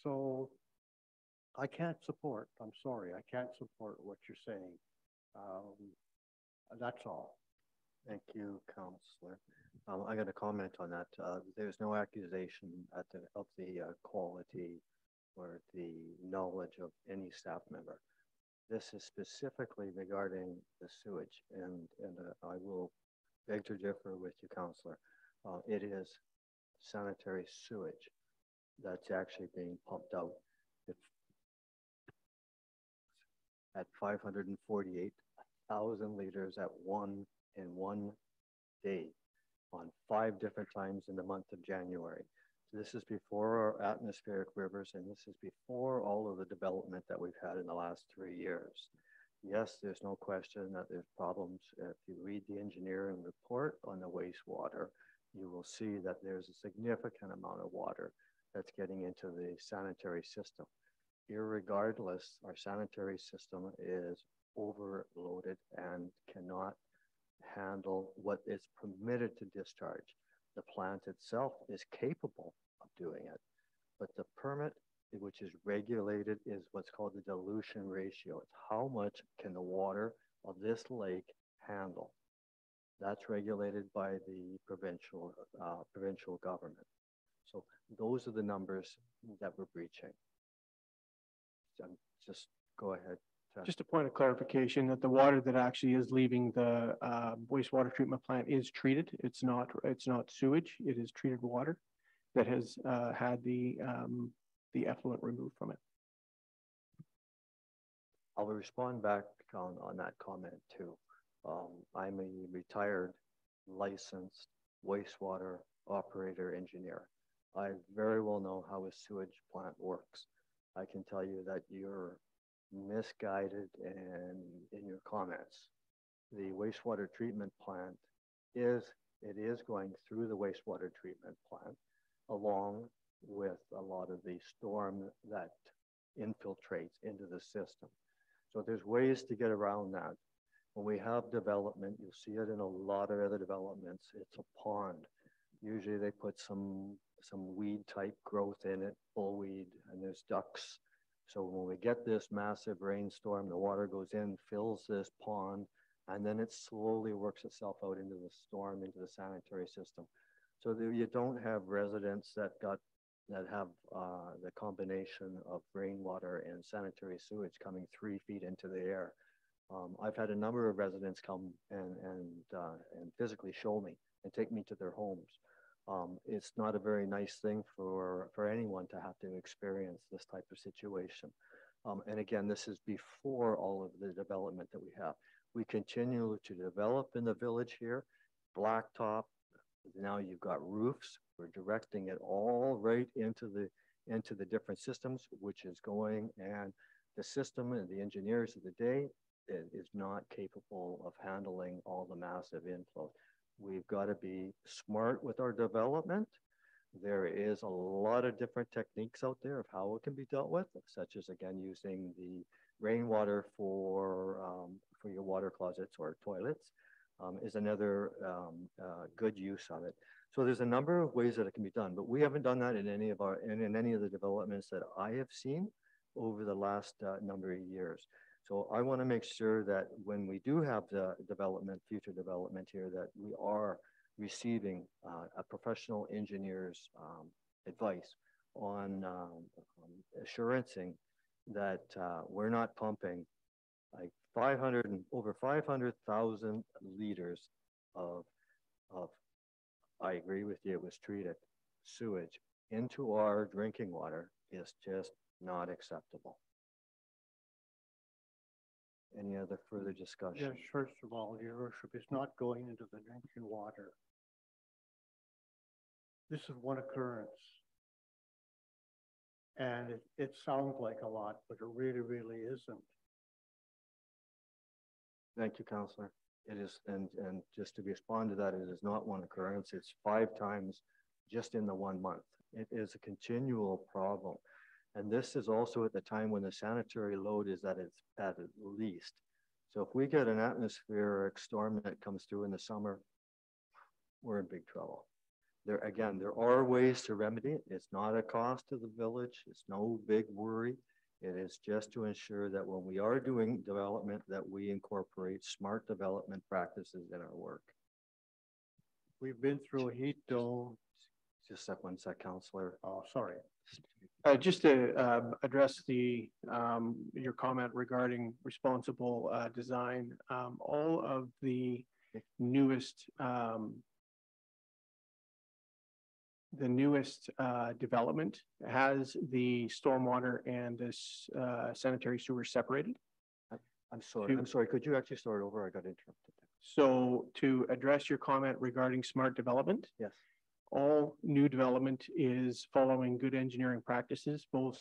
So I can't support, I'm sorry, I can't support what you're saying. That's all. Thank you, Councillor. I'm going to comment on that. There's no accusation of the quality or the knowledge of any staff member. This is specifically regarding the sewage, and I will beg to differ with you, Councillor. It is sanitary sewage that's actually being pumped out. It's at 548,000 liters in one day on 5 different times in the month of January. So this is before our atmospheric rivers, and this is before all of the development that we've had in the last 3 years. Yes, there's no question that there's problems. If you read the engineering report on the wastewater, you will see that there's a significant amount of water that's getting into the sanitary system. irregardless, our sanitary system is overloaded and cannot handle what is permitted to discharge. The plant itself is capable of doing it, but the permit, which is regulated, is what's called the dilution ratio. It's how much can the water of this lake handle. That's regulated by the provincial government. So those are the numbers that we're breaching. Just go ahead. Just a point of clarification that the water that actually is leaving the wastewater treatment plant is treated. It's not sewage. It is treated water that has had the effluent removed from it. I'll respond back on that comment too. I'm a retired licensed wastewater operator engineer. I very well know how a sewage plant works. I can tell you that you're misguided in your comments. The wastewater treatment plant is going through the wastewater treatment plant along with a lot of the storm that infiltrates into the system. So there's ways to get around that. When we have development, you'll see it in a lot of other developments. It's a pond. Usually they put some weed type growth in it, bullweed, and there's ducks. So when we get this massive rainstorm, the water goes in, fills this pond, and then it slowly works itself out into the storm, into the sanitary system. So that you don't have residents that have the combination of rainwater and sanitary sewage coming 3 feet into the air. I've had a number of residents come and physically show me and take me to their homes. It's not a very nice thing for anyone to have to experience this type of situation. And again, this is before all of the development that we have. We continue to develop in the village here, blacktop. Now you've got roofs. We're directing it all right into the different systems, which is going, and the system and the engineers of the day is not capable of handling all the massive inflow. We've got to be smart with our development. There is a lot of different techniques out there of how it can be dealt with, such as, again, using the rainwater for your water closets or toilets is another good use of it. So there's a number of ways that it can be done, but we haven't done that in any of the developments that I have seen over the last number of years. So I want to make sure that when we do have the future development here, that we are receiving a professional engineer's advice on assurancing that we're not pumping like over 500,000 liters of, I agree with you, it was treated sewage into our drinking water is just not acceptable. Any other further discussion? Yes, first of all, Your Worship, it's not going into the drinking water. This is one occurrence. And it sounds like a lot, but it really, really isn't. Thank you, Councillor. It is, and just to respond to that, it is not one occurrence. It's 5 times just in the 1 month. It is a continual problem. And this is also at the time when the sanitary load is at its least. So if we get an atmospheric storm that comes through in the summer, we're in big trouble. There are ways to remedy it. It's not a cost to the village. It's no big worry. It is just to ensure that when we are doing development, that we incorporate smart development practices in our work. We've been through a heat dome. Just one sec, Councillor. Oh, sorry. Just to address your comment regarding responsible design, all of the newest development has the stormwater and this sanitary sewer separated. I'm sorry. Could you actually start over? I got interrupted. So to address your comment regarding smart development, yes. All new development is following good engineering practices. Both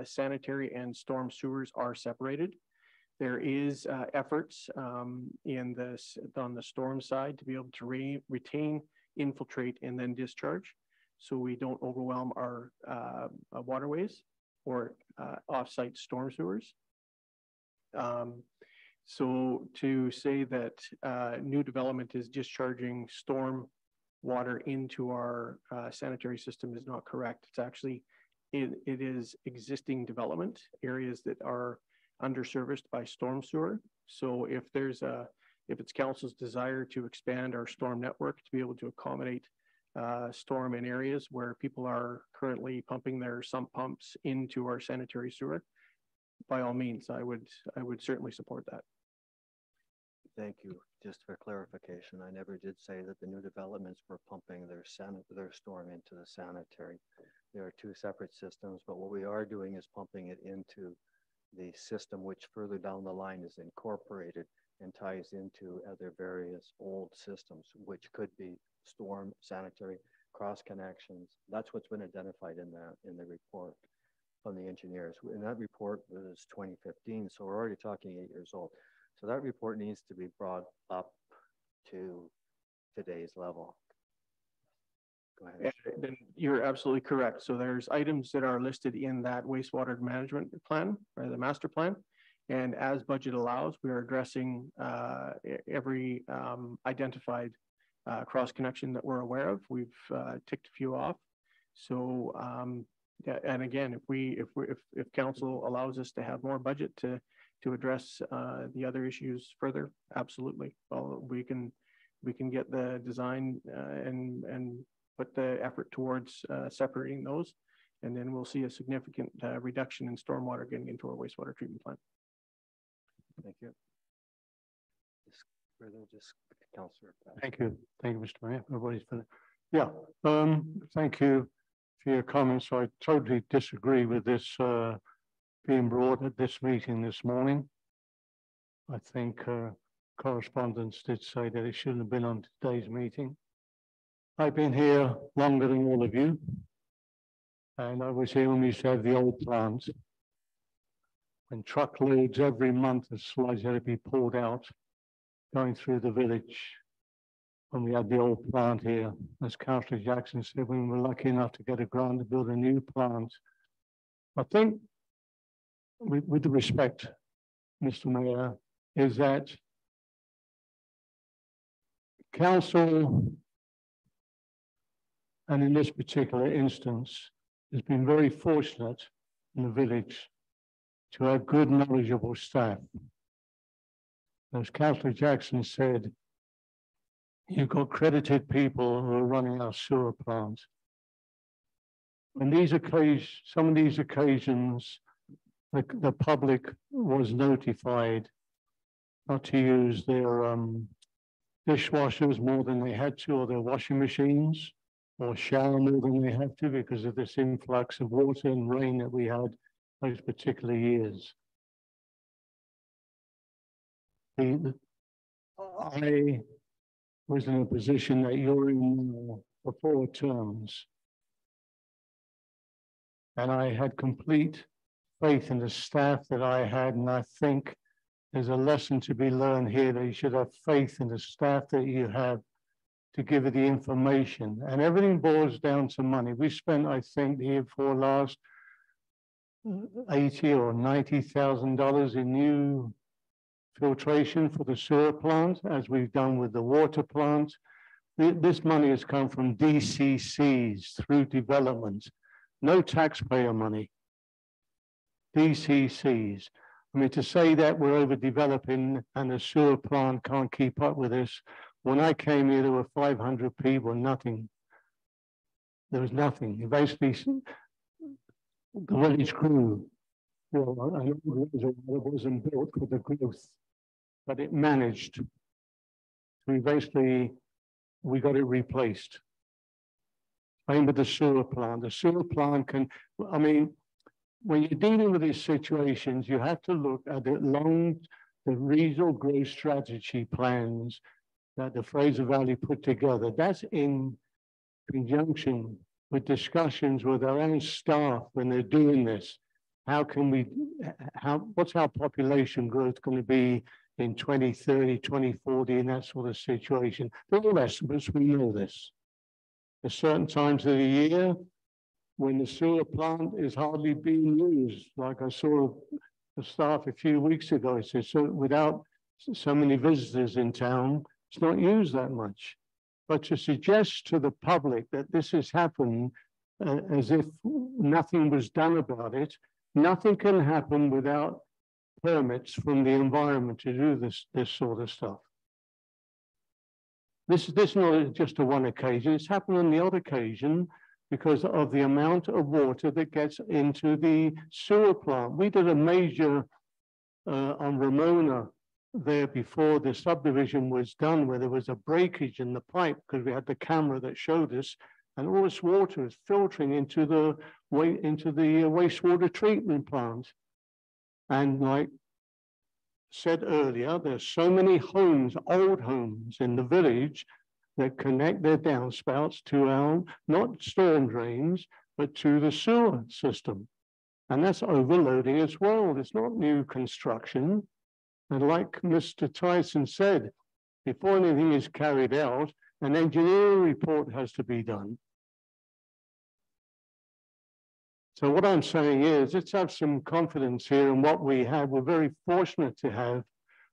sanitary and storm sewers are separated. There is efforts on the storm side to be able to retain, infiltrate, and then discharge, so we don't overwhelm our waterways. or off-site storm sewers. So to say that new development is discharging storm water into our sanitary system is not correct. It's actually, it is existing development areas that are underserviced by storm sewer. So if it's council's desire to expand our storm network to be able to accommodate storm in areas where people are currently pumping their sump pumps into our sanitary sewer, by all means, I would certainly support that. Thank you. Just for clarification, I never did say that the new developments were pumping their storm into the sanitary. There are two separate systems, but what we are doing is pumping it into the system which further down the line is incorporated and ties into other various old systems, which could be storm, sanitary, cross connections. That's what's been identified in the report from the engineers. And that report was 2015, so we're already talking 8 years old. So that report needs to be brought up to today's level. Go ahead. Then you're absolutely correct. So there's items that are listed in that wastewater management plan, or the master plan. And as budget allows, we are addressing every identified cross connection that we're aware of. We've ticked a few off. So yeah, and again, if council allows us to have more budget to address the other issues further, absolutely. Well, we can get the design and put the effort towards separating those, and then we'll see a significant reduction in stormwater getting into our wastewater treatment plant. Thank you. Councillor. Thank you, Mr. Mayor. Everybody's finished. Yeah, thank you for your comments. I totally disagree with this being brought at this meeting this morning. I think correspondents did say that it shouldn't have been on today's meeting. I've been here longer than all of you, and I was here when we used to have the old plant, when truckloads every month of sludge had to be pulled out, going through the village. When we had the old plant here, as Councillor Jackson said, we were lucky enough to get a grant to build a new plant. I think, with the respect, Mr. Mayor, is that council, and in this particular instance, has been very fortunate in the village to have good, knowledgeable staff. As Councillor Jackson said, you've got credited people who are running our sewer plant. On these occasions, some of these occasions, the public was notified not to use their dishwashers more than they had to, or their washing machines, or shower more than they have to because of this influx of water and rain that we had those particular years. I was in a position that you're in for 4 terms, and I had complete faith in the staff that I had, and I think there's a lesson to be learned here that you should have faith in the staff that you have to give you the information, and everything boils down to money. We spent, I think, the year before last, $80,000 or $90,000 in new filtration for the sewer plant, as we've done with the water plant. This money has come from DCCs through development, no taxpayer money. DCCs. I mean, to say that we're overdeveloping and the sewer plant can't keep up with this. When I came here, there were 500 people, nothing. There was nothing. Basically, the village grew. Well, it wasn't built for the growth, but it managed. We got it replaced. Same with the sewer plant. The sewer plant can, I mean, when you're dealing with these situations, you have to look at the regional growth strategy plans that the Fraser Valley put together. That's in conjunction with discussions with our own staff when they're doing this. What's our population growth going to be in 2030, 2040, and that sort of situation? They're all estimates, we know this. At certain times of the year, when the sewer plant is hardly being used. Like I saw the staff a few weeks ago, it says, so without so many visitors in town, it's not used that much. But to suggest to the public that this has happened as if nothing was done about it, nothing can happen without permits from the environment to do this sort of stuff. This is not just a one occasion, it's happened on the odd occasion because of the amount of water that gets into the sewer plant. We did a major on Ramona there before the subdivision was done, where there was a breakage in the pipe because we had the camera that showed us, and all this water is filtering into the wastewater treatment plant. And like said earlier, there's so many homes, old homes in the village that connect their downspouts to our, not storm drains, but to the sewer system. And that's overloading as well. It's not new construction. And like Mr. Tyson said, before anything is carried out, an engineering report has to be done. So what I'm saying is, let's have some confidence here in what we have. We're very fortunate to have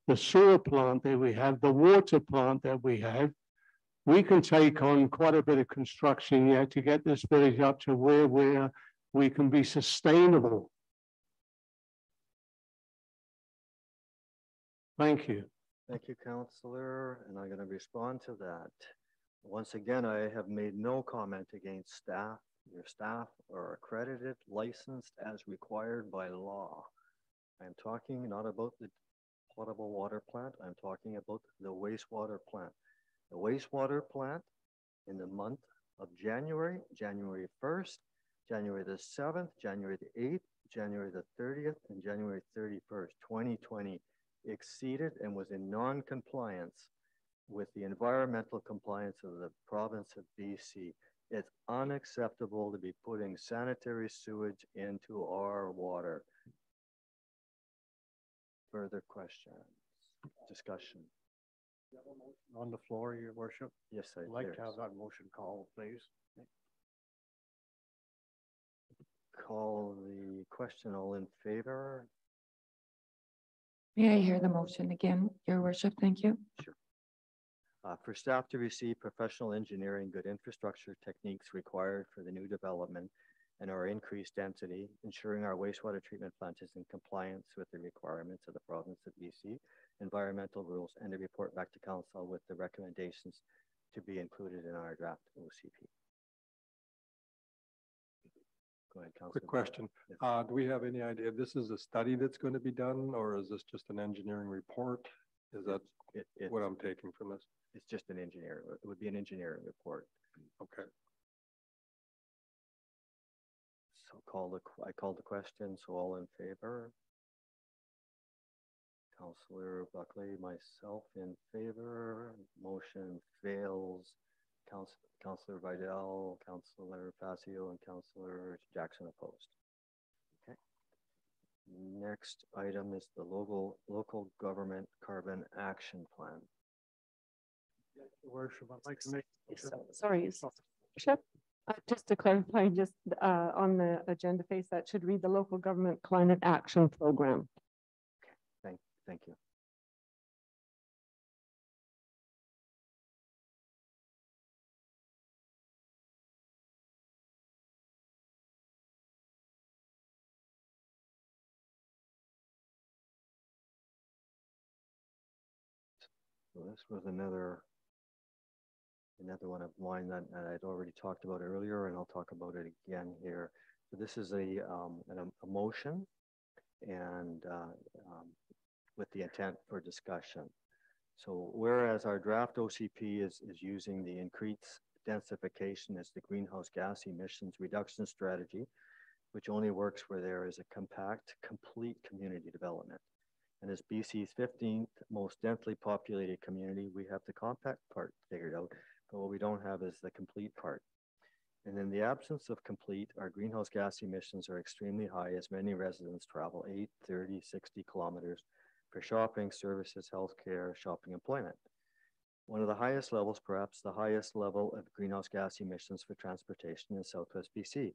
the sewer plant that we have, the water plant that we have. We can take on quite a bit of construction yet to get this village up to where we can be sustainable. Thank you. Thank you, Councillor, and I'm going to respond to that. Once again, I have made no comment against staff. Your staff are accredited, licensed as required by law. I'm talking not about the potable water plant, I'm talking about the wastewater plant. The wastewater plant in the month of January 1st, January the 7th, January the 8th, January the 30th, and January 31st, 2020 exceeded and was in non-compliance with the environmental compliance of the province of BC. It's unacceptable to be putting sanitary sewage into our water. Further questions, discussion? On the floor, Your Worship. Yes, I'd like to have that motion called, please. Call the question. All in favor? May I hear the motion again, Your Worship? Thank you. Sure. For staff to receive professional engineering good infrastructure techniques required for the new development and our increased density, ensuring our wastewater treatment plant is in compliance with the requirements of the province of BC, environmental rules, and to report back to council with the recommendations to be included in our draft OCP. Go ahead, Councilor. Quick question. Yes. Do we have any idea, this is a study that's going to be done, or is this just an engineering report? Is that what I'm taking from this? It's just an engineering, it would be an engineering report. Okay. So I called the question, so all in favor? Councillor Buckley, myself in favor. Motion fails. Councillor Vidal, Councillor Facio, and Councillor Jackson opposed. Okay. Next item is the local government carbon action plan. Your Worship, I'd like to make. Sorry, Bishop. Just to clarify, just on the agenda face, that should read the local government climate action program. Thank you. So this was another one of mine that I'd already talked about earlier, and I'll talk about it again here. So this is a motion, and with the intent for discussion. So whereas our draft OCP is using the increased densification as the greenhouse gas emissions reduction strategy, which only works where there is a compact, complete community development. And as BC's 15th most densely populated community, we have the compact part figured out, but what we don't have is the complete part. And in the absence of complete, our greenhouse gas emissions are extremely high as many residents travel 8, 30, 60 kilometers for shopping, services, healthcare, shopping, employment. One of the highest levels, perhaps the highest level of greenhouse gas emissions for transportation in Southwest BC.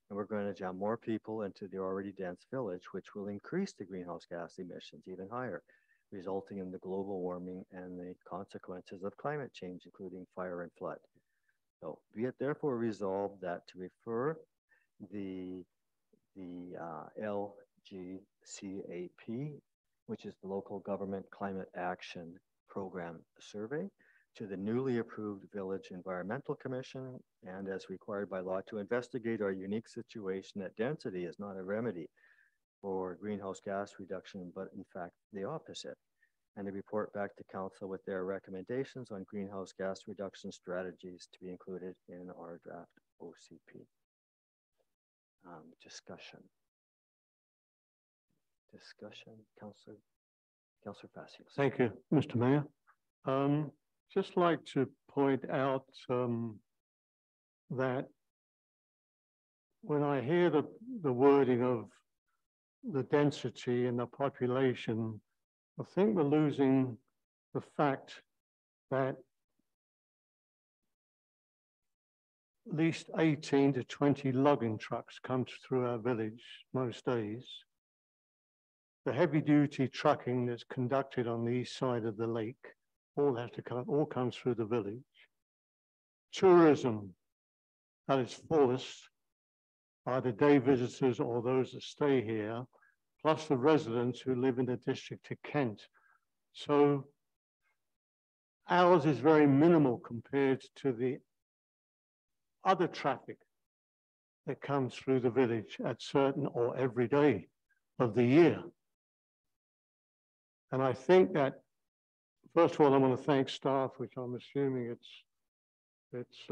And we're going to jam more people into the already dense village, which will increase the greenhouse gas emissions even higher, resulting in the global warming and the consequences of climate change, including fire and flood. So be it therefore resolved that to refer the LGCAP, which is the Local Government Climate Action Program Survey, to the newly approved Village Environmental Commission, and as required by law, to investigate our unique situation that density is not a remedy for greenhouse gas reduction, but in fact the opposite, and to report back to Council with their recommendations on greenhouse gas reduction strategies to be included in our draft OCP. Discussion, Councillor Fassios. Thank you, Mr. Mayor. Just like to point out that when I hear the wording of the density and the population, I think we're losing the fact that at least 18 to 20 logging trucks come through our village most days. The heavy duty trucking that's conducted on the east side of the lake all comes through the village. Tourism at its fullest, either day visitors or those that stay here, plus the residents who live in the district of Kent. So ours is very minimal compared to the other traffic that comes through the village at certain or every day of the year. And I think that, first of all, I want to thank staff, which I'm assuming it's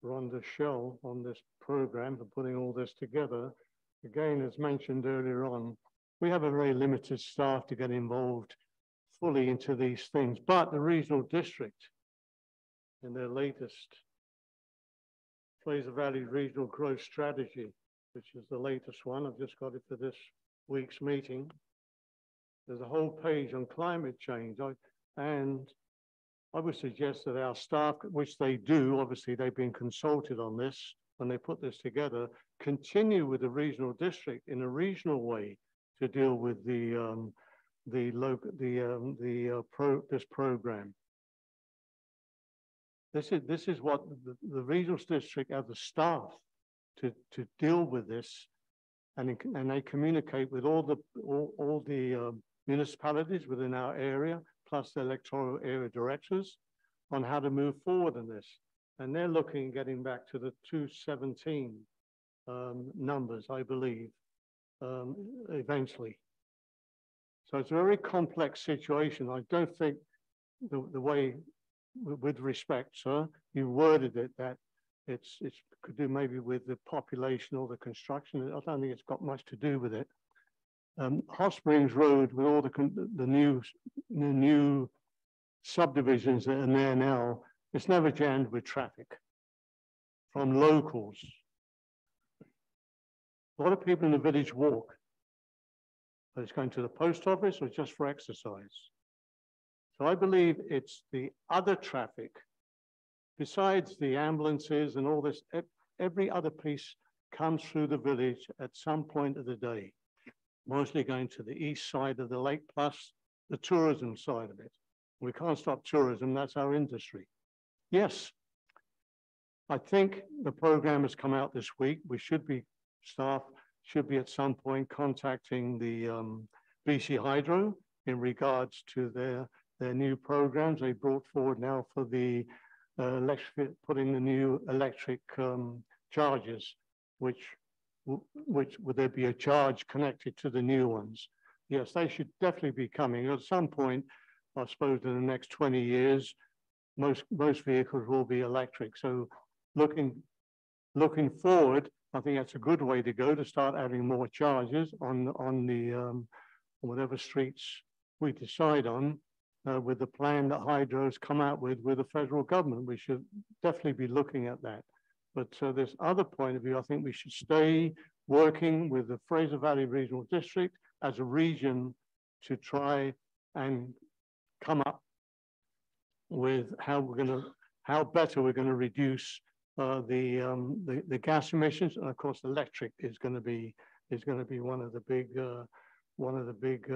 Rhonda Shell on this program for putting all this together. Again, as mentioned earlier on, we have a very limited staff to get involved fully into these things, but the regional district in their latest Fraser Valley Regional Growth Strategy, which is the latest one, I've just got it for this week's meeting. There's a whole page on climate change. And I would suggest that our staff, which they do, obviously they've been consulted on this when they put this together, continue with the regional district in a regional way to deal with this program. This is what the regional district have the staff to deal with this, and they communicate with all the municipalities within our area, plus the electoral area directors, on how to move forward in this. And they're looking, getting back to the 217 numbers, I believe, eventually. So it's a very complex situation. I don't think the way, with respect, sir, you worded it that it's could do maybe with the population or the construction. I don't think it's got much to do with it. Hot Springs Road, with all the new subdivisions that are there now, it's never jammed with traffic from locals. A lot of people in the village walk, but it's going to the post office or just for exercise. So I believe it's the other traffic, besides the ambulances and all this, every other piece comes through the village at some point of the day, mostly going to the east side of the lake, plus the tourism side of it. We can't stop tourism, that's our industry. Yes, I think the program has come out this week. Staff should be at some point contacting the BC Hydro in regards to their new programs they brought forward now for the putting the new electric chargers, which would there be a charge connected to the new ones? Yes, they should definitely be coming at some point. I suppose in the next 20 years, most vehicles will be electric. So looking forward, I think that's a good way to go, to start adding more charges on the whatever streets we decide on, with the plan that Hydro's come out with the federal government. We should definitely be looking at that. But this other point of view, I think we should stay working with the Fraser Valley Regional District as a region to try and come up with how better we're going to reduce the gas emissions, and of course, electric is going to be one of the big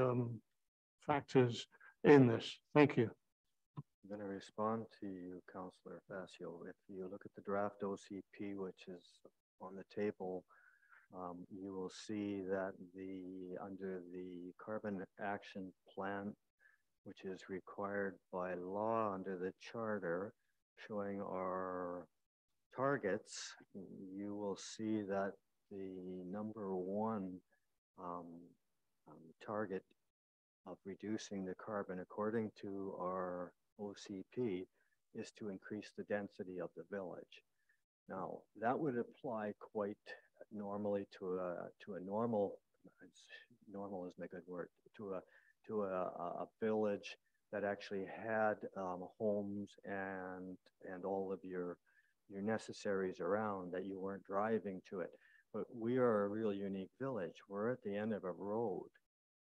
factors in this. Thank you. I'm going to respond to you, Councillor Fascio. If you look at the draft OCP, which is on the table, you will see that under the carbon action plan, which is required by law under the charter, showing our targets, you will see that the number one target of reducing the carbon according to our OCP is to increase the density of the village. Now, that would apply quite normally to a normal, normal isn't a good word, to a village that actually had homes and all of your necessaries around, that you weren't driving to it. But we are a real unique village. We're at the end of a road,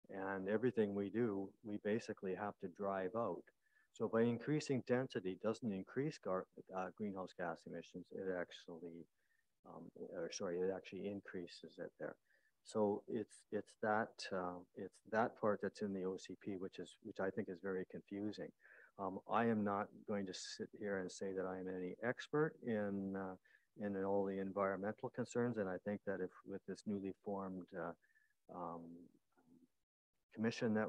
and everything we do, we basically have to drive out. So by increasing density doesn't increase greenhouse gas emissions. It actually, it actually increases it there. So it's that part that's in the OCP, which I think is very confusing. I am not going to sit here and say that I am any expert in all the environmental concerns, and I think that if with this newly formed commission that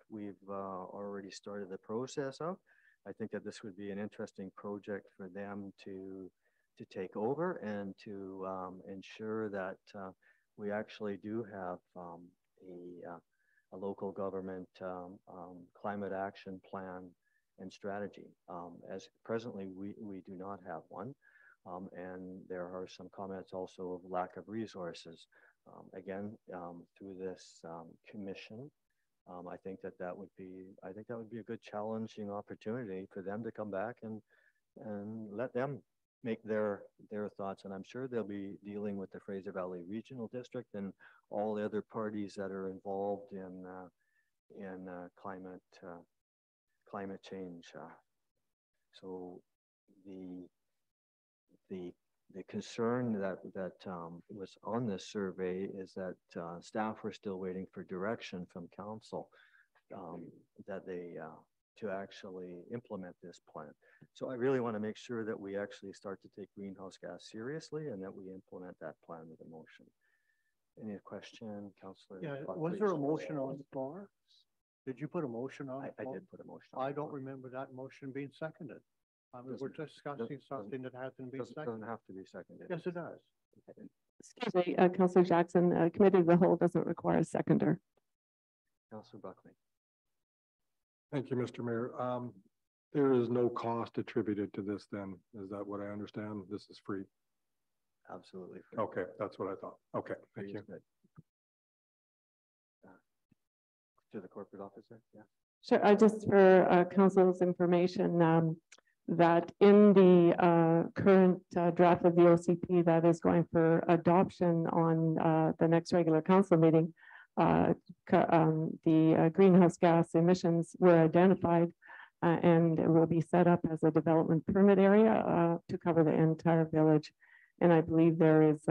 we've already started the process of, I think that this would be an interesting project for them to take over and to ensure that we actually do have a local government climate action plan and strategy. As presently, we do not have one. And there are some comments also of lack of resources. Again, through this commission, I think that would be a good challenging opportunity for them to come back and let them make their thoughts. And I'm sure they'll be dealing with the Fraser Valley Regional District and all the other parties that are involved in climate change. So the concern that was on this survey is that staff were still waiting for direction from council that they to actually implement this plan. So I really want to make sure that we actually start to take greenhouse gas seriously and that we implement that plan with a motion. Any question, Councillor? Yeah, was there a motion on the floor? Did you put a motion on? I did put a motion. I don't remember that motion being seconded. We're discussing something that hasn't been seconded. Doesn't have to be seconded. Yes, it does. Excuse me, Councillor Jackson, committee of the whole doesn't require a seconder. Councillor Buckley. Thank you, Mr. Mayor. There is no cost attributed to this then. Is that what I understand? This is free. Absolutely free. Okay, that's what I thought. Okay, thank you. To the corporate officer, yeah. Sure, just for council's information, that in the current draft of the OCP that is going for adoption on the next regular council meeting, the greenhouse gas emissions were identified and it will be set up as a development permit area to cover the entire village. And I believe there is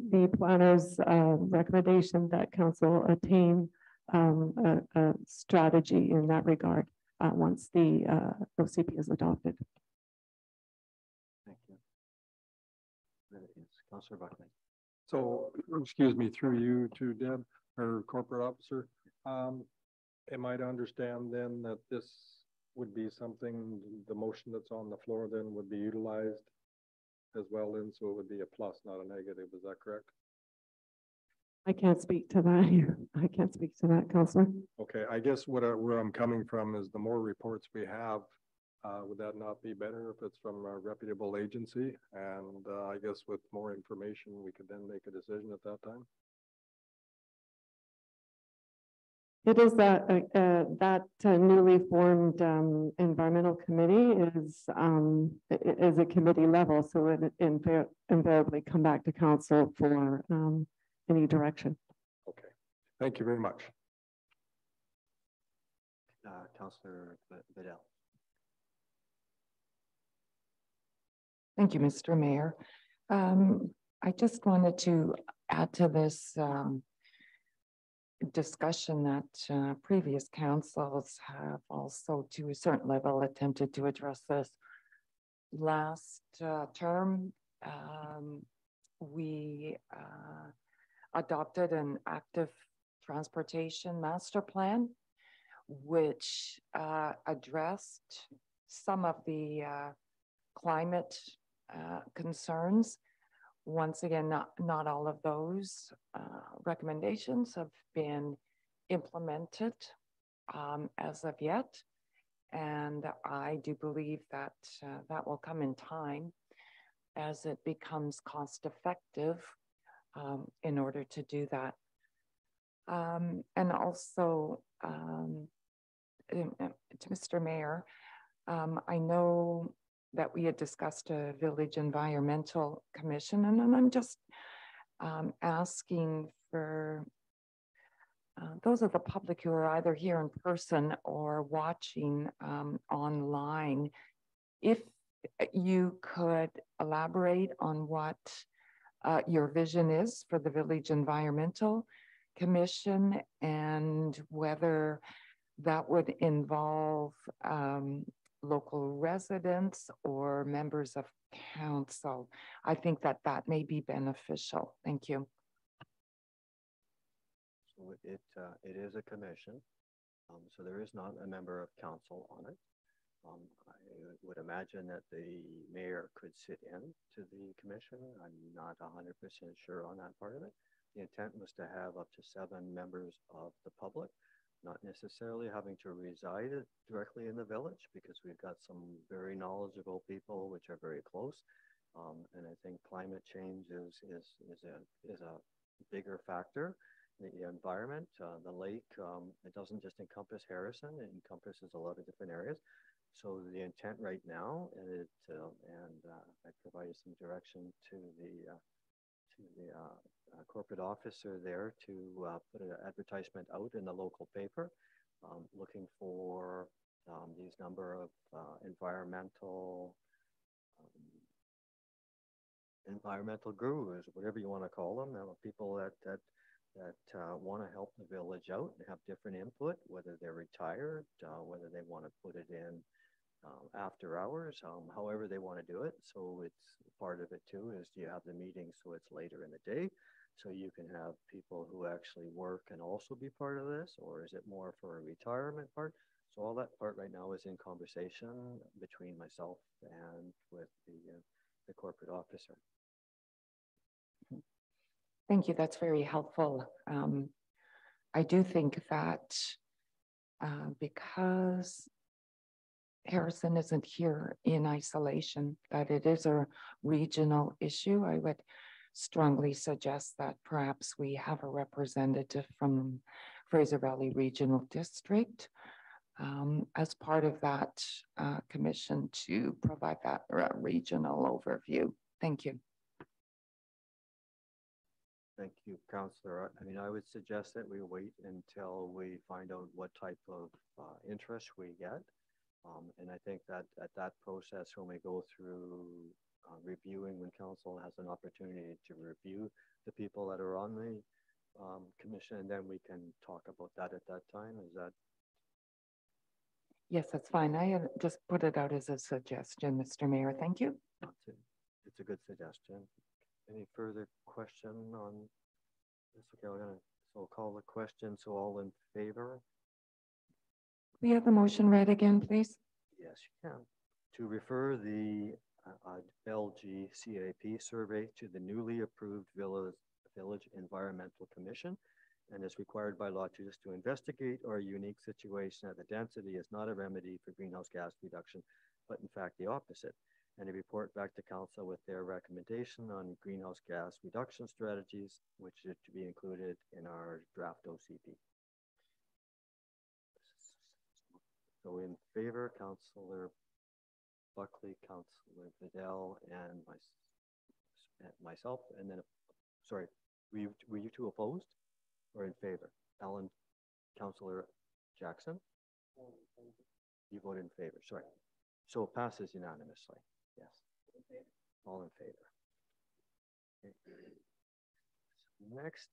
the planner's recommendation that council attain a strategy in that regard once the OCP is adopted. Thank you. Councillor Buckley. So, excuse me, through you to Deb, our corporate officer. Am I to understand then that this would be something, the motion that's on the floor then would be utilized as well, and so it would be a plus, not a negative, is that correct? I can't speak to that here. I can't speak to that, Councillor. Okay, I guess where I'm coming from is the more reports we have, would that not be better if it's from a reputable agency? And I guess with more information, we could then make a decision at that time. It is that newly formed environmental committee is a committee level, so it invariably come back to council for any direction. Okay, thank you very much. Councillor Bedell. Thank you, Mr. Mayor. I just wanted to add to this discussion that previous councils have also, to a certain level, attempted to address this. Last term, we adopted an active transportation master plan, which addressed some of the climate concerns. Once again, not all of those recommendations have been implemented as of yet. And I do believe that that will come in time as it becomes cost effective in order to do that. And also, to Mr. Mayor, I know that we had discussed a village environmental commission, and I'm just asking for those of the public who are either here in person or watching online, if you could elaborate on what your vision is for the Village Environmental Commission and whether that would involve local residents or members of council. I think that that may be beneficial. Thank you. So it is a commission, so there is not a member of council on it. I would imagine that the mayor could sit in to the commission. I'm not 100% sure on that part of it. The intent was to have up to 7 members of the public, not necessarily having to reside directly in the village, because we've got some very knowledgeable people which are very close. And I think climate change is a bigger factor. The environment, the lake, it doesn't just encompass Harrison, it encompasses a lot of different areas. So the intent right now, I provided some direction to the corporate officer there to put an advertisement out in the local paper, looking for these number of environmental gurus, whatever you want to call them, people that want to help the village out and have different input, whether they're retired, whether they want to put it in after hours, however they want to do it. So it's part of it too, is you have the meeting so it's later in the day, so you can have people who actually work and also be part of this, or is it more for a retirement part? So all that part right now is in conversation between myself and with the corporate officer. Thank you. That's very helpful. I do think that because Harrison isn't here in isolation, that it is a regional issue, I would strongly suggest that perhaps we have a representative from Fraser Valley Regional District as part of that commission to provide that regional overview. Thank you. Thank you, Councillor. I mean, I would suggest that we wait until we find out what type of interest we get. And I think that at that process, when we go through reviewing, when council has an opportunity to review the people that are on the commission, and then we can talk about that at that time. Is that? Yes, that's fine. I just put it out as a suggestion, Mr. Mayor. Thank you. It's a good suggestion. Any further question on this? Okay, so I'll call the question. So all in favor? We have the motion read again, please. Yes, you can. To refer the LGCAP survey to the newly approved Village Environmental Commission, and is required by law to just to investigate our unique situation that the density is not a remedy for greenhouse gas reduction, but in fact the opposite, and to report back to council with their recommendation on greenhouse gas reduction strategies, which is to be included in our draft OCP. So in favor, Councillor Buckley, Councillor Vidal, and myself, and then, sorry, were you two opposed or in favor? Alan, Councillor Jackson? You voted in favor, sorry. So it passes unanimously, yes. All in favor? Okay. Next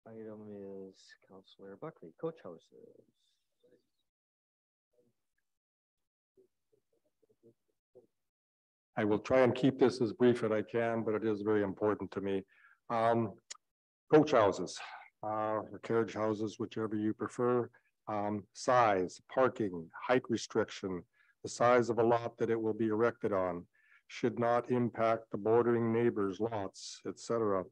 item is Councillor Buckley, coach houses. I will try and keep this as brief as I can, but it is very important to me. Coach houses, or carriage houses, whichever you prefer. Size, parking, height restriction, the size of a lot that it will be erected on, should not impact the bordering neighbors' lots, etc.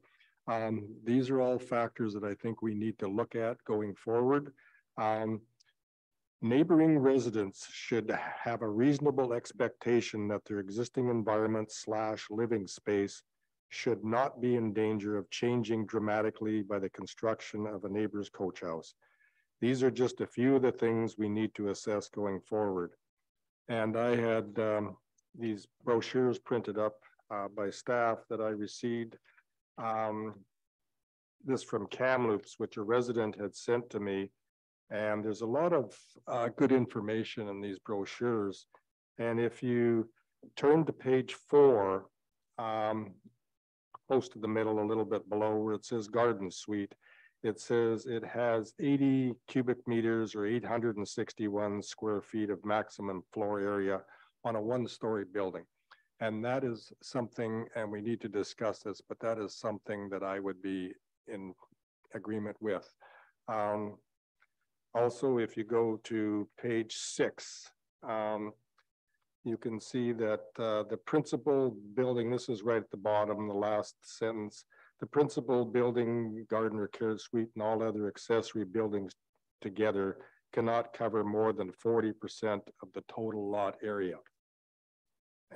These are all factors that I think we need to look at going forward. Neighboring residents should have a reasonable expectation that their existing environment / living space should not be in danger of changing dramatically by the construction of a neighbor's coach house. These are just a few of the things we need to assess going forward. And I had these brochures printed up by staff that I received. This from Kamloops, which a resident had sent to me. And there's a lot of good information in these brochures. And if you turn to page 4, close to the middle, a little bit below where it says garden suite, it says it has 80 cubic meters or 861 square feet of maximum floor area on a 1-story building. And that is something, and we need to discuss this, but that is something that I would be in agreement with. Also, if you go to page 6, you can see that the principal building, this is right at the bottom, the last sentence, the principal building, garden or carriage suite, and all other accessory buildings together cannot cover more than 40% of the total lot area.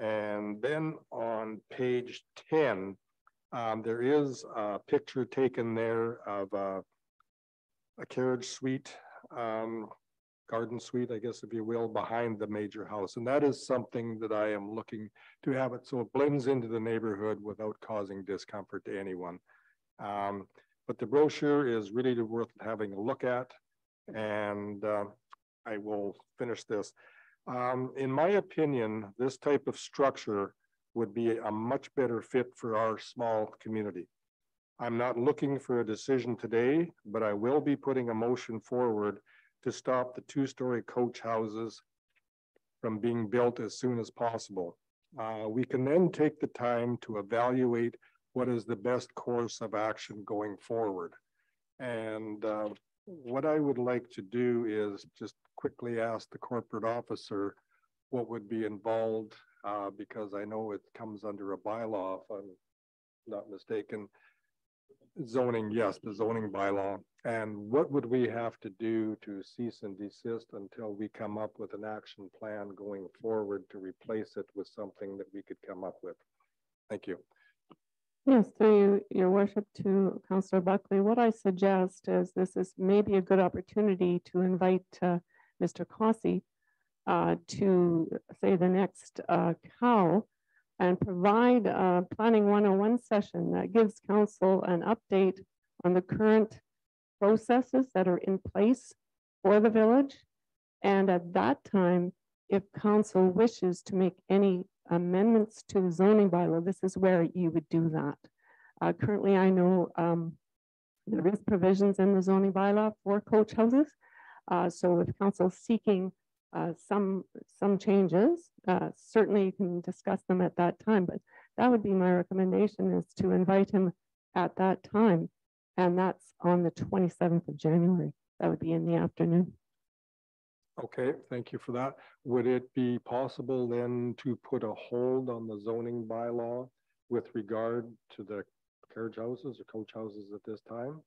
And then on page 10, there is a picture taken there of a carriage suite, garden suite, I guess, if you will, behind the major house. And that is something that I am looking to have it so it blends into the neighborhood without causing discomfort to anyone. But the brochure is really worth having a look at. And I will finish this. In my opinion, this type of structure would be a much better fit for our small community. I'm not looking for a decision today, but I will be putting a motion forward to stop the 2-story coach houses from being built as soon as possible. We can then take the time to evaluate what is the best course of action going forward. And what I would like to do is just quickly ask the corporate officer what would be involved, because I know it comes under a bylaw, if I'm not mistaken. Zoning, yes, the zoning bylaw. And what would we have to do to cease and desist until we come up with an action plan going forward to replace it with something that we could come up with? Thank you. Yes, through your worship, to Councillor Buckley, what I suggest is this is maybe a good opportunity to invite Mr. Cossey to say the next COW and provide a Planning 101 session that gives council an update on the current processes that are in place for the village. And at that time, if council wishes to make any amendments to the zoning bylaw, this is where you would do that. Currently, I know there is provisions in the zoning bylaw for coach houses. So if council is seeking some changes, certainly you can discuss them at that time, but that would be my recommendation, is to invite him at that time. And that's on the 27th of January. That would be in the afternoon. Okay, thank you for that. Would it be possible then to put a hold on the zoning bylaw with regard to the carriage houses or coach houses at this time?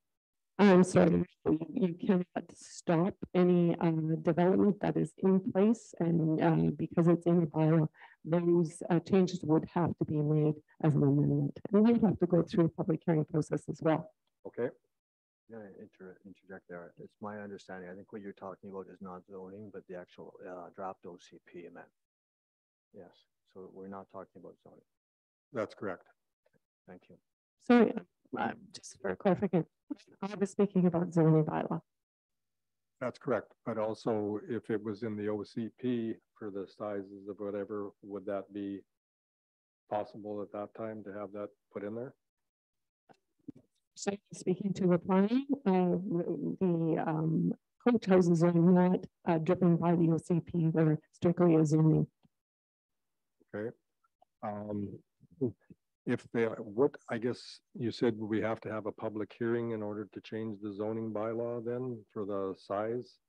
I'm sorry, you cannot stop any development that is in place, and because it's in the bylaw, those changes would have to be made as an amendment, and we'd have to go through a public hearing process as well. Okay. Yeah, interject there. It's my understanding. I think what you're talking about is not zoning, but the actual draft OCP amendment. Yes. So we're not talking about zoning. That's correct. Thank you. Sorry, just for clarification, I was speaking about zoning bylaw. That's correct. But also, if it was in the OCP for the sizes of whatever, would that be possible at that time to have that put in there? So speaking to the planning, coach houses are not driven by the OCP, they're strictly a zoning. Okay. If they, what, I guess you said we have to have a public hearing in order to change the zoning bylaw then for the size?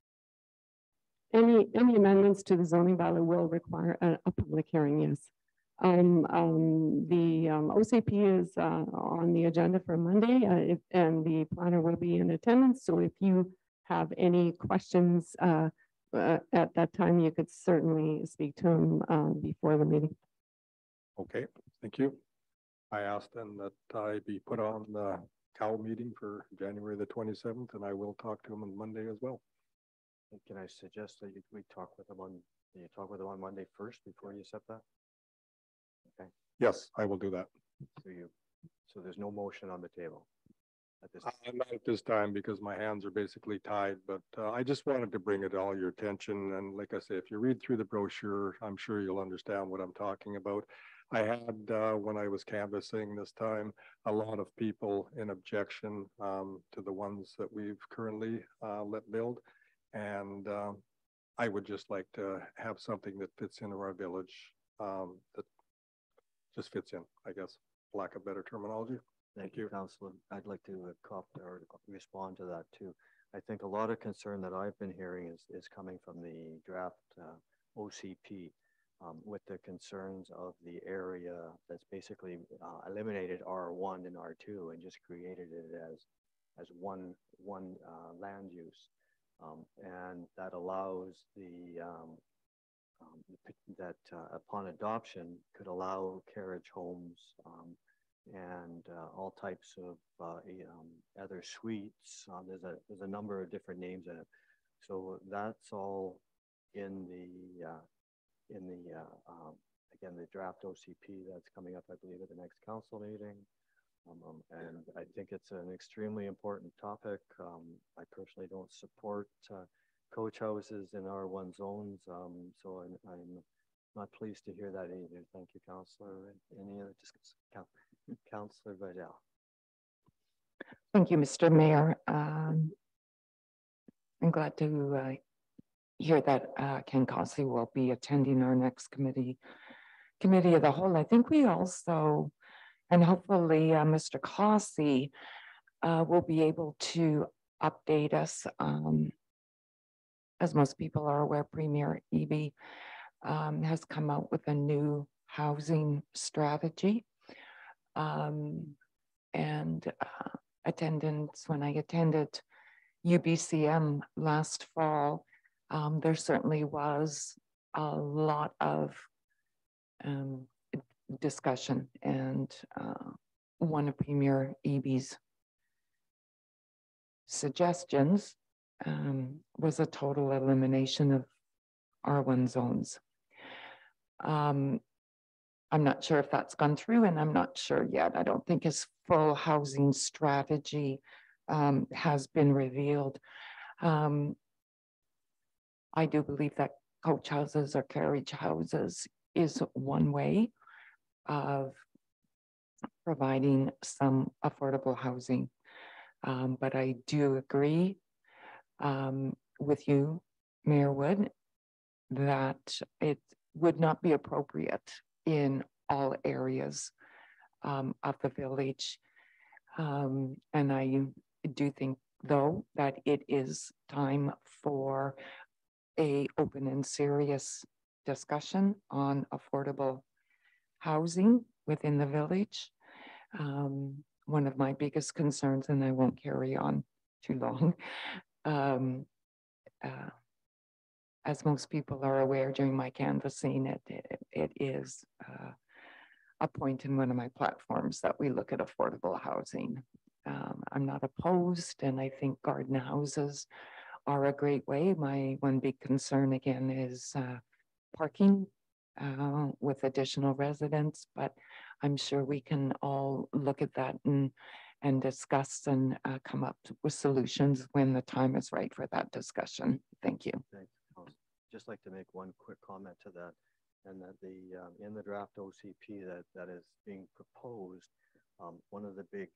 Any amendments to the zoning bylaw will require a public hearing, yes. The OCP is on the agenda for Monday, and the planner will be in attendance. So if you have any questions at that time, you could certainly speak to him before the meeting. Okay, thank you. I asked then that I be put on the COW meeting for January the 27th, and I will talk to him on Monday as well. Can I suggest that we talk with them on, you talk with them on Monday first before you set that? Okay. Yes, I will do that. So there's no motion on the table at this time? Not at this time because my hands are basically tied, but I just wanted to bring it all your attention. And like I say, if you read through the brochure, I'm sure you'll understand what I'm talking about. I had, when I was canvassing this time, a lot of people in objection to the ones that we've currently let build. And I would just like to have something that fits into our village, that just fits in, I guess, lack of better terminology. Thank you, Councillor. I'd like to respond to that too. I think a lot of concern that I've been hearing is coming from the draft OCP with the concerns of the area that's basically eliminated R1 and R2 and just created it as one land use. And that allows that upon adoption could allow carriage homes and all types of other suites. There's a number of different names in it. So that's all in the again, the draft OCP that's coming up, I believe, at the next council meeting. And I think it's an extremely important topic. I personally don't support coach houses in R1 zones, so I'm not pleased to hear that either. Thank you, Councillor. Any other discussion? Councillor Vidal. Thank you, Mr. Mayor. I'm glad to hear that Ken Cossey will be attending our next committee of the whole. I think we also, and hopefully Mr. Cossey will be able to update us. As most people are aware, Premier Eby has come out with a new housing strategy. And attendance, when I attended UBCM last fall, there certainly was a lot of discussion, and one of Premier Eby's suggestions was a total elimination of R1 zones. I'm not sure if that's gone through, and I'm not sure yet. I don't think his full housing strategy has been revealed. I do believe that coach houses or carriage houses is one way of providing some affordable housing. But I do agree with you, Mayor Wood, that it would not be appropriate in all areas of the village. And I do think, though, that it is time for an open and serious discussion on affordable housing within the village. One of my biggest concerns, and I won't carry on too long, as most people are aware during my canvassing, it is a point in one of my platforms that we look at affordable housing. I'm not opposed, and I think garden houses are a great way. My one big concern again is parking with additional residents, but I'm sure we can all look at that and discuss and come up with solutions when the time is right for that discussion. Thank you. Thanks. Just like to make one quick comment to that. and that in the draft OCP that is being proposed, one of the big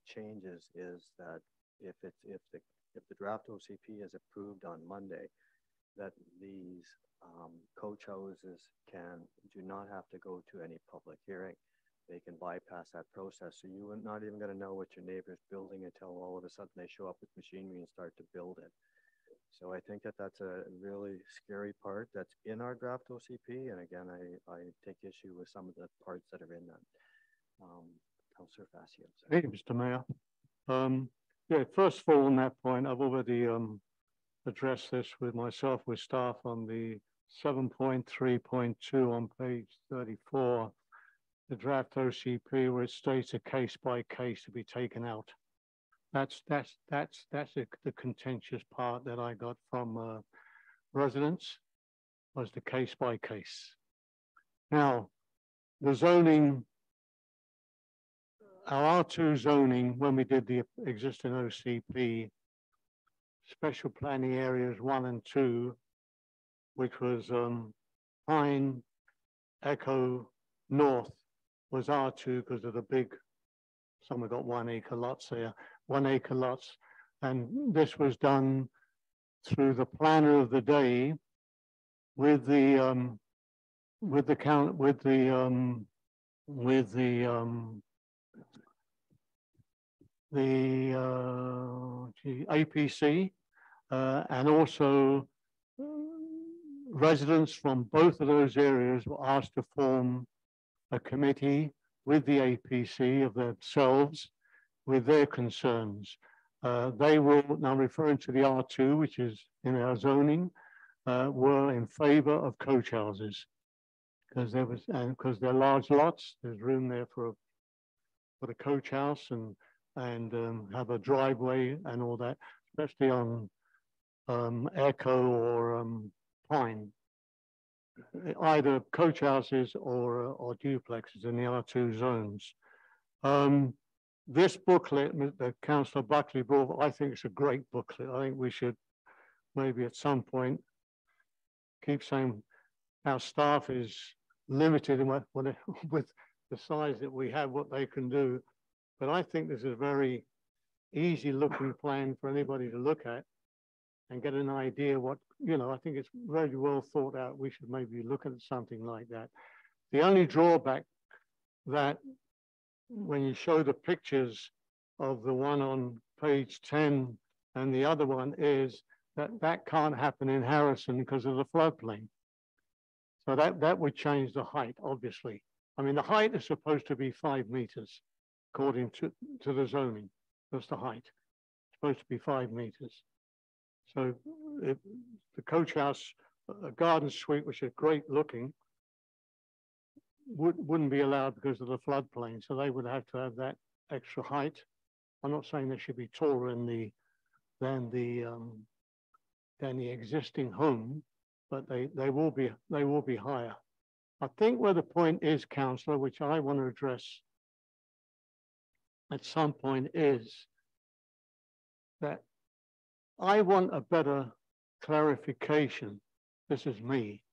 changes is that if the draft OCP is approved on Monday, that these coach houses do not have to go to any public hearing. They can bypass that process. So you are not even going to know what your neighbor's building until all of a sudden they show up with machinery and start to build it. So I think that that's a really scary part that's in our draft OCP. And again, I take issue with some of the parts that are in that. Councillor Facio. Thank you, Mr. Mayor. Yeah, first of all, on that point, I've already addressed this with myself, with staff on the 7.3.2 on page 34, the draft OCP, where it states a case by case to be taken out. That's the contentious part that I got from residents, was the case by case. Now, the zoning, our R2 zoning, when we did the existing OCP, special planning areas 1 and 2, which was Pine, Echo, North, was R2 because of the big, some have got 1 acre lots there, 1 acre lots. And this was done through the planner of the day with the APC and also residents from both of those areas were asked to form a committee with the APC of themselves with their concerns. They will, now referring to the R2, which is in our zoning, were in favor of coach houses because they're large lots. There's room there for the coach house and have a driveway and all that, especially on Echo or Pine. Either coach houses or duplexes in the R2 zones. This booklet that Councillor Buckley brought, I think it's a great booklet. I think we should maybe at some point keep saying our staff is limited with the size that we have, what they can do. But I think this is a very easy looking plan for anybody to look at and get an idea what, I think it's very well thought out. We should maybe look at something like that. The only drawback that when you show the pictures of the one on page 10 and the other one is that can't happen in Harrison because of the floodplain. So that would change the height, obviously. I mean, the height is supposed to be 5 meters, according to the zoning. That's the height. It's supposed to be 5 meters. So if the coach house, a garden suite, which is great looking, wouldn't be allowed because of the floodplain. So they would have to have that extra height. I'm not saying they should be taller than the existing home, but they will be higher. I think where the point is, Councillor, which I want to address at some point, is that I want a better clarification, this is me,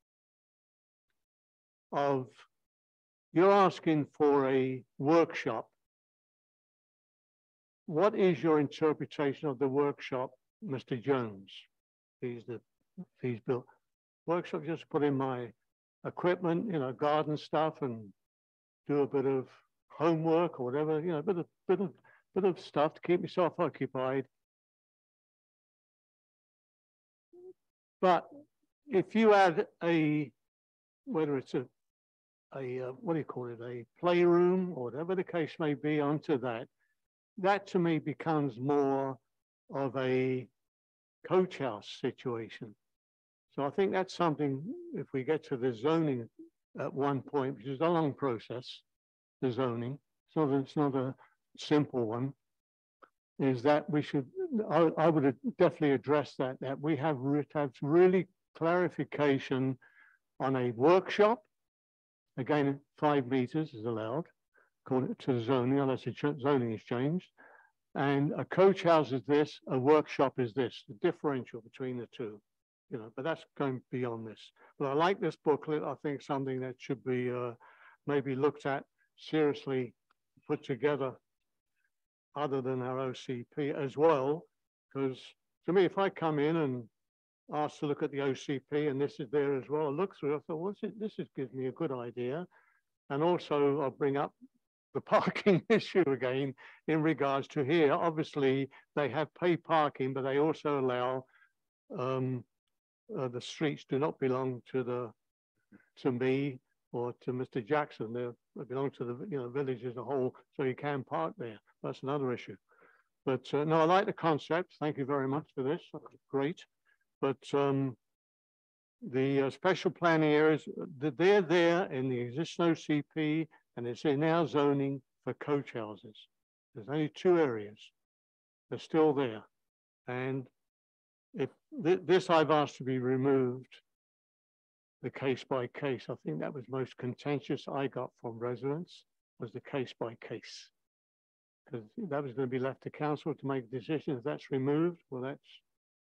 of you're asking for a workshop. What is your interpretation of the workshop, Mr. Jones? He's built workshop, just put in my equipment, garden stuff and do a bit of homework or whatever, a bit of stuff to keep myself occupied. But if you add whether it's a what do you call it, a playroom or whatever the case may be onto that to me becomes more of a coach house situation. So I think that's something, if we get to the zoning at one point, which is a long process, the zoning, so it's not a simple one, is that we should, I would definitely address that we have really clarification on a workshop. Again, 5 meters is allowed, according to the zoning, unless the zoning is changed. And a coach house is this, a workshop is this, the differential between the two. you know, but that's going beyond this. But I like this booklet. I think something that should be maybe looked at seriously, put together other than our OCP as well. Because to me, if I come in and ask to look at the OCP and this is there as well, I look through, I thought, what's it? This is gives me a good idea. And also I'll bring up the parking issue again in regards to here. Obviously, they have paid parking, but they also allow the streets do not belong to me or to Mr. Jackson. They belong to the village as a whole, so you can park there. That's another issue. But no, I like the concept. Thank you very much for this. Great. But the special planning areas, they're there in the existing OCP, and it's in our zoning for coach houses. There's only 2 areas. They're still there. And if this I've asked to be removed, the case by case. I think that was most contentious I got from residents, was the case by case. Because that was going to be left to council to make a decision. If that's removed, well,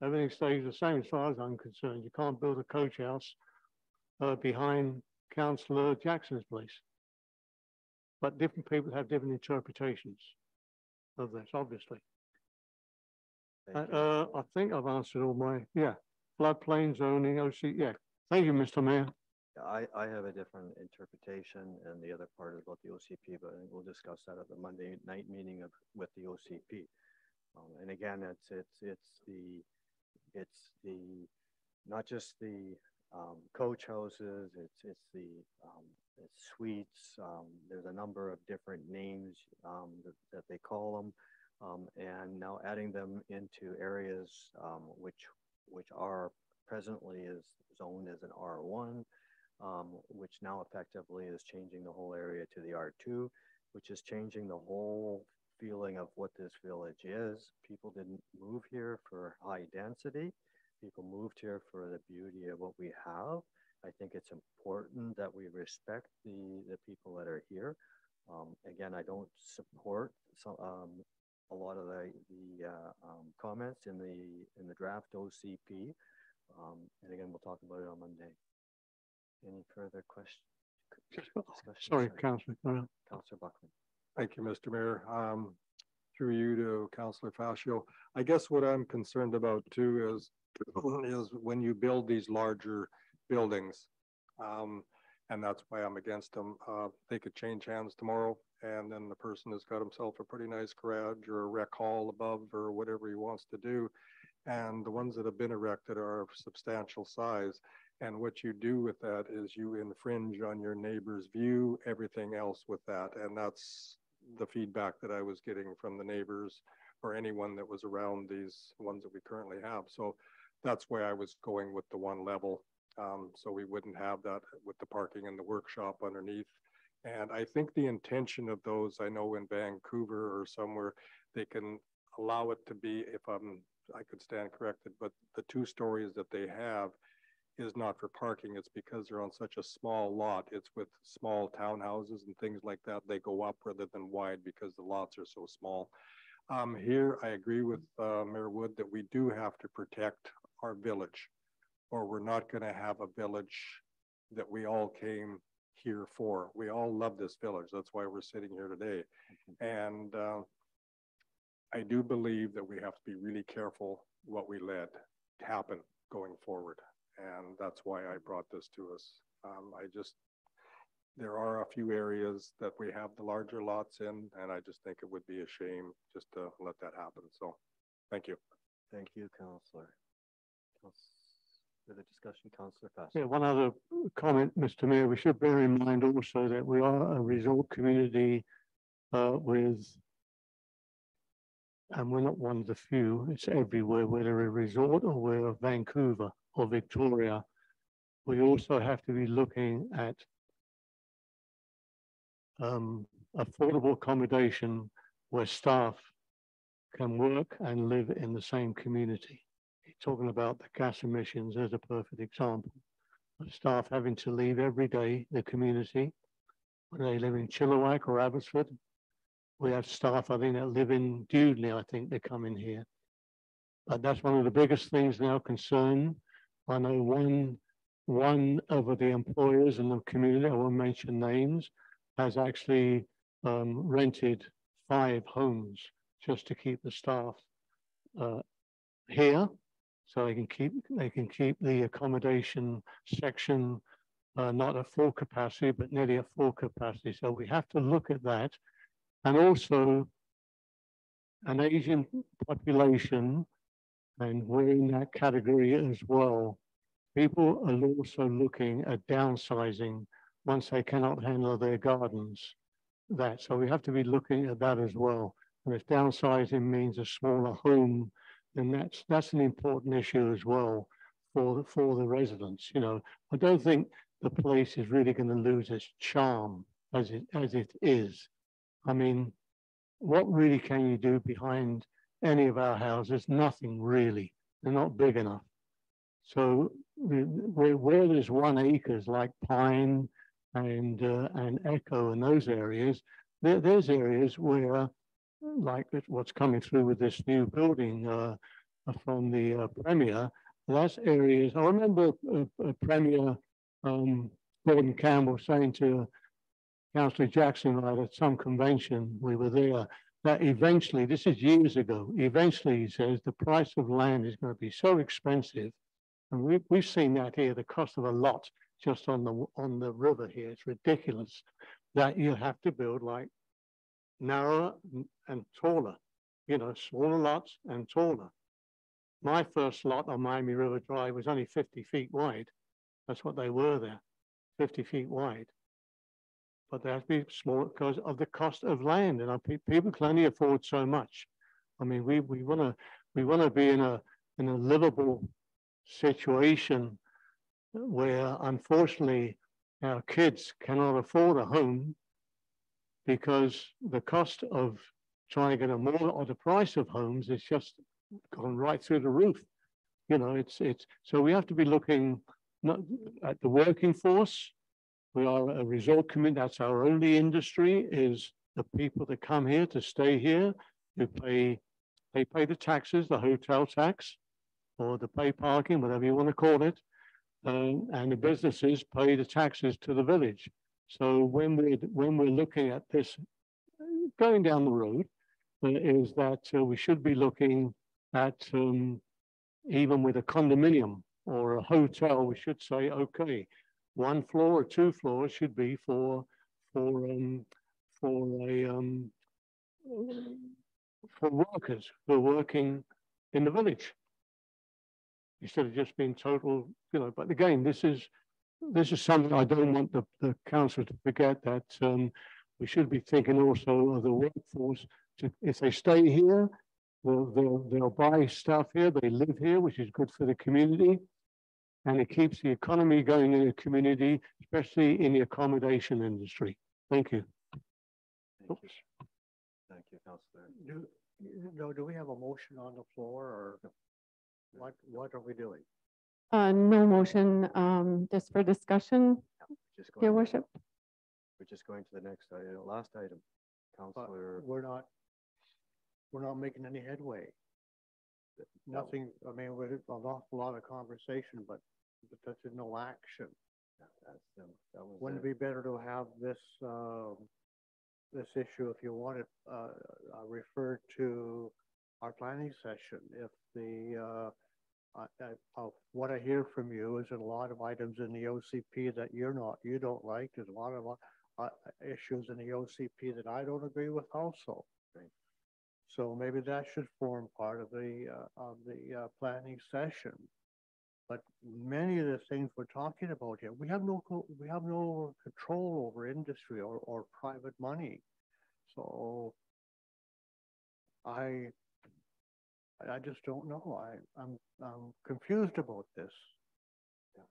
everything stays the same as far as I'm concerned. You can't build a coach house behind Councillor Jackson's place. But different people have different interpretations of this, obviously. I think I've answered all my, floodplain zoning, OC, Thank you, Mr. Mayor. I have a different interpretation, and the other part is about the OCP, but I think we'll discuss that at the Monday night meeting with the OCP. And again, it's the not just the coach houses, it's suites. There's a number of different names that they call them, and now adding them into areas which are presently is zoned as an R1, which now effectively is changing the whole area to the R2, which is changing the whole feeling of what this village is. People didn't move here for high density. People moved here for the beauty of what we have. I think it's important that we respect the people that are here. Again, I don't support a lot of the comments in the draft OCP. And again, we'll talk about it on Monday. Any further questions? Sorry, Councillor. Councillor Buckland. Thank you, Mr. Mayor. Through you to Councillor Fascio. I guess what I'm concerned about too is when you build these larger buildings, and that's why I'm against them. They could change hands tomorrow, and then the person has got himself a pretty nice garage or a rec hall above or whatever he wants to do. And the ones that have been erected are of substantial size. And what you do with that is you infringe on your neighbor's view, everything else with that. And that's the feedback that I was getting from the neighbors or anyone that was around these ones that we currently have. So that's why I was going with the one level. So we wouldn't have that with the parking in the workshop underneath. And I think the intention of those, I know in Vancouver or somewhere, they can allow it to be, if I could stand corrected, but the 2 stories that they have is not for parking. It's because they're on such a small lot. It's with small townhouses and things like that. They go up rather than wide because the lots are so small. Here, I agree with Mayor Wood that we do have to protect our village, or we're not going to have a village that we all came here for. We all love this village. That's why we're sitting here today. And I do believe that we have to be really careful what we let happen going forward. And that's why I brought this to us. There are a few areas that we have the larger lots in, and I just think it would be a shame just to let that happen. So thank you. Thank you, Councillor. For the discussion, Councillor Fascio. Yeah, one other comment, Mr. Mayor. We should bear in mind also that we are a resort community and we're not one of the few, it's everywhere, whether a resort or we're Vancouver or Victoria. We also have to be looking at affordable accommodation where staff can work and live in the same community. You're talking about the gas emissions as a perfect example. Of staff having to leave every day the community, whether they live in Chilliwack or Abbotsford. We have staff, I think, that live in Dewdney, I think they come in here. But that's one of the biggest things now concern I know one of the employers in the community, I won't mention names, has actually rented 5 homes just to keep the staff here, so they can keep the accommodation section not at full capacity, but nearly at full capacity. So we have to look at that, and also an Asian population, and we're in that category as well. People are also looking at downsizing once they cannot handle their gardens. So we have to be looking at that as well. And if downsizing means a smaller home, then that's an important issue as well for the residents. You know, I don't think the place is really going to lose its charm as it is. I mean, what really can you do behind any of our houses? Nothing really. They're not big enough. So where there's 1 acres like Pine and Echo and those areas, there's areas where, like what's coming through with this new building from the Premier, that's areas. I remember Premier Gordon Campbell saying to Councillor Jackson right at some convention, we were there, that eventually, this is years ago, eventually he says the price of land is going to be so expensive, and we've seen that here, the cost of a lot just on the river here, it's ridiculous, that you have to build like narrower and taller, you know, smaller lots and taller. My first lot on Miami River Drive was only 50 feet wide. That's what they were there, 50 feet wide. But they have to be smaller because of the cost of land, and people can only afford so much. I mean, we want to be in a livable situation where, unfortunately, our kids cannot afford a home because the cost of trying to get a mortgage or the price of homes is just gone right through the roof. You know, so we have to be looking not at the working force. We are a resort community. That's our only industry, is the people that come here to stay here, who pay the taxes, the hotel tax, or the pay parking, whatever you want to call it, and the businesses pay the taxes to the village. So when we're looking at this, going down the road, is that we should be looking at even with a condominium or a hotel, we should say, okay, 1 floor or 2 floors should be for workers who are working in the village, instead of just being total, you know. But again, this is something I don't want the council to forget, that we should be thinking also of the workforce. If they stay here, they'll buy stuff here, they live here, which is good for the community. And it keeps the economy going in the community, especially in the accommodation industry. Thank you. Thank you. Thank you, Councillor. Do we have a motion on the floor, or what are we doing? No motion, just for discussion, Your Worship. We're just going to the next item, last item. Councillor. We're not making any headway. Nothing. I mean, we're an awful lot of conversation, but that's no action. Wouldn't it be better to have this this issue, if you want it, referred to our planning session? If the what I hear from you is that a lot of items in the OCP that you don't like. There's a lot of issues in the OCP that I don't agree with also. Right. So maybe that should form part of the planning session. But many of the things we're talking about here, we have no control over industry or private money. So I just don't know. I'm confused about this. Yeah.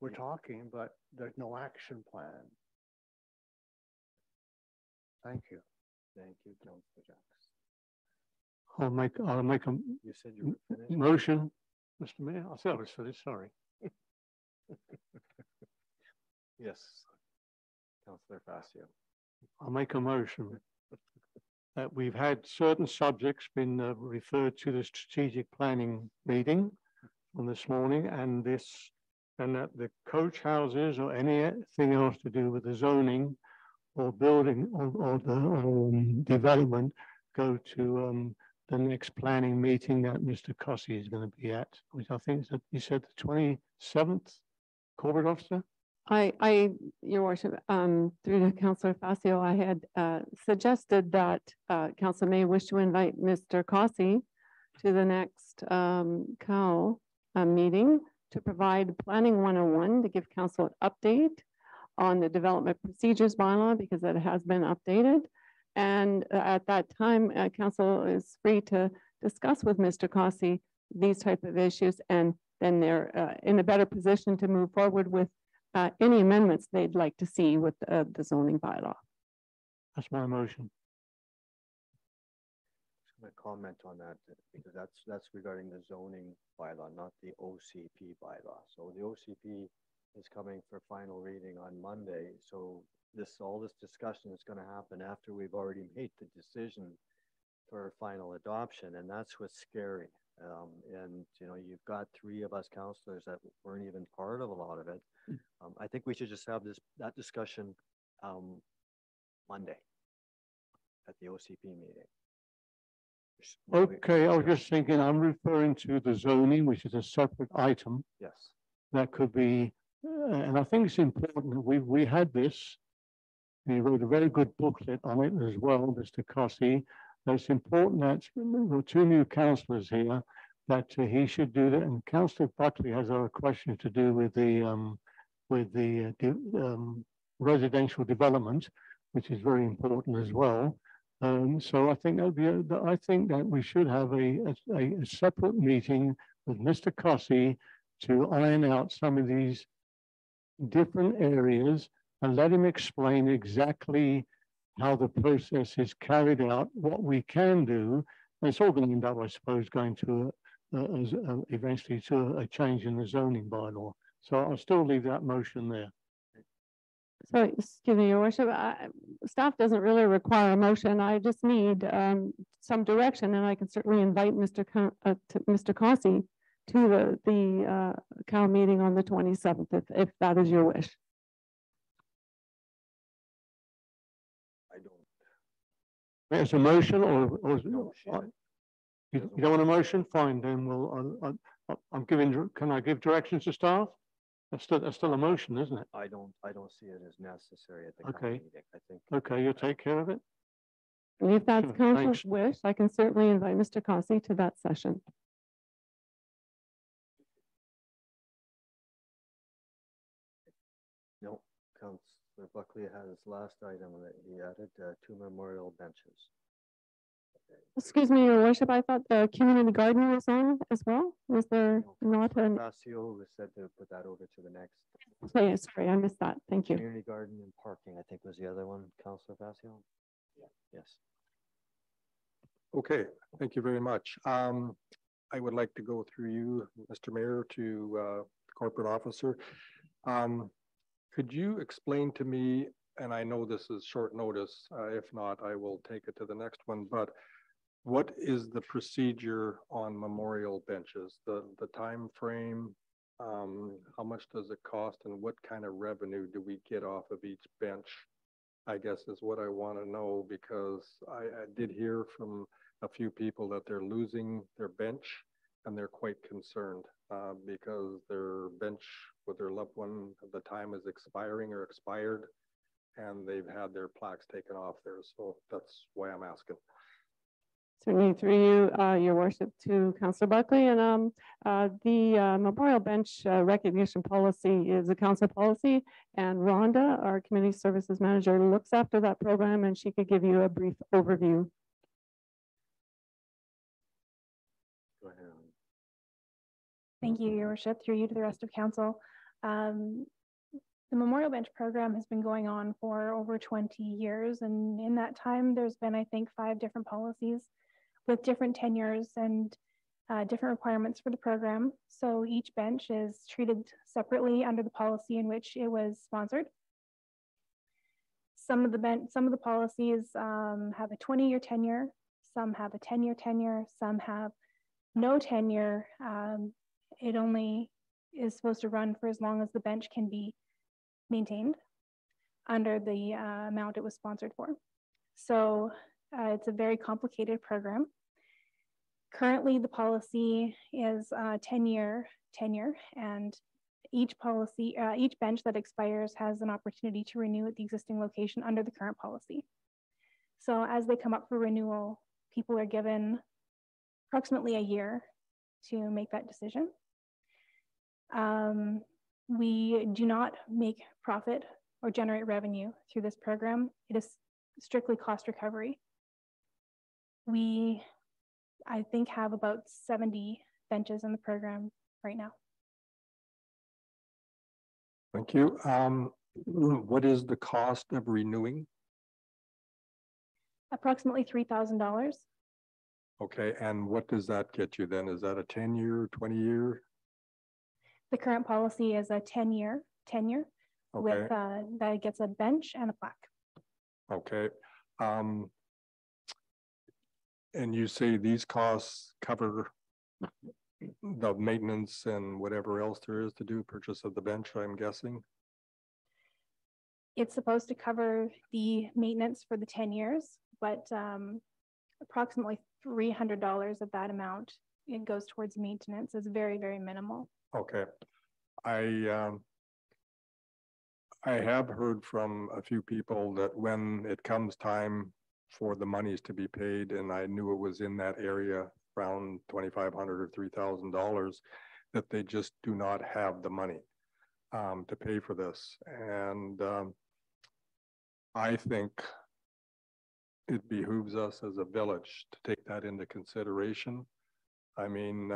We're talking, but there's no action plan. Thank you. Thank you, Councillor Jackson. I'll make a you said you were finished. Motion, Mr. Mayor. I thought I was finished, sorry. Yes, Councillor Facio. I'll make a motion that we've had certain subjects been referred to the strategic planning meeting, from this morning, and that the coach houses or anything else to do with the zoning or building or the development go to the next planning meeting that Mr. Cossey is going to be at, which I think is, you said the 27th, corporate officer? Your worship, through to Councillor Facio, I had suggested that council may wish to invite Mr. Cossey to the next COW meeting to provide Planning 101 to give council an update on the development procedures bylaw, because it has been updated. And at that time, council is free to discuss with Mr. Cossey these type of issues, and then they're in a better position to move forward with any amendments they'd like to see with the zoning bylaw. That's my motion. I'm going to comment on that because that's regarding the zoning bylaw, not the OCP bylaw. So the OCP is coming for final reading on Monday. So all this discussion is going to happen after we've already made the decision for final adoption, and that's what's scary. And you know, you've got 3 of us councillors that weren't even part of a lot of it. I think we should just have that discussion Monday at the OCP meeting. Okay, I was just thinking, I'm referring to the zoning, which is a separate item. Yes. That could be, and I think it's important that we had this. He wrote a very good booklet on it as well, Mr. Cossey. It's important that there are 2 new councillors here, that he should do that. And Councillor Buckley has other questions to do with the residential development, which is very important as well. So I think I think that we should have a separate meeting with Mr. Cossey to iron out some of these different areas and let him explain exactly how the process is carried out, what we can do. And it's all going to end up, I suppose, going to eventually to a change in the zoning bylaw. So I'll still leave that motion there. So, excuse me, Your Worship, staff doesn't really require a motion. I just need some direction, and I can certainly invite Mr. Cossey to the COW meeting on the 27th, if that is your wish. I don't. There's a motion, or No, you don't want a motion? Fine, then we'll. I'm giving. Can I give directions to staff? That's still a motion, isn't it? I don't see it as necessary at the Okay. meeting. I think. Okay, you'll take care of it. And if that's Sure, council's thanks. wish, I can certainly invite Mr. Cossey to that session. No, Councillor Buckley had his last item that he added 2 memorial benches. Excuse me, Your Worship, I thought the community garden was on as well. Was there not an? Facio was said to put that over to the next. Sorry, I missed that. Thank you. Community garden and parking, I think was the other one, Councillor Facio? Yeah. Yes. Okay, thank you very much. I would like to go through you, Mr. Mayor, to the corporate officer. Could you explain to me, and I know this is short notice, if not, I will take it to the next one, but what is the procedure on memorial benches? The time frame, how much does it cost, and what kind of revenue do we get off of each bench? I guess is what I want to know, because I did hear from a few people that they're losing their bench and they're quite concerned because their bench with their loved one, the time is expiring or expired, and they've had their plaques taken off there. So that's why I'm asking. Certainly through you, Your Worship, to Councillor Buckley. And the memorial bench recognition policy is a council policy, and Rhonda, our community services manager, looks after that program, and she could give you a brief overview. Go ahead. Thank you, Your Worship, through you to the rest of council. The Memorial Bench program has been going on for over 20 years. And in that time, there's been, I think, 5 different policies with different tenures and different requirements for the program. So each bench is treated separately under the policy in which it was sponsored. Some of the policies have a 20-year tenure, some have a 10-year tenure, some have no tenure, it only is supposed to run for as long as the bench can be maintained under the amount it was sponsored for. So it's a very complicated program. Currently, the policy is 10-year tenure, and each bench that expires has an opportunity to renew at the existing location under the current policy. So as they come up for renewal, people are given approximately a year to make that decision. We do not make profit or generate revenue through this program. It is strictly cost recovery. We, I think, have about 70 benches in the program right now. Thank you. What is the cost of renewing? Approximately $3,000. Okay, and what does that get you then? Is that a 10-year, 20-year? The current policy is a 10-year tenure with that gets a bench and a plaque. Okay. And you say these costs cover the maintenance and whatever else there is to do, purchase of the bench, I'm guessing? It's supposed to cover the maintenance for the 10 years, but approximately $300 of that amount, it goes towards maintenance, is very, very minimal. Okay. I have heard from a few people that when it comes time for the monies to be paid, and I knew it was in that area around $2,500 or $3,000, that they just do not have the money to pay for this. And I think it behooves us as a village to take that into consideration. I mean,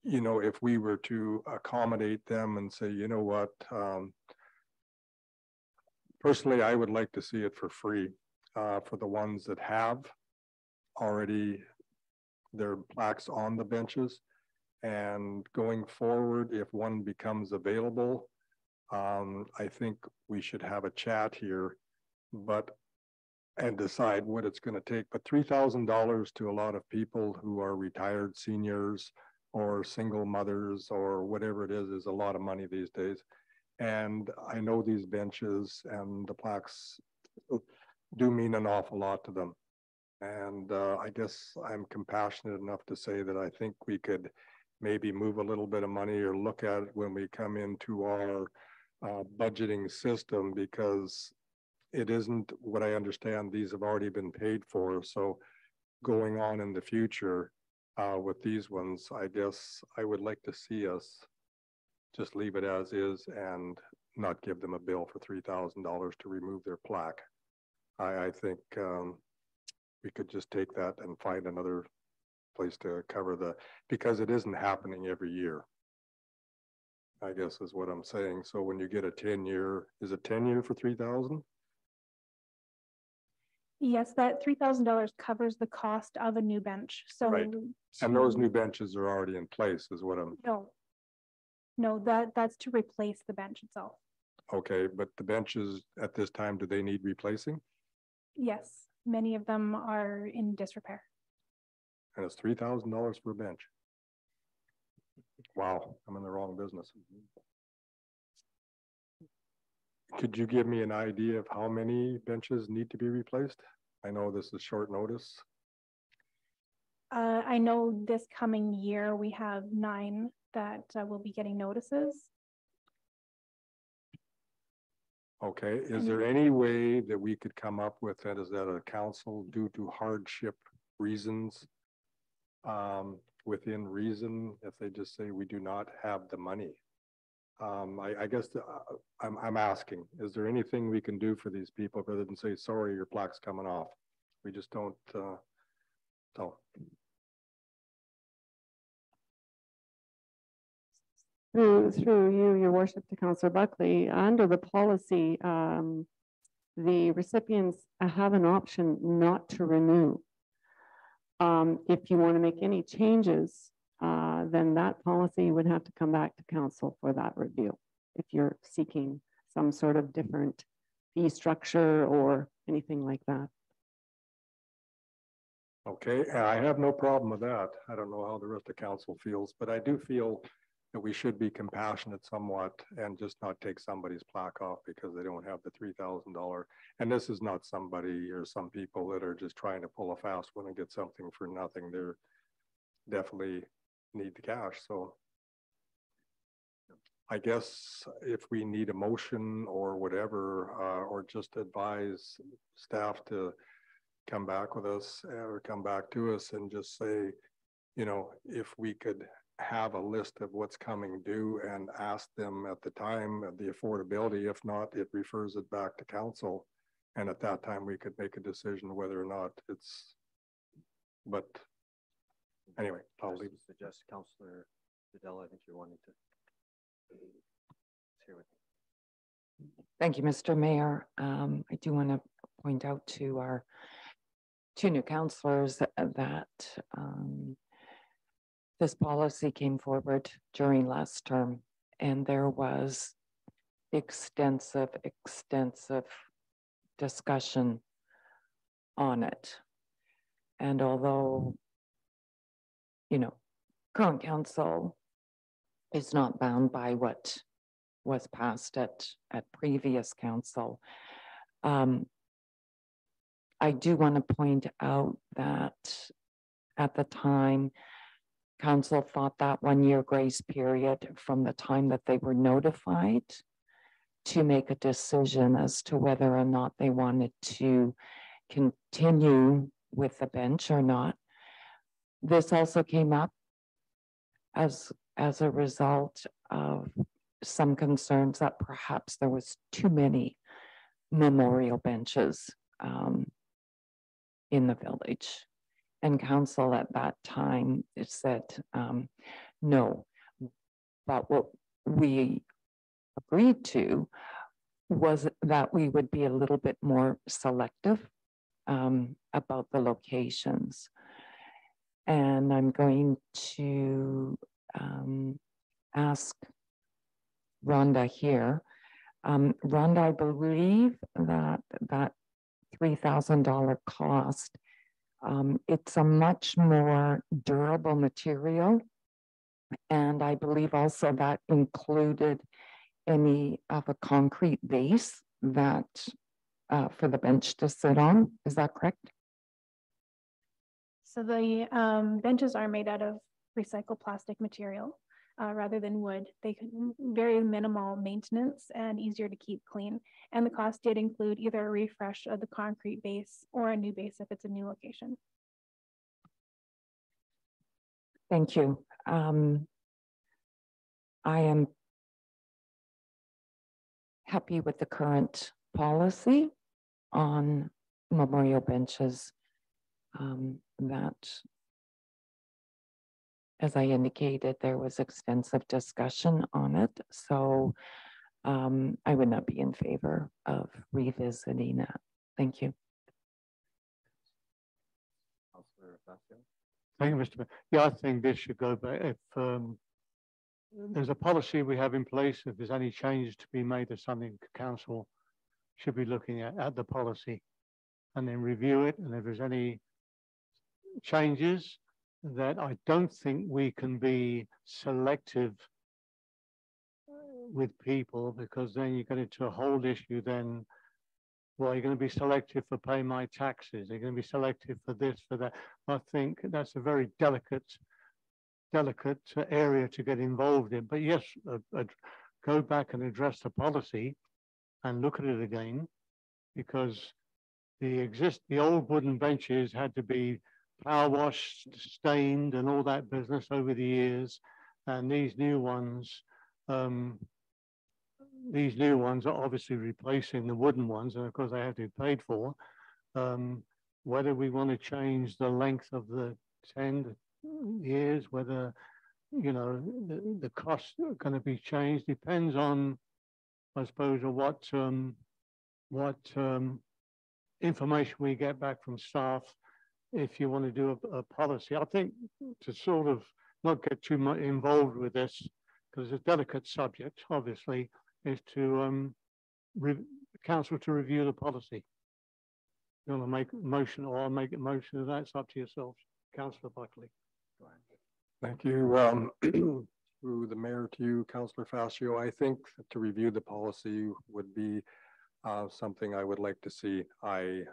you know, if we were to accommodate them and say, you know what, personally, I would like to see it for free for the ones that have already their plaques on the benches. And going forward, if one becomes available, I think we should have a chat here, and decide what it's going to take. But $3,000 to a lot of people who are retired seniors or single mothers or whatever it is a lot of money these days. And I know these benches and the plaques do mean an awful lot to them. And I guess I'm compassionate enough to say that I think we could maybe move a little bit of money or look at it when we come into our budgeting system, because it isn't what I understand. These have already been paid for. So going on in the future with these ones, I guess I would like to see us just leave it as is and not give them a bill for $3,000 to remove their plaque. I think we could just take that and find another place to cover because it isn't happening every year, I guess is what I'm saying. So when you get a 10-year, is it 10-year for $3,000? Yes, that $3,000 covers the cost of a new bench. So, right. And those new benches are already in place, is what I'm. No, that's to replace the bench itself. Okay, but the benches at this time, do they need replacing? Yes, many of them are in disrepair. And it's $3,000 for a bench. Wow, I'm in the wrong business. Could you give me an idea of how many benches need to be replaced? I know this is short notice. I know this coming year we have 9 that will be getting notices. Okay, is there any way that we could come up with that as a council due to hardship reasons, within reason, if they just say we do not have the money? I guess I'm asking, is there anything we can do for these people rather than say, sorry, your plaque's coming off? We just don't, Through you, your worship, to Councillor Buckley, under the policy, the recipients have an option not to renew. If you want to make any changes, then that policy would have to come back to council for that review. If you're seeking some sort of different fee structure or anything like that. Okay, and I have no problem with that. I don't know how the rest of council feels, but I do feel that we should be compassionate somewhat and just not take somebody's plaque off because they don't have the $3,000. And this is not somebody or some people that are just trying to pull a fast one and get something for nothing. They're definitely need the cash. So I guess if we need a motion or whatever, or just advise staff to come back with us or come back to us and just say, you know, if we could have a list of what's coming due and ask them at the time of the affordability. If not, it refers it back to council. And at that time, we could make a decision whether or not it's, but anyway, I'll leave. Suggest Councillor Goodell, I think you're wanting to hear what. Thank you, Mr. Mayor. I do want to point out to our two new councillors that this policy came forward during last term, and there was extensive discussion on it. And although, you know, current council is not bound by what was passed at previous council, I do want to point out that at the time, council thought that 1 year grace period from the time that they were notified to make a decision as to whether or not they wanted to continue with the bench or not. This also came up as a result of some concerns that perhaps there was too many memorial benches in the village. And council at that time said no. But what we agreed to was that we would be a little bit more selective about the locations. And I'm going to ask Rhonda here. Rhonda, I believe that $3,000 cost, it's a much more durable material. And I believe also that included any of a concrete base that for the bench to sit on. Is that correct? So the benches are made out of recycled plastic material rather than wood. They can very minimal maintenance and easier to keep clean. And the cost did include either a refresh of the concrete base or a new base if it's a new location. Thank you. I am happy with the current policy on memorial benches that, as I indicated, there was extensive discussion on it. So I would not be in favor of revisiting that. Thank you. Thank you, Mr. Mayor. Yeah, I think this should go back. If there's a policy we have in place, if there's any changes to be made, there's something council should be looking at the policy and then review it. And if there's any changes that I don't think we can be selective with people, because then you get into a whole issue then, well, you're going to be selective for paying my taxes. You're going to be selective for this, for that. I think that's a very delicate area to get involved in. But yes, go back and address the policy and look at it again, because the old wooden benches had to be power washed, stained, and all that business over the years. And these new ones are obviously replacing the wooden ones, and of course they have to be paid for. Whether we want to change the length of the 10 years, whether, you know, the costs are going to be changed, depends on, I suppose, what information we get back from staff. If you want to do a policy, I think to sort of not get too much involved with this, because it's a delicate subject, obviously, is to council to review the policy. You want to make a motion or I'll make a motion of that? It's up to yourselves. Councillor Buckley. Thank you. Through the mayor to you, Councillor Fascio, I think to review the policy would be something I would like to see. I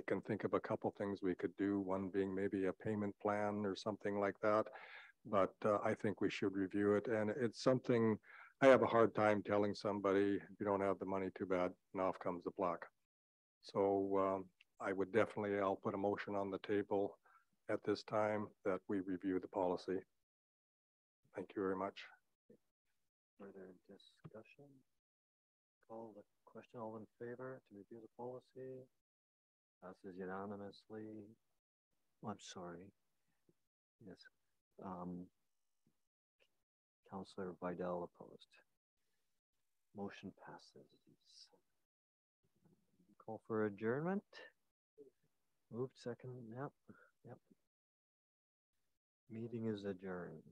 can think of a couple things we could do, one being maybe a payment plan or something like that. But I think we should review it. And it's something I have a hard time telling somebody, if you don't have the money, too bad, and off comes the block. So I would definitely, I'll put a motion on the table at this time that we review the policy. Thank you very much. Further discussion? Call the question. All in favor to review the policy? Passes unanimously. Oh, I'm sorry. Yes. Councillor Vidal opposed. Motion passes. Call for adjournment. Moved second. Yep. Meeting is adjourned.